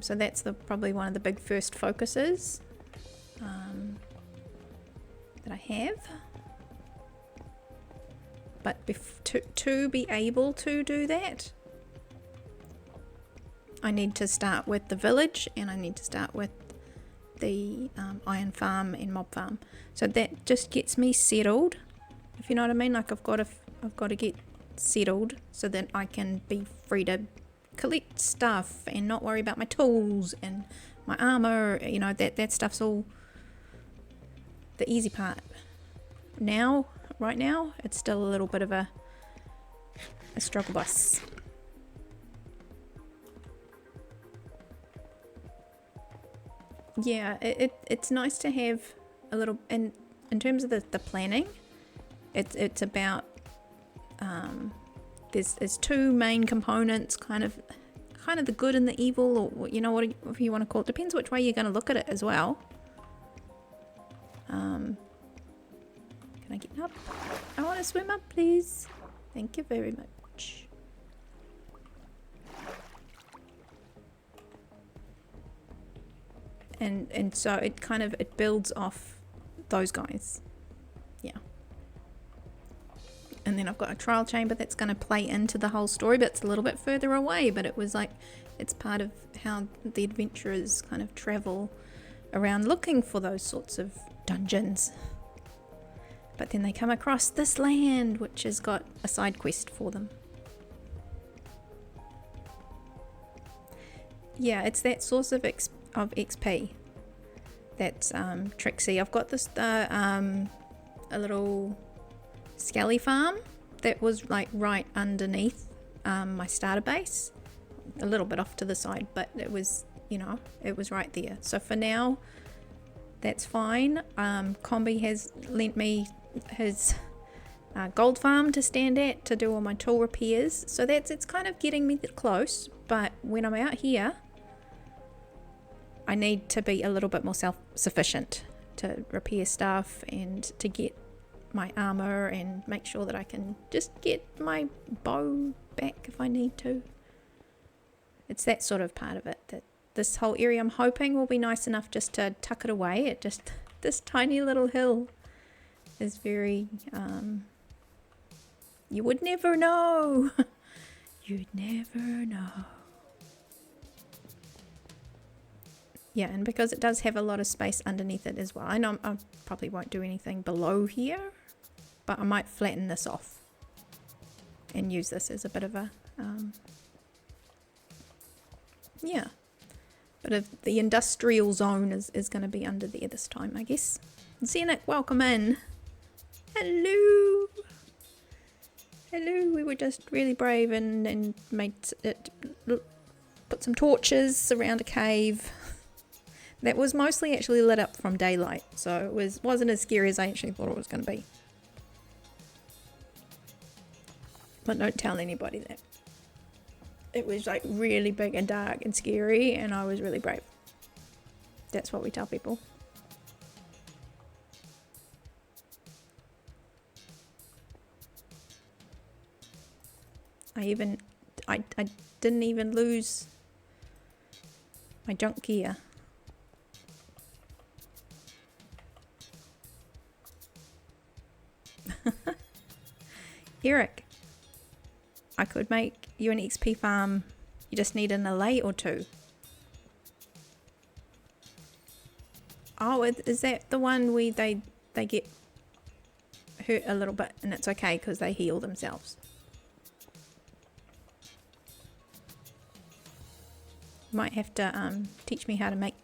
So that's probably one of the big first focuses that I have. But to be able to do that, I need to start with the village, and I need to start with the iron farm and mob farm. So that just gets me settled, if you know what I mean. Like I've got to get settled so that I can be free to collect stuff and not worry about my tools and my armor. You know, that stuff's all the easy part. Right now, it's still a little bit of a struggle bus. Yeah, it's nice to have a little, and in terms of the planning, it's about there's two main components, kind of the good and the evil, or you know what if you want to call it. Depends which way you're going to look at it as well. Can I get up? I want to swim up, please. Thank you very much. And so it builds off those guys. Yeah. And then I've got a trial chamber that's going to play into the whole story, but it's a little bit further away. But it was like, it's part of how the adventurers kind of travel around looking for those sorts of dungeons. But then they come across this land, which has got a side quest for them. Yeah, it's that source of XP. That's Trixie. I've got this a little skelly farm that was like right underneath my starter base, a little bit off to the side, but it was, you know, it was right there. So for now, that's fine. Combi has lent me his gold farm to stand at to do all my tool repairs, so it's kind of getting me close. But when I'm out here, I need to be a little bit more self-sufficient to repair stuff and to get my armor and make sure that I can just get my bow back if I need to. It's that sort of part of it, that this whole area I'm hoping will be nice enough just to tuck it away. It just, this tiny little hill is very, you would never know. You'd never know. Yeah, and because it does have a lot of space underneath it as well. I know I probably won't do anything below here, but I might flatten this off and use this as a bit of a, yeah. But if the industrial zone is going to be under there this time, I guess. Zenit, welcome in. Hello. Hello, we were just really brave and made it put some torches around a cave that was mostly actually lit up from daylight, so it wasn't as scary as I actually thought it was going to be. But don't tell anybody that. It was like really big and dark and scary, and I was really brave. That's what we tell people. I didn't even lose my junk gear. Eric, I could make you an XP farm. You just need an allay or two. Oh, is that the one where they get hurt a little bit and it's okay because they heal themselves? Might have to teach me how to make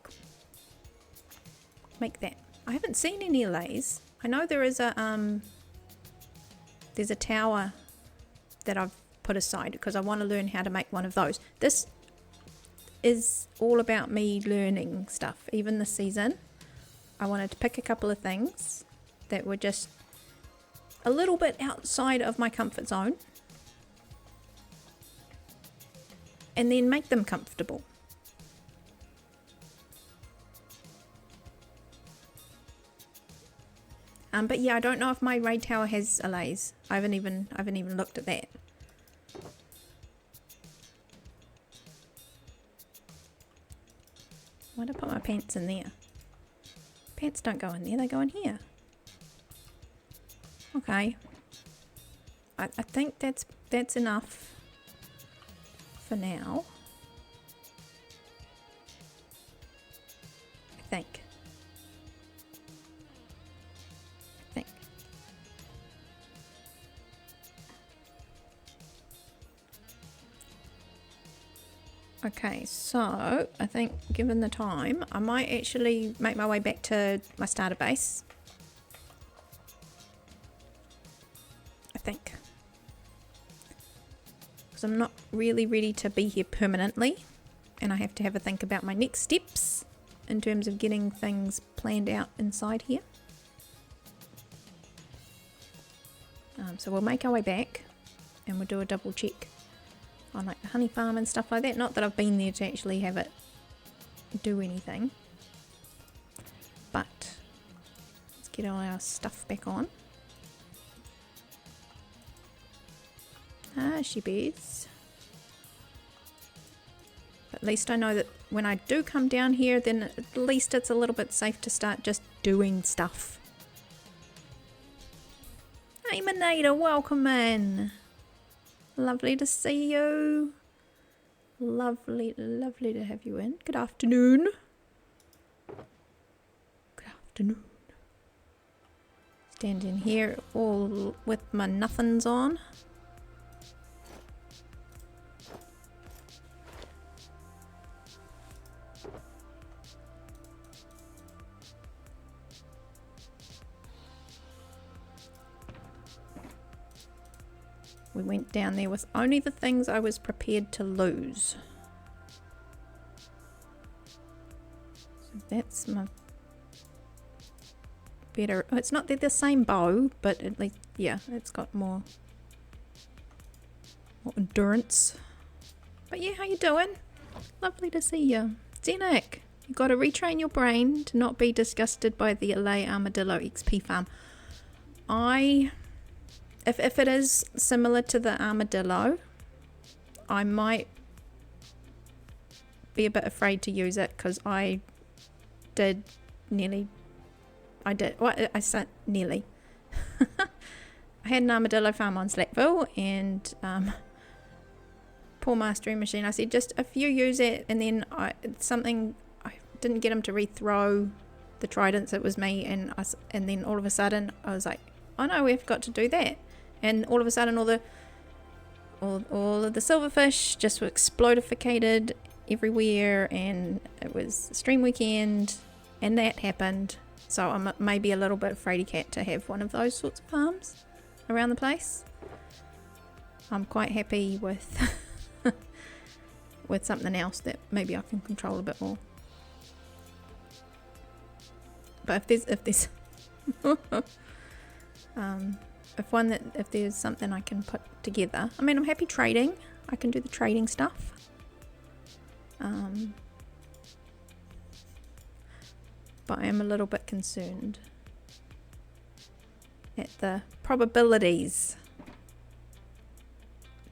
that. I haven't seen any allays. I know there is there's a tower that I've put aside because I want to learn how to make one of those. This is all about me learning stuff. Even this season, I wanted to pick a couple of things that were just a little bit outside of my comfort zone and then make them comfortable. But yeah, I don't know if my raid tower has allays. I haven't even looked at that. Why'd I put my pants in there? Pants don't go in there, they go in here. Okay. I think that's enough for now. I think. Okay, so I think given the time, I might actually make my way back to my starter base. I think. Because I'm not really ready to be here permanently. And I have to have a think about my next steps in terms of getting things planned out inside here. So we'll make our way back and we'll do a double check on like the honey farm and stuff like that. Not that I've been there to actually have it do anything, but let's get all our stuff back on. She bears. But at least I know that when I do come down here, then at least it's a little bit safe to start just doing stuff. Hey Manada, welcome in. Lovely to see you. Lovely to have you in. Good afternoon. Good afternoon. Standing here all with my nothings on. We went down there with only the things I was prepared to lose. So that's my better. Oh, it's not the same bow, but at least, yeah, it's got more endurance. But yeah, how you doing? Lovely to see you. Zenik, you got to retrain your brain to not be disgusted by the Allay Armadillo XP farm. If it is similar to the armadillo, I might be a bit afraid to use it because I said nearly. I had an armadillo farm on Slackville and poor mastering machine. I said just if you use it and then I didn't get him to rethrow the tridents. It was me and then all of a sudden I was like, oh no, we've got to do that. And all of a sudden all of the silverfish just were explodificated everywhere, and it was stream weekend and that happened. So I'm maybe a little bit afraid cat to have one of those sorts of farms around the place. I'm quite happy with with something else that maybe I can control a bit more. But if there's if there's something I can put together, I mean, I'm happy trading. I can do the trading stuff. But I am a little bit concerned at the probabilities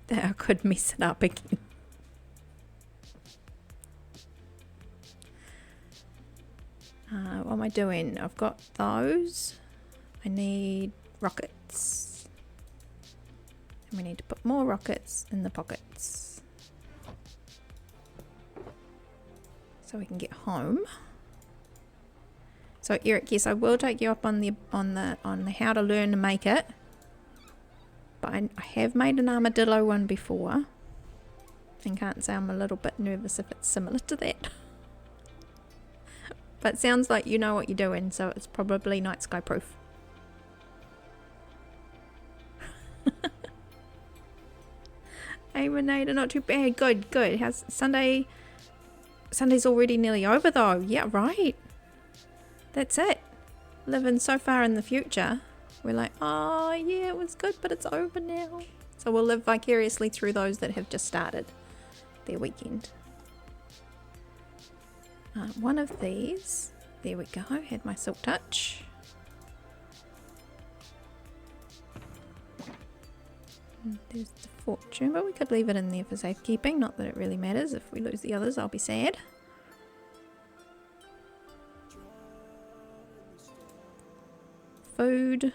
that I could mess it up again. What am I doing? I've got those. I need rockets. And we need to put more rockets in the pockets. So we can get home. So Eric, yes, I will take you up on the how to learn to make it. But I have made an armadillo one before. And can't say I'm a little bit nervous if it's similar to that. But it sounds like you know what you're doing, so it's probably night sky proof. Hey Renata, not too bad. Good, good. How's Sunday? Sunday's already nearly over though. Yeah, right. That's it. Living so far in the future. We're like, oh yeah, it was good, but it's over now. So we'll live vicariously through those that have just started their weekend. One of these, there we go, had my silk touch. And there's the fortune, but we could leave it in there for safekeeping, not that it really matters. If we lose the others, I'll be sad. Food.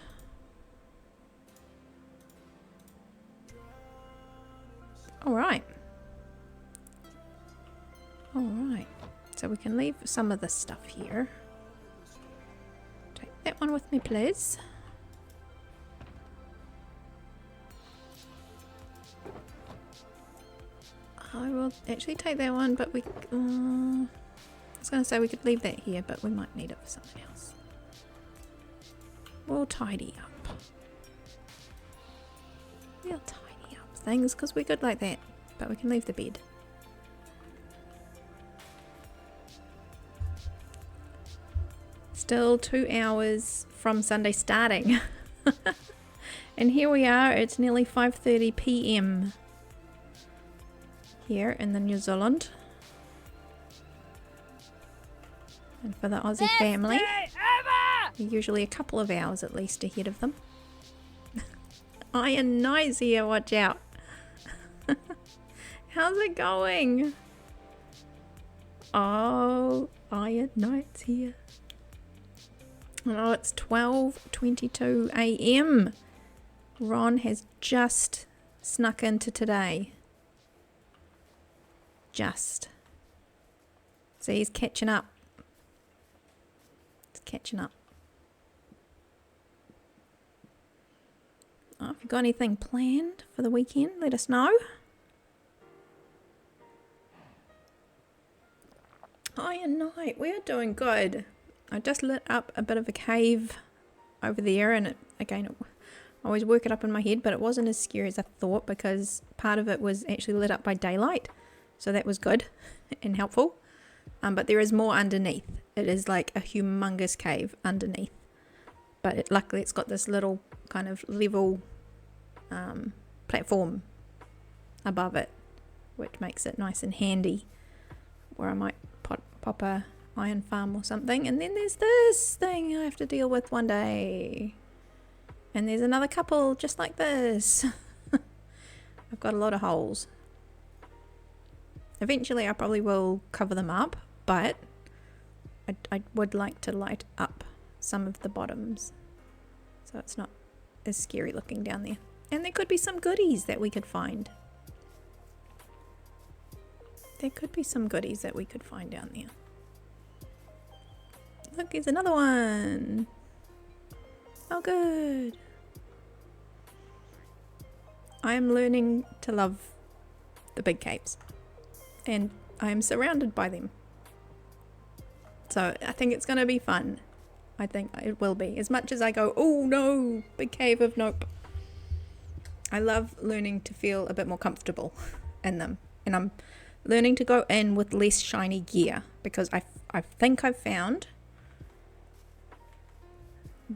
Alright. Alright. So we can leave some of this stuff here. Take that one with me, please. I will actually take that one, but we... I was going to say we could leave that here, but we might need it for something else. We'll tidy up. We'll tidy up things, because we're good like that. But we can leave the bed. Still 2 hours from Sunday starting. And here we are, it's nearly 5:30 PM here in the New Zealand. And for the Aussie family, we're usually a couple of hours at least ahead of them. Iron Knight's here, watch out. How's it going? Oh, Iron Knight's here. Oh, it's 12:22 AM. Ron has just snuck into today. Just. So he's catching up. He's catching up. Oh, if you've got anything planned for the weekend, let us know. Iron Knight, we're doing good. I just lit up a bit of a cave over there, and I always work it up in my head, but it wasn't as scary as I thought because part of it was actually lit up by daylight, so that was good and helpful. But there is more underneath. It is like a humongous cave underneath, but luckily it's got this little kind of level platform above it, which makes it nice and handy, where I might pop a iron farm or something. And then there's this thing I have to deal with one day, and there's another couple just like this. I've got a lot of holes. Eventually I probably will cover them up, but I would like to light up some of the bottoms so it's not as scary looking down there. And there could be some goodies that we could find. There could be some goodies that we could find down there. Look, there's another one. Oh, good. I am learning to love the big caves, and I am surrounded by them. So I think it's going to be fun. I think it will be. As much as I go, oh no, big cave of nope. I love learning to feel a bit more comfortable in them. And I'm learning to go in with less shiny gear, because I think I've found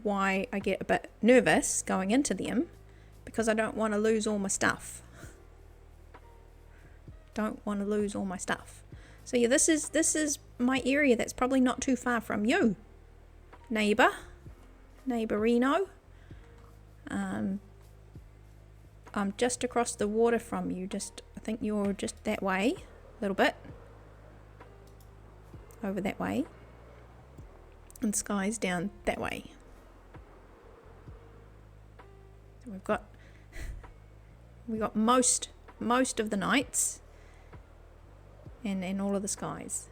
why I get a bit nervous going into them, because I don't want to lose all my stuff. Don't want to lose all my stuff. So yeah, this is my area that's probably not too far from you, neighborino. I'm just across the water from you. I think you're just that way, a little bit. Over that way. And sky's down that way. So we've got most of the nights and all of the skies.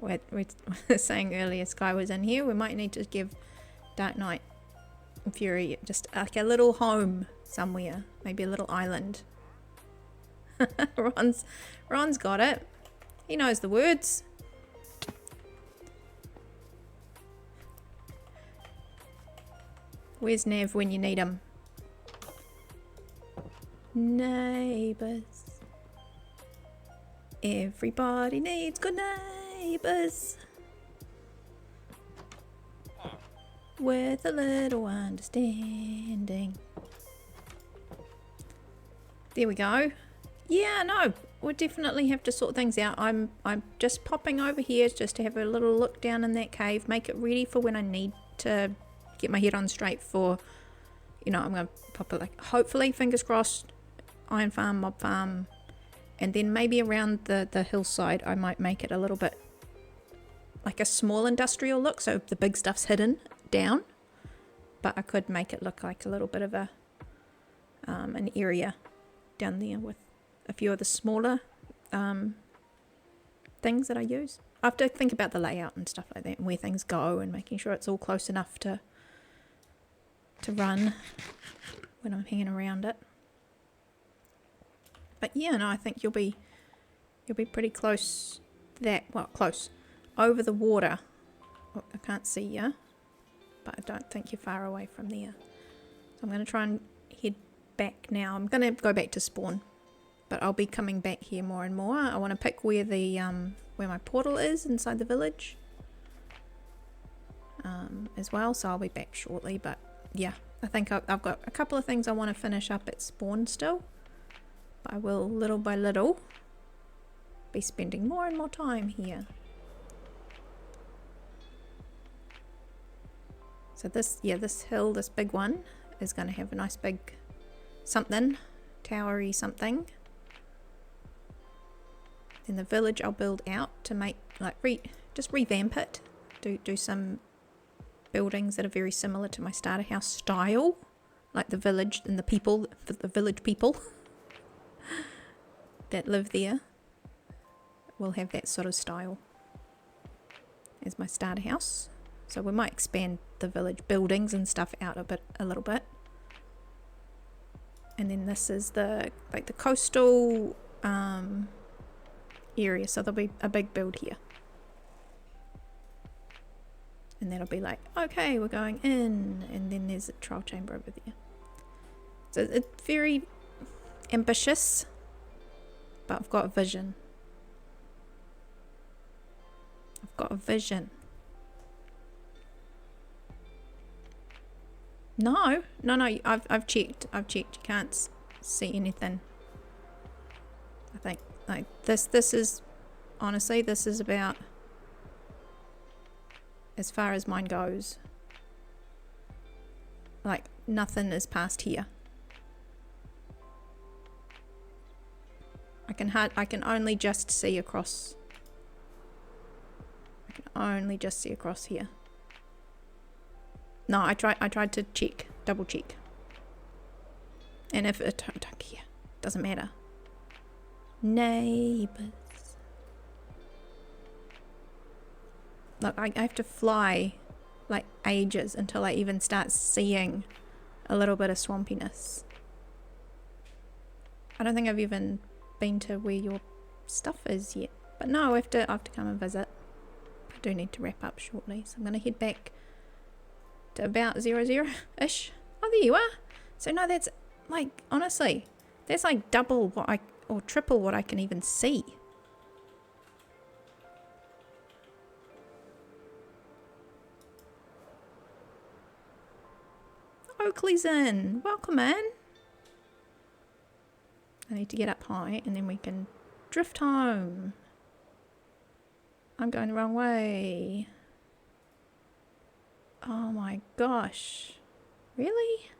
we were saying earlier, Sky was in here. We might need to give Dark Knight and Fury just like a little home somewhere, maybe a little island. Ron's got it. He knows the words. Where's Nav when you need him? Neighbours. Everybody needs good neighbours. With a little understanding. There we go. Yeah, no, we'll definitely have to sort things out. I'm just popping over here just to have a little look down in that cave, make it ready for when I need to get my head on straight for, you know, I'm going to pop it like, hopefully, fingers crossed, iron farm, mob farm, and then maybe around the hillside I might make it a little bit like a small industrial look, so the big stuff's hidden down, but I could make it look like a little bit of a an area down there with a few of the smaller things that I use. I have to think about the layout and stuff like that and where things go and making sure it's all close enough to run when I'm hanging around it. But yeah, no, I think you'll be pretty close close over the water. Oh, I can't see you, but I don't think you're far away from there. So I'm going to try and head back now. I'm going to go back to spawn, but I'll be coming back here more and more. I want to pick where the where my portal is inside the village as well, so I'll be back shortly. But yeah, I think I've got a couple of things I want to finish up at spawn still, but I will little by little be spending more and more time here. So this hill, this big one, is going to have a nice big something, towery something. Then the village I'll build out to make, like, just revamp it. Do some buildings that are very similar to my starter house style, like the village and the people, the village people that live there will have that sort of style as my starter house. So we might expand the village buildings and stuff out a little bit. And then this is the coastal area, so there'll be a big build here. And that'll be like, okay, we're going in, and then there's a trial chamber over there. So it's very ambitious, but I've got a vision. I've got a vision. No, I've checked. You can't see anything. I think like this is honestly, this is about as far as mine goes. Like nothing is past here. I can only just see across. I can only just see across here. No, I tried to check, double check. And if it don't care, doesn't matter. Neighbours. Look, I have to fly like ages until I even start seeing a little bit of swampiness. I don't think I've even been to where your stuff is yet. But no, I have to come and visit. I do need to wrap up shortly, so I'm gonna head back to about 00-ish. Oh, there you are. So no, that's like, honestly, That's like double what I, or triple what I can even see. Oakley's in. Welcome in. I need to get up high and then we can drift home. I'm going the wrong way. Oh my gosh. Really?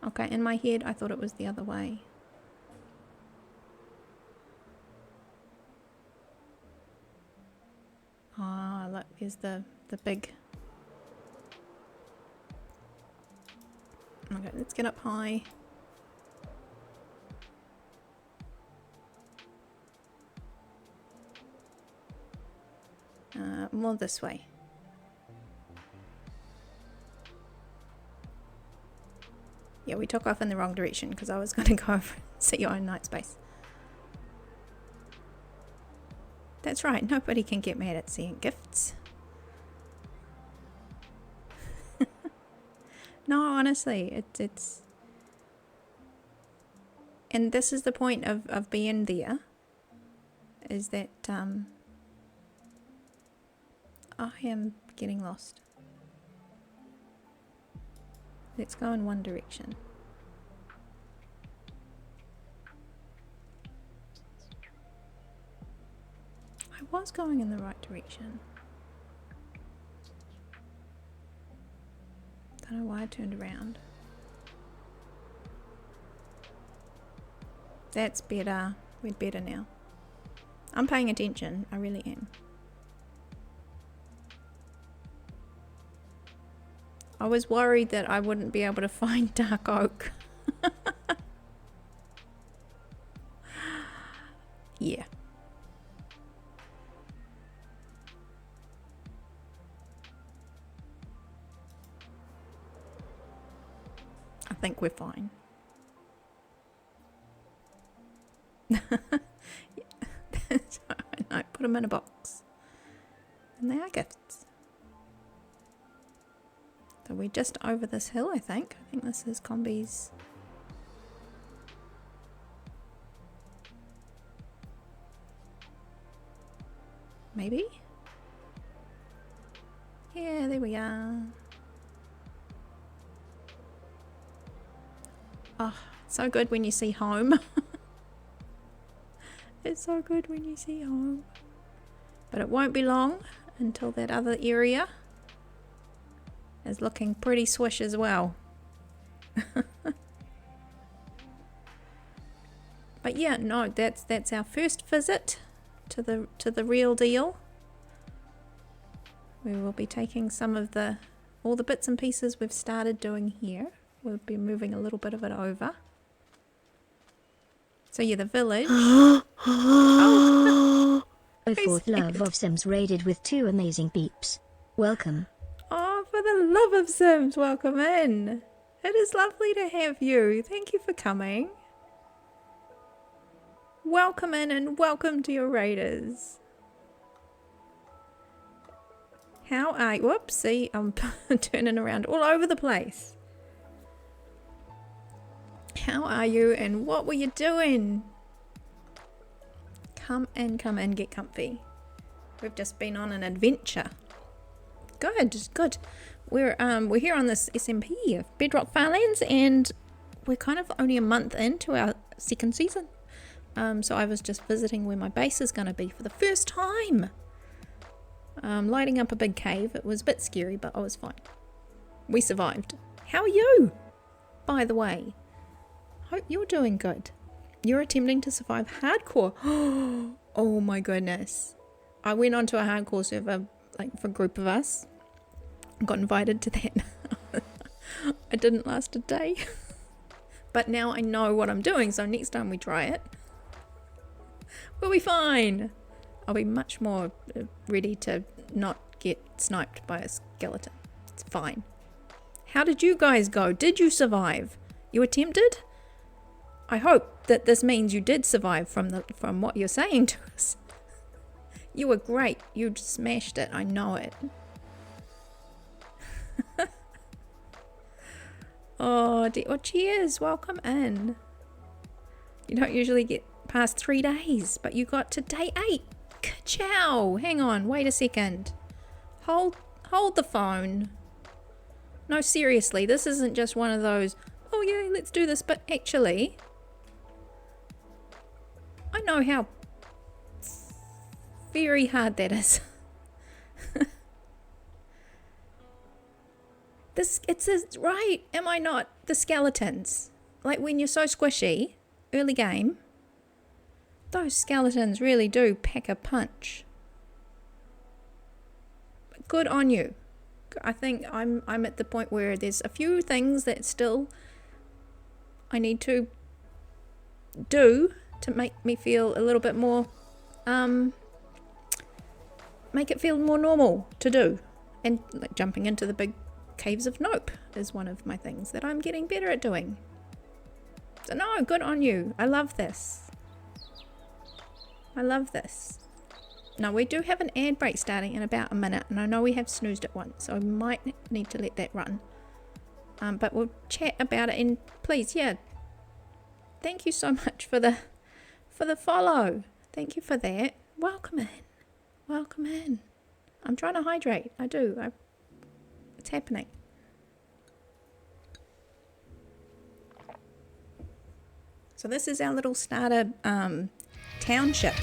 Okay, in my head I thought it was the other way. Ah, look, there's the big... Okay, let's get up high. More this way. Yeah, we took off in the wrong direction because I was going to go over and see your own night space. That's right, nobody can get mad at seeing gifts. No, honestly, it's... And this is the point of being there, is that I am getting lost. Let's go in one direction. I was going in the right direction. Don't know why I turned around. That's better. We're better now. I'm paying attention. I really am. I was worried that I wouldn't be able to find dark oak. Yeah. I think we're fine. Yeah. No, put them in a box. And they are gifts. So we're just over this hill, I think. I think this is Combi's. Maybe? Yeah, there we are. Oh, it's so good when you see home. It's so good when you see home. But it won't be long until that other area is looking pretty swish as well. But yeah, no, that's our first visit to the real deal. We will be taking some of all the bits and pieces we've started doing here. We'll be moving a little bit of it over. So yeah, the village. Oh. Oh, fourth love of Sims raided with 2 amazing beeps. Welcome. Oh, for the love of Sims, welcome in. It is lovely to have you. Thank you for coming. Welcome in and welcome to your raiders. How are you? Whoops, see, I'm turning around all over the place. How are you and what were you doing? Come in, get comfy. We've just been on an adventure. Good, good. We're here on this SMP of Bedrock Farlands, and we're kind of only a month into our second season. So I was just visiting where my base is going to be for the first time. Lighting up a big cave. It was a bit scary, but I was fine. We survived. How are you? By the way, hope you're doing good. You're attempting to survive hardcore. Oh my goodness. I went onto a hardcore server, like for a group of us. Got invited to that. I didn't last a day. But now I know what I'm doing, so next time we try it, we'll be fine. I'll be much more ready to not get sniped by a skeleton. It's fine. How did you guys go? Did you survive? You attempted? I hope that this means you did survive from what you're saying to us. You were great. You smashed it. I know it. Oh, cheers. Welcome in. You don't usually get past 3 days, but you got to day 8. Ka-chow. Hang on. Wait a second. Hold the phone. No, seriously. This isn't just one of those, oh yeah, let's do this. But actually, I know how very hard that is. It's right, am I not? The skeletons. Like when you're so squishy, early game, those skeletons really do pack a punch. Good on you. I think I'm at the point where there's a few things that still I need to do to make me feel a little bit more, make it feel more normal to do. And like jumping into the big caves of nope is one of my things that I'm getting better at doing. So no, good on you. I love this. I love this. Now we do have an ad break starting in about a minute, and I know we have snoozed it once, so I might need to let that run. But we'll chat about it, and please, yeah, thank you so much for the follow. Thank you for that. Welcome in. Welcome in. I'm trying to hydrate. I do. It's happening. So this is our little starter township.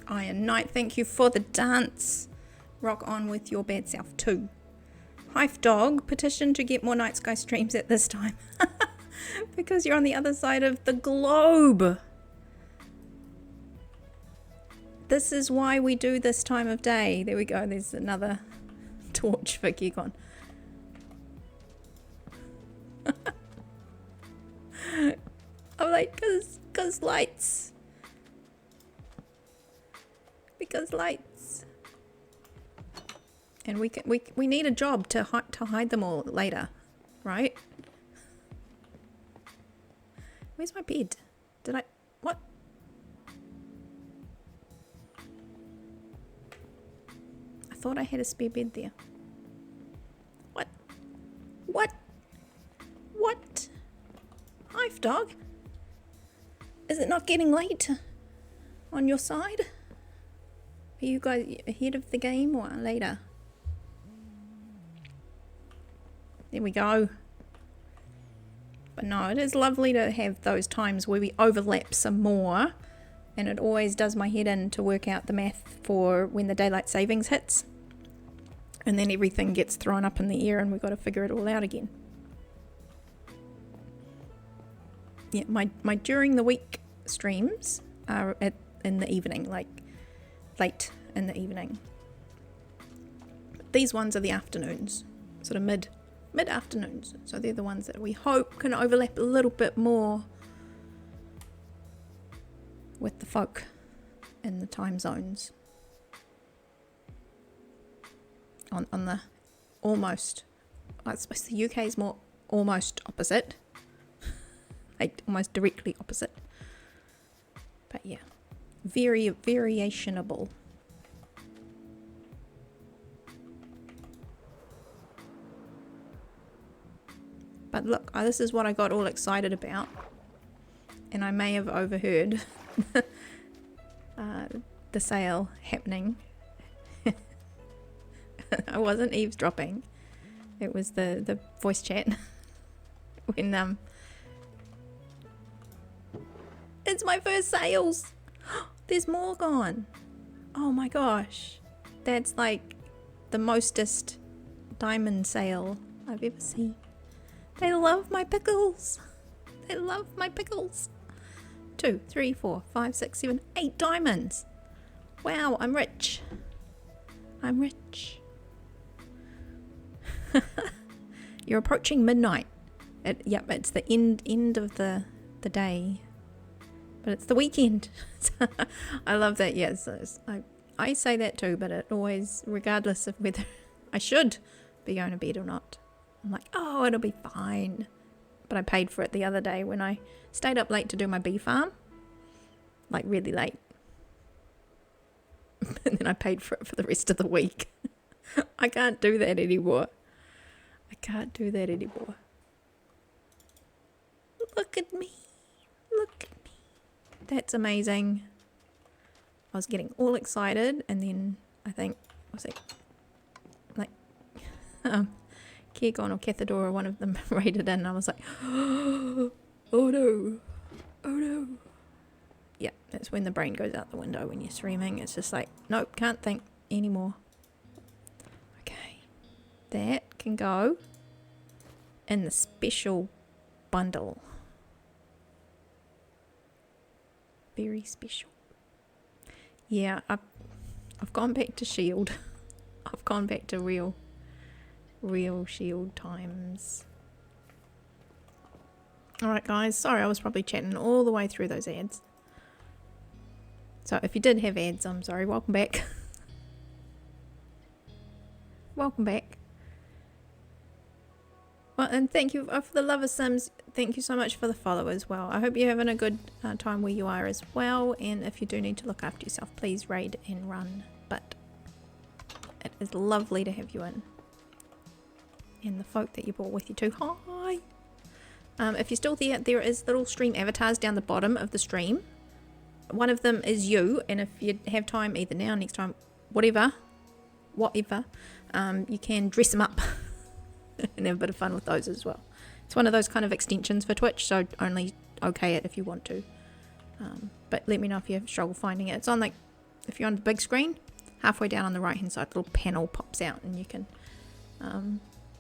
Iron Knight, thank you for the dance. Rock on with your bad self too. Hive Dog, petition to get more Night Sky streams at this time. Because you're on the other side of the globe. This is why we do this time of day. There we go, there's another torch for Gigon. I'm like, cause lights. Because lights. And we need a job to hide them all later, right? Where's my bed? Did I... What? I thought I had a spare bed there. What? What? What? Hive Dog? Is it not getting late on your side? Are you guys ahead of the game or later? There we go. But no, it is lovely to have those times where we overlap some more. And it always does my head in to work out the math for when the daylight savings hits. And then everything gets thrown up in the air and we've got to figure it all out again. Yeah, my during the week streams are in the evening, like late in the evening. These ones are the afternoons, sort of mid-afternoons. So they're the ones that we hope can overlap a little bit more with the folk in the time zones. On the almost, I suppose the UK is more almost opposite, like almost directly opposite. But yeah, very variationable. But look, this is what I got all excited about, and I may have overheard the sale happening. I wasn't eavesdropping. It was the voice chat when it's my first sales. There's more gone. Oh my gosh, that's like the mostest diamond sale I've ever seen. They love my pickles. They love my pickles. 2, 3, 4, 5, 6, 7, 8 diamonds. Wow, I'm rich. I'm rich. You're approaching midnight. Yep, it's the end of the day. but it's the weekend. I love that. Yes, I say that too, but it always, regardless of whether I should be going to bed or not, I'm like, oh, it'll be fine. But I paid for it the other day when I stayed up late to do my bee farm, like really late. And then I paid for it for the rest of the week. I can't do that anymore. I can't do that anymore. Look at me. Look at me. That's amazing. I was getting all excited, and then I think, was it like Kiegon or Cathadora, one of them raided in, and I was like, oh no, oh no. Yeah, that's when the brain goes out the window when you're streaming. It's just like, nope, can't think anymore. Okay, that can go in the special bundle. Very special. Yeah, I've gone back to Shield. I've gone back to real Shield times. Alright guys, sorry I was probably chatting all the way through those ads. So if you did have ads, I'm sorry. Welcome back. Welcome back. Well, and thank you for the love of Sims. Thank you so much for the follow as well. I hope you're having a good time where you are as well. And if you do need to look after yourself, please raid and run. But it is lovely to have you in. And the folk that you brought with you too. Hi. If you're still there is little stream avatars down the bottom of the stream. One of them is you. And if you have time, either now, next time, whatever, you can dress them up. And have a bit of fun with those as well. It's one of those kind of extensions for Twitch, so only okay it if you want to. But let me know if you struggle finding it. It's on, like, if you're on the big screen, halfway down on the right hand side, a little panel pops out and you can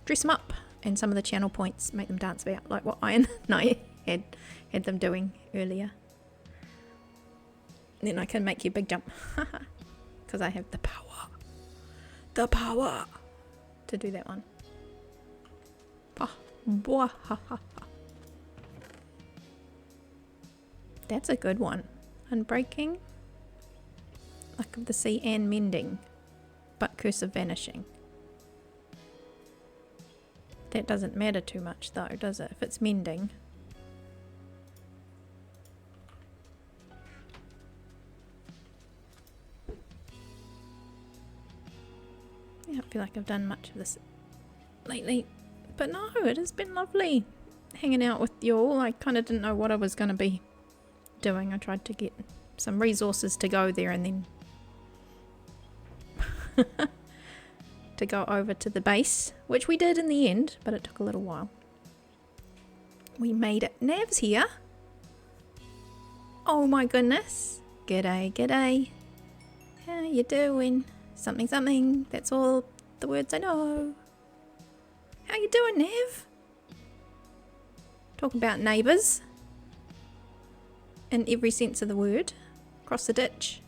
dress them up. And some of the channel points make them dance about, like what Iron and I had them doing earlier. And then I can make you a big jump. Because I have the power. The power to do that one. That's a good one. Unbreaking, Luck of the Sea, and Mending, but Curse of Vanishing. That doesn't matter too much though, does it? If it's Mending. Yeah, I don't feel like I've done much of this lately. But no, it has been lovely hanging out with you all. I kind of didn't know what I was going to be doing. I tried to get some resources to go there and then to go over to the base, which we did in the end, but it took a little while. We made it. Nav's here. Oh my goodness. G'day, g'day. How you doing? Something, something. That's all the words I know. How you doing, Nev? Talk about neighbours. In every sense of the word. Across the ditch.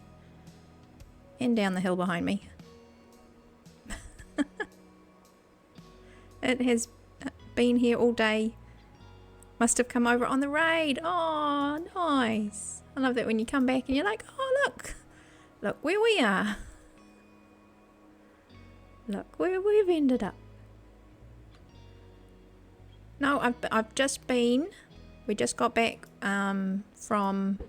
And down the hill behind me. It has been here all day. Must have come over on the raid. Oh, nice. I love that when you come back and you're like, oh, look. Look where we are. Look where we've ended up. No, I've just been, we just got back from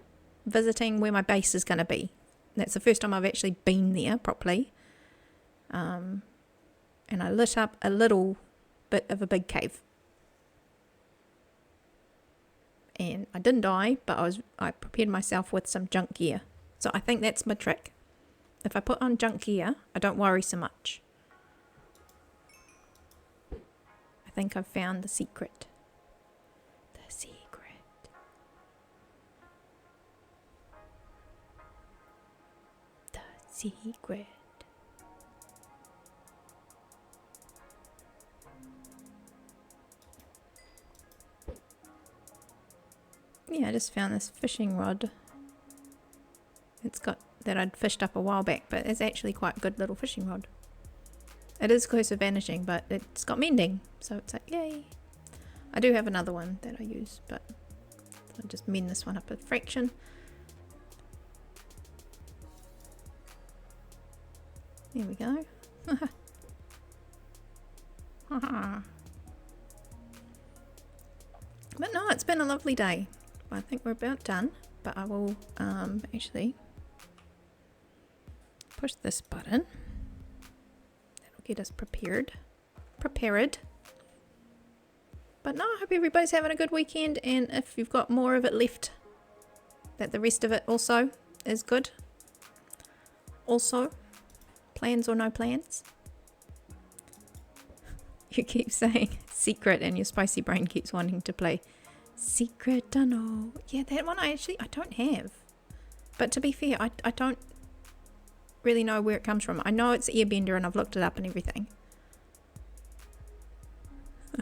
visiting where my base is going to be. That's the first time I've actually been there properly. And I lit up a little bit of a big cave. And I didn't die, but I prepared myself with some junk gear. So I think that's my trick. If I put on junk gear, I don't worry so much. I think I've found the secret. The secret. The secret. Yeah, I just found this fishing rod. It's got that I'd fished up a while back, but it's actually quite a good little fishing rod. It is close to vanishing, but it's got mending, so it's like, yay. I do have another one that I use, but I'll just mend this one up a fraction. There we go. But no, it's been a lovely day. I think we're about done, but I will actually push this button. That'll get us prepared. But no, I hope everybody's having a good weekend, and if you've got more of it left, that the rest of it also is good. Also, plans or no plans. You keep saying secret and your spicy brain keeps wanting to play Secret Tunnel. Yeah, that one I don't have. But to be fair, I don't really know where it comes from. I know it's Airbender and I've looked it up and everything.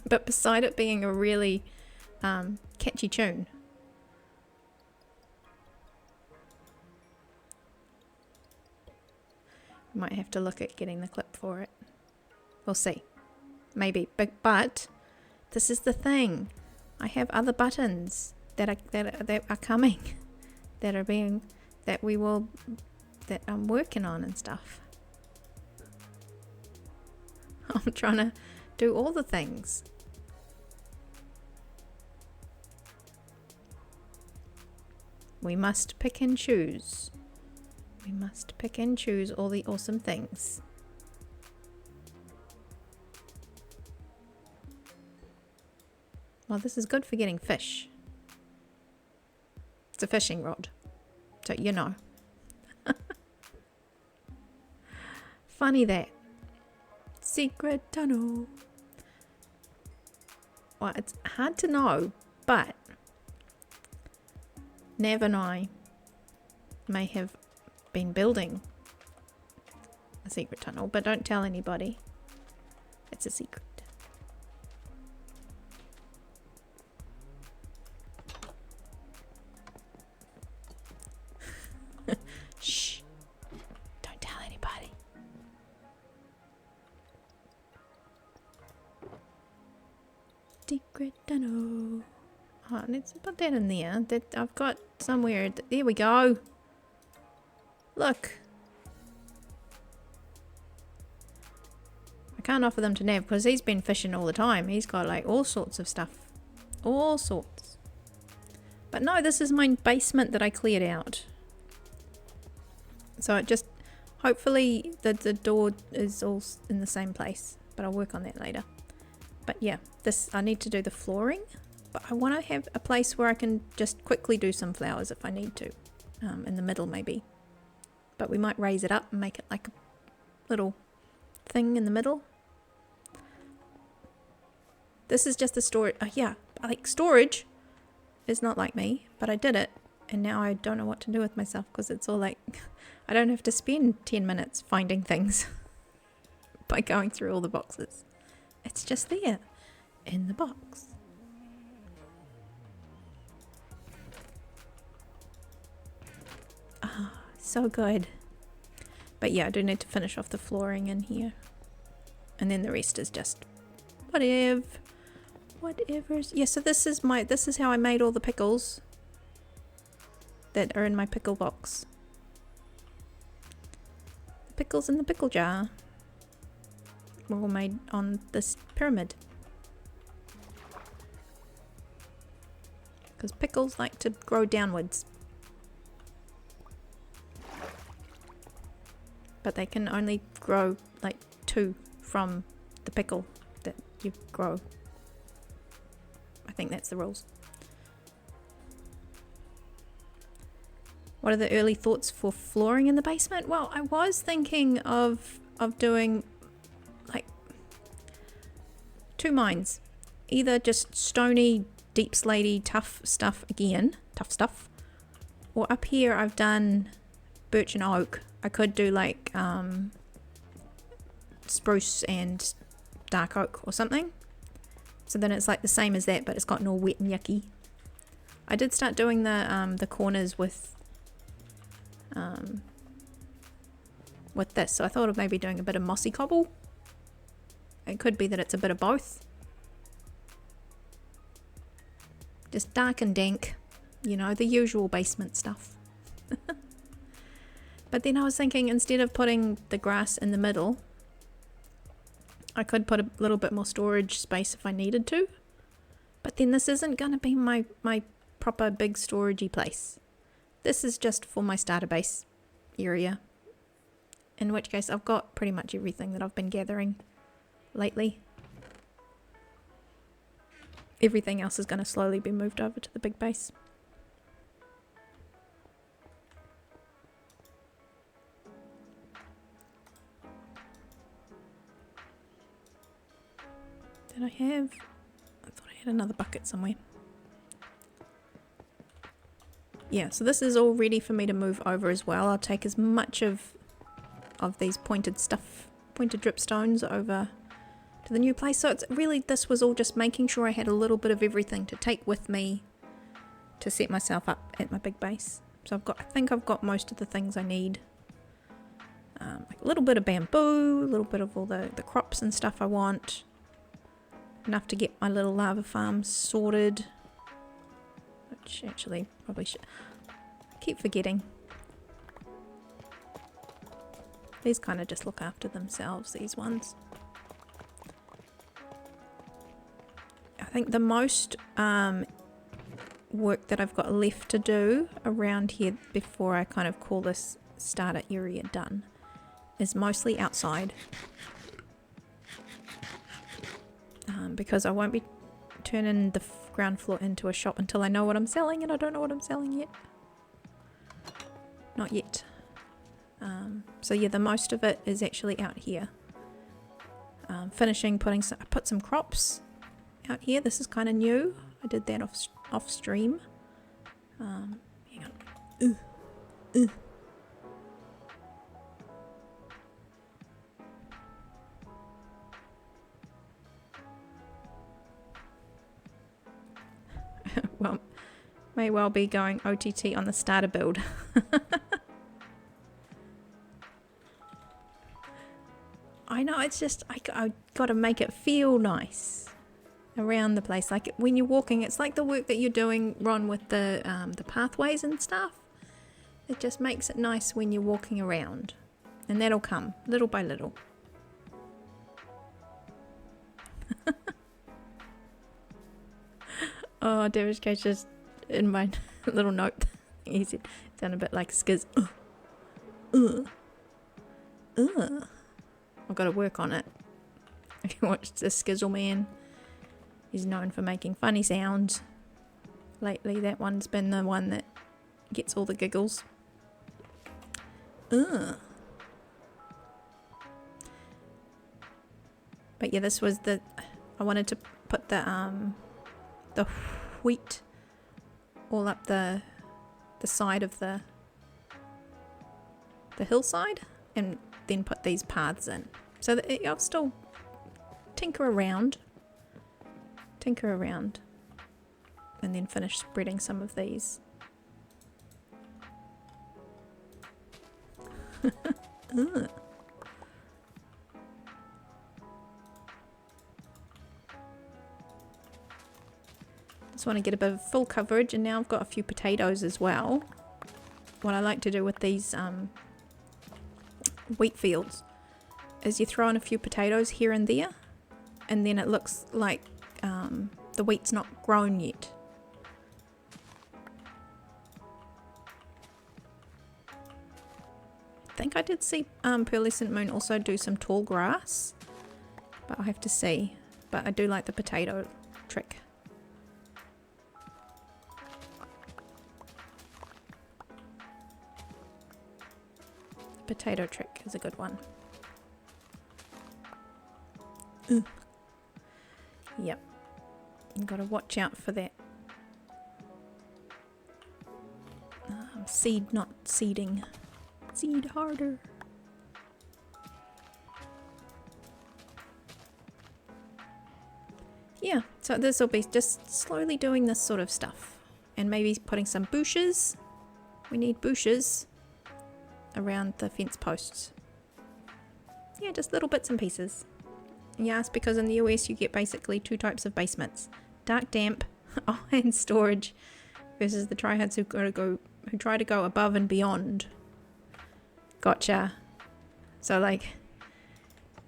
But beside it being a really catchy tune, might have to look at getting the clip for it. We'll see. Maybe. But this is the thing. I have other buttons that are coming. that I'm working on and stuff. I'm trying to do all the things. We must pick and choose. We must pick and choose all the awesome things. Well, this is good for getting fish. It's a fishing rod. So, you know. Funny that. Secret tunnel. Well, it's hard to know, but Nav and I may have been building a secret tunnel, but don't tell anybody. It's a secret. Shh. Don't tell anybody. Secret tunnel. Oh, let's put that in there. That I've got somewhere. There we go. Look. I can't offer them to Nav because he's been fishing all the time. He's got like all sorts of stuff. All sorts. But no, this is my basement that I cleared out. So it just, hopefully the door is all in the same place. But I'll work on that later. But yeah, this, I need to do the flooring. But I want to have a place where I can just quickly do some flowers if I need to. In the middle maybe. But we might raise it up and make it like a little thing in the middle. This is just a storage. Yeah, like storage is not like me, but I did it. And now I don't know what to do with myself because it's all like, I don't have to spend 10 minutes finding things by going through all the boxes. It's just there in the box. Ah, so good. But yeah, I do need to finish off the flooring in here. And then the rest is just whatever's. Yeah, so this is how I made all the pickles that are in my pickle box. The pickles in the pickle jar were all made on this pyramid. Because pickles like to grow downwards. But they can only grow like 2 from the pickle that you grow. I think that's the rules. What are the early thoughts for flooring in the basement? Well, I was thinking of doing like 2 minds. Either just stony, deep slatey, tough stuff again, tough stuff. Or up here I've done birch and oak. I could do like spruce and dark oak or something. So then it's like the same as that, but it's gotten all wet and yucky. I did start doing the corners with this, so I thought of maybe doing a bit of mossy cobble. It could be that it's a bit of both. Just dark and dank, you know, the usual basement stuff. But then I was thinking, instead of putting the grass in the middle, I could put a little bit more storage space if I needed to. But then this isn't going to be my proper big storagey place. This is just for my starter base area. In which case I've got pretty much everything that I've been gathering lately. Everything else is going to slowly be moved over to the big base. Did I have... I thought I had another bucket somewhere. Yeah, so this is all ready for me to move over as well. I'll take as much of these pointed dripstones over to the new place. So it's really, this was all just making sure I had a little bit of everything to take with me to set myself up at my big base. So I think I've got most of the things I need. Like a little bit of bamboo, a little bit of all the crops and stuff I want. Enough to get my little lava farm sorted. Which actually probably should. I keep forgetting. These kind of just look after themselves, these ones. I think the most work that I've got left to do around here before I kind of call this starter area done is mostly outside. Because I won't be turning the ground floor into a shop until I know what I'm selling, and I don't know what I'm selling yet. Not yet. So yeah, the most of it is actually out here. Finishing putting I put some crops out here. This is kind of new. I did that off stream. Hang on. Well, may well be going OTT on the starter build. I know, it's just, I got to make it feel nice around the place. Like when you're walking, it's like the work that you're doing, Ron, with the pathways and stuff. It just makes it nice when you're walking around. And that'll come little by little. Oh, David Cage just in my little note. He said, sound a bit like Skiz. I've got to work on it. If you watch the Skizzle Man, he's known for making funny sounds. Lately, that one's been the one that gets all the giggles. But yeah, this was I wanted to put the wheat all up the side of the hillside, and then put these paths in, so that I'll still tinker around, and then finish spreading some of these. Just want to get a bit of full coverage, and now I've got a few potatoes as well. What I like to do with these wheat fields is you throw in a few potatoes here and there, and then it looks like the wheat's not grown yet. I think I did see Pearlescent Moon also do some tall grass, but I'll have to see. But I do like the potato trick. Potato trick is a good one. Yep. You've got to watch out for that. Seed, not seeding. Seed harder. Yeah, so this will be just slowly doing this sort of stuff. And maybe putting some bushes. We need bushes around the fence posts. Yeah, just little bits and pieces. Yes, because in the US you get basically two types of basements: dark, damp, and storage, versus the tryhards who try to go above and beyond Gotcha. So like,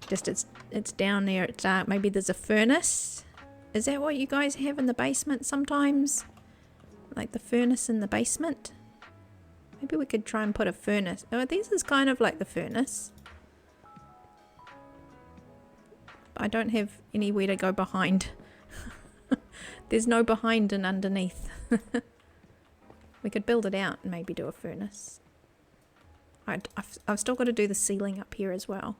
just it's down there, it's dark. Maybe there's a furnace. Is that what you guys have in the basement sometimes? Like the furnace in the basement? Maybe we could try and put a furnace. Oh, this is kind of like the furnace. I don't have anywhere to go behind. There's no behind and underneath. We could build it out and maybe do a furnace. I've still got to do the ceiling up here as well.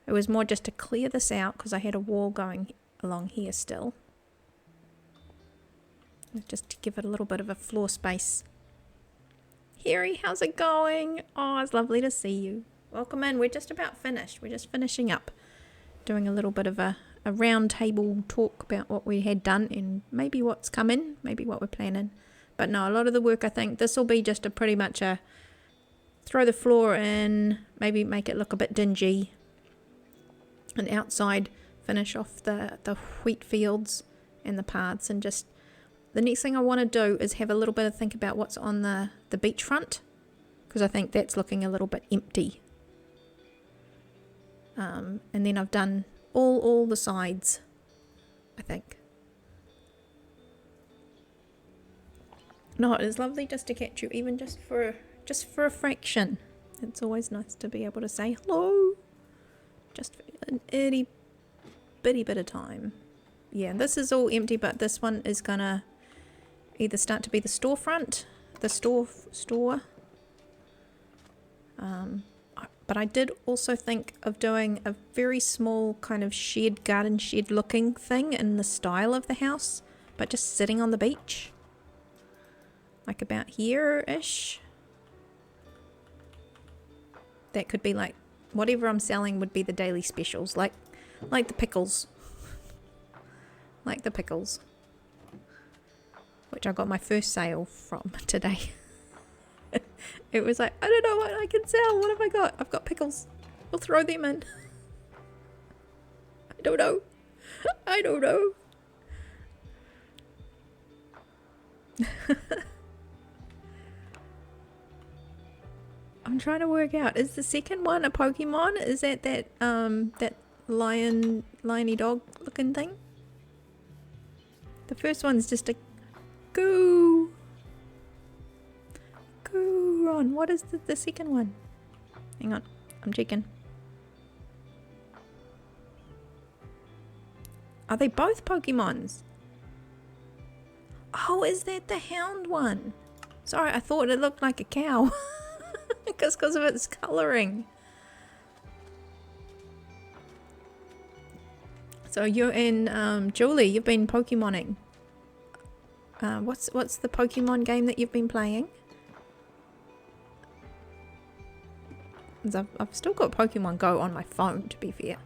It was more just to clear this out because I had a wall going along here still. Just to give it a little bit of a floor space. Harry, how's it going? Oh, it's lovely to see you. Welcome in. We're just about finished. We're just finishing up. Doing a little bit of a round table talk about what we had done and maybe what's coming, maybe what we're planning. But no, a lot of the work, I think this will be just a pretty much a throw the floor in, maybe make it look a bit dingy, and outside finish off the wheat fields and the paths. And just the next thing I want to do is have a little bit of think about what's on the beachfront, because I think that's looking a little bit empty. And then I've done all the sides, I think. No, it is lovely just to catch you, even just for a fraction. It's always nice to be able to say hello, just for an itty bitty bit of time. Yeah, this is all empty, but this one is gonna either start to be the storefront, the store. But I did also think of doing a very small kind of shed, garden shed looking thing in the style of the house, but just sitting on the beach. Like about here-ish. That could be like, whatever I'm selling would be the daily specials, like the pickles. Like the pickles. Which I got my first sale from today. It was like, I don't know what I can sell. What have I got? I've got pickles. We'll throw them in. I don't know. I don't know. I'm trying to work out. Is the second one a Pokemon? Is that liony dog looking thing? The first one's just a goo. Ron, what is the second one? Hang on, I'm checking. Are they both Pokemons? Oh, is that the hound one? Sorry, I thought it looked like a cow. Because of its colouring. So you and Julie, you've been Pokemoning. What's the Pokemon game that you've been playing? I've still got Pokemon Go on my phone, to be fair.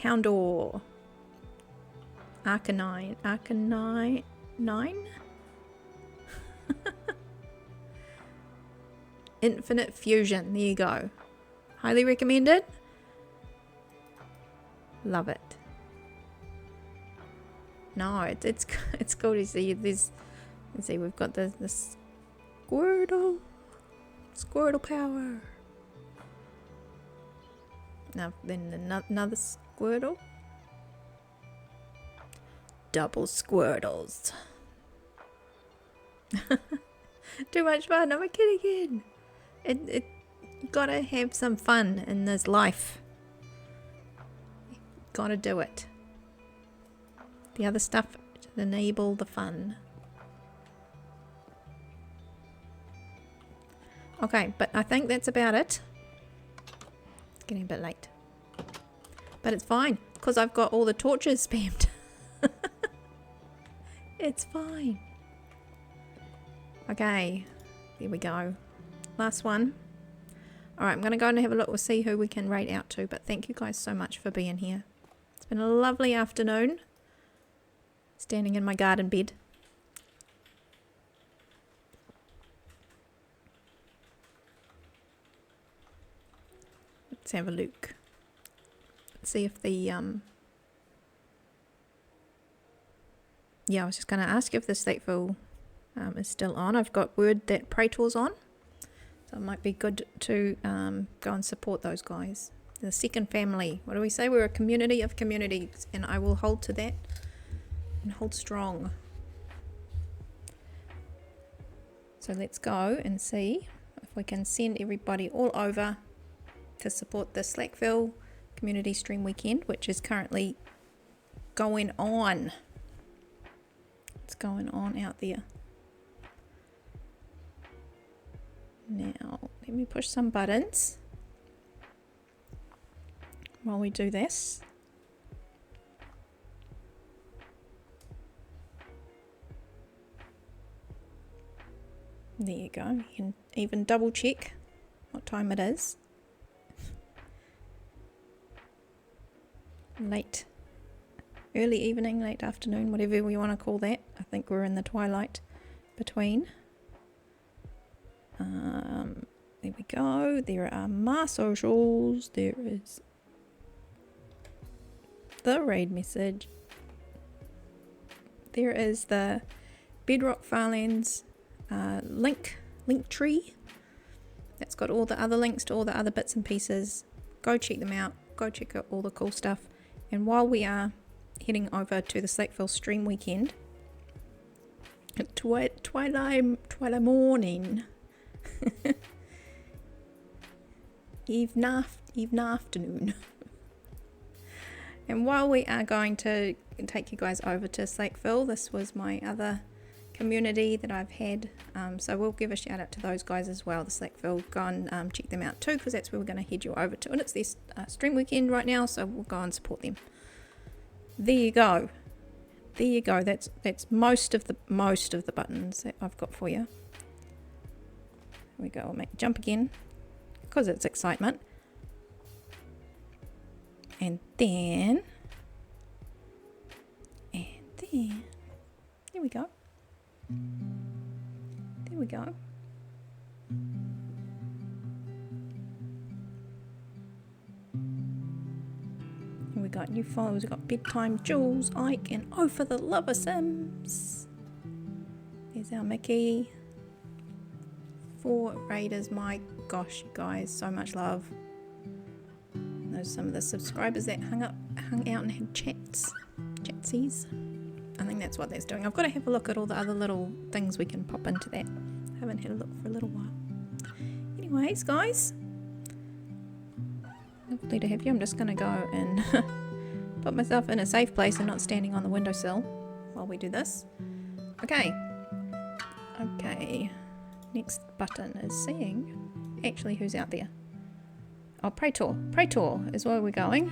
Houndour. Arcanine? Infinite Fusion. There you go. Highly recommended. Love it. No, it's cool to see. Let's see, we've got the Squirtle power. Now then another Squirtle. Double Squirtles. Too much fun. I'm a kid again. It you gotta have some fun in this life. You gotta do it. The other stuff to enable the fun. Okay, but I think that's about it. It's getting a bit late. But it's fine, because I've got all the torches spammed. It's fine. Okay, there we go. Last one. Alright, I'm going to go and have a look. We'll see who we can rate out to. But thank you guys so much for being here. It's been a lovely afternoon. Standing in my garden bed. Let's have a look. Let's see if the yeah, I was just going to ask if the stateful is still on. I've got word that Praetor's on. So it might be good to go and support those guys. The second family. What do we say? We're a community of communities, and I will hold to that and hold strong. So let's go and see if we can send everybody all over to support the Slackville Community Stream Weekend, which is currently going on. It's going on out there. Now, let me push some buttons while we do this. There you go. You can even double check what time it is. Late, early evening, late afternoon, whatever we want to call that. I think we're in the twilight between. There we go. There are my socials. There is the raid message. There is the Bedrock Farlands link tree. That's got all the other links to all the other bits and pieces. Go check them out. Go check out all the cool stuff. And while we are heading over to the Slackville Stream Weekend, twilight morning, evening afternoon. And while we are going to take you guys over to Slackville, this was my other community that I've had, so we'll give a shout out to those guys as well, the Slackville. Go and check them out too, because that's where we're going to head you over to, and it's their stream weekend right now, so we'll go and support them. There you go. That's most of the buttons that I've got for you. Here we go. I'll make jump again because it's excitement. And then there we go. There we go. Here we got new followers. We've got Bedtime Jules, Ike, and Oh for the Lover Sims. There's our Mickey. 4 raiders. My gosh, you guys, so much love. Those are some of the subscribers that hung out and had chatsies. I think that's what that's doing. I've got to have a look at all the other little things we can pop into that. I haven't had a look for a little while. Anyways, guys, lovely to have you. I'm just going to go and put myself in a safe place and not standing on the windowsill while we do this. Okay. Next button is seeing actually who's out there. Oh, Praetor is where we're going.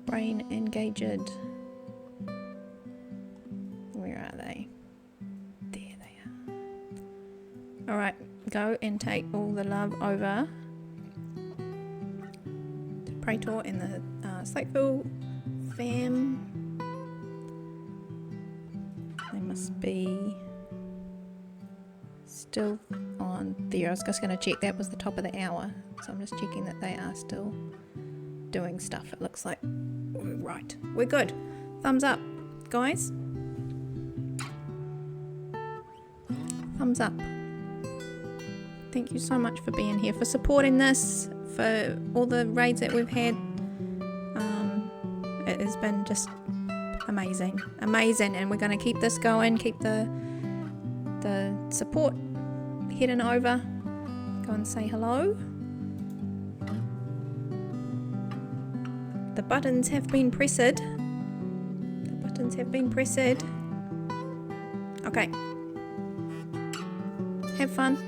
Brain engaged. Where are they? There they are. Alright, go and take all the love over to Praetor and the Slackville fam. They must be still on there. I was just going to check. That was the top of the hour, so I'm just checking that they are still doing stuff. It looks like we're right. We're good. Thumbs up, guys. Thumbs up. Thank you so much for being here, for supporting this, for all the raids that we've had. It has been just amazing, and we're going to keep this going. Keep the support heading over. Go and say hello. The buttons have been pressed. Okay. Have fun.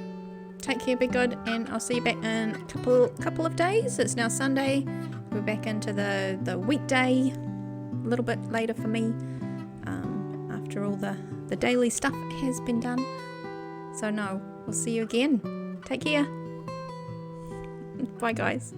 Take care, be good, and I'll see you back in a couple of days. It's now Sunday. We're back into the weekday. A little bit later for me. After all the daily stuff has been done. So no, we'll see you again. Take care. Bye, guys.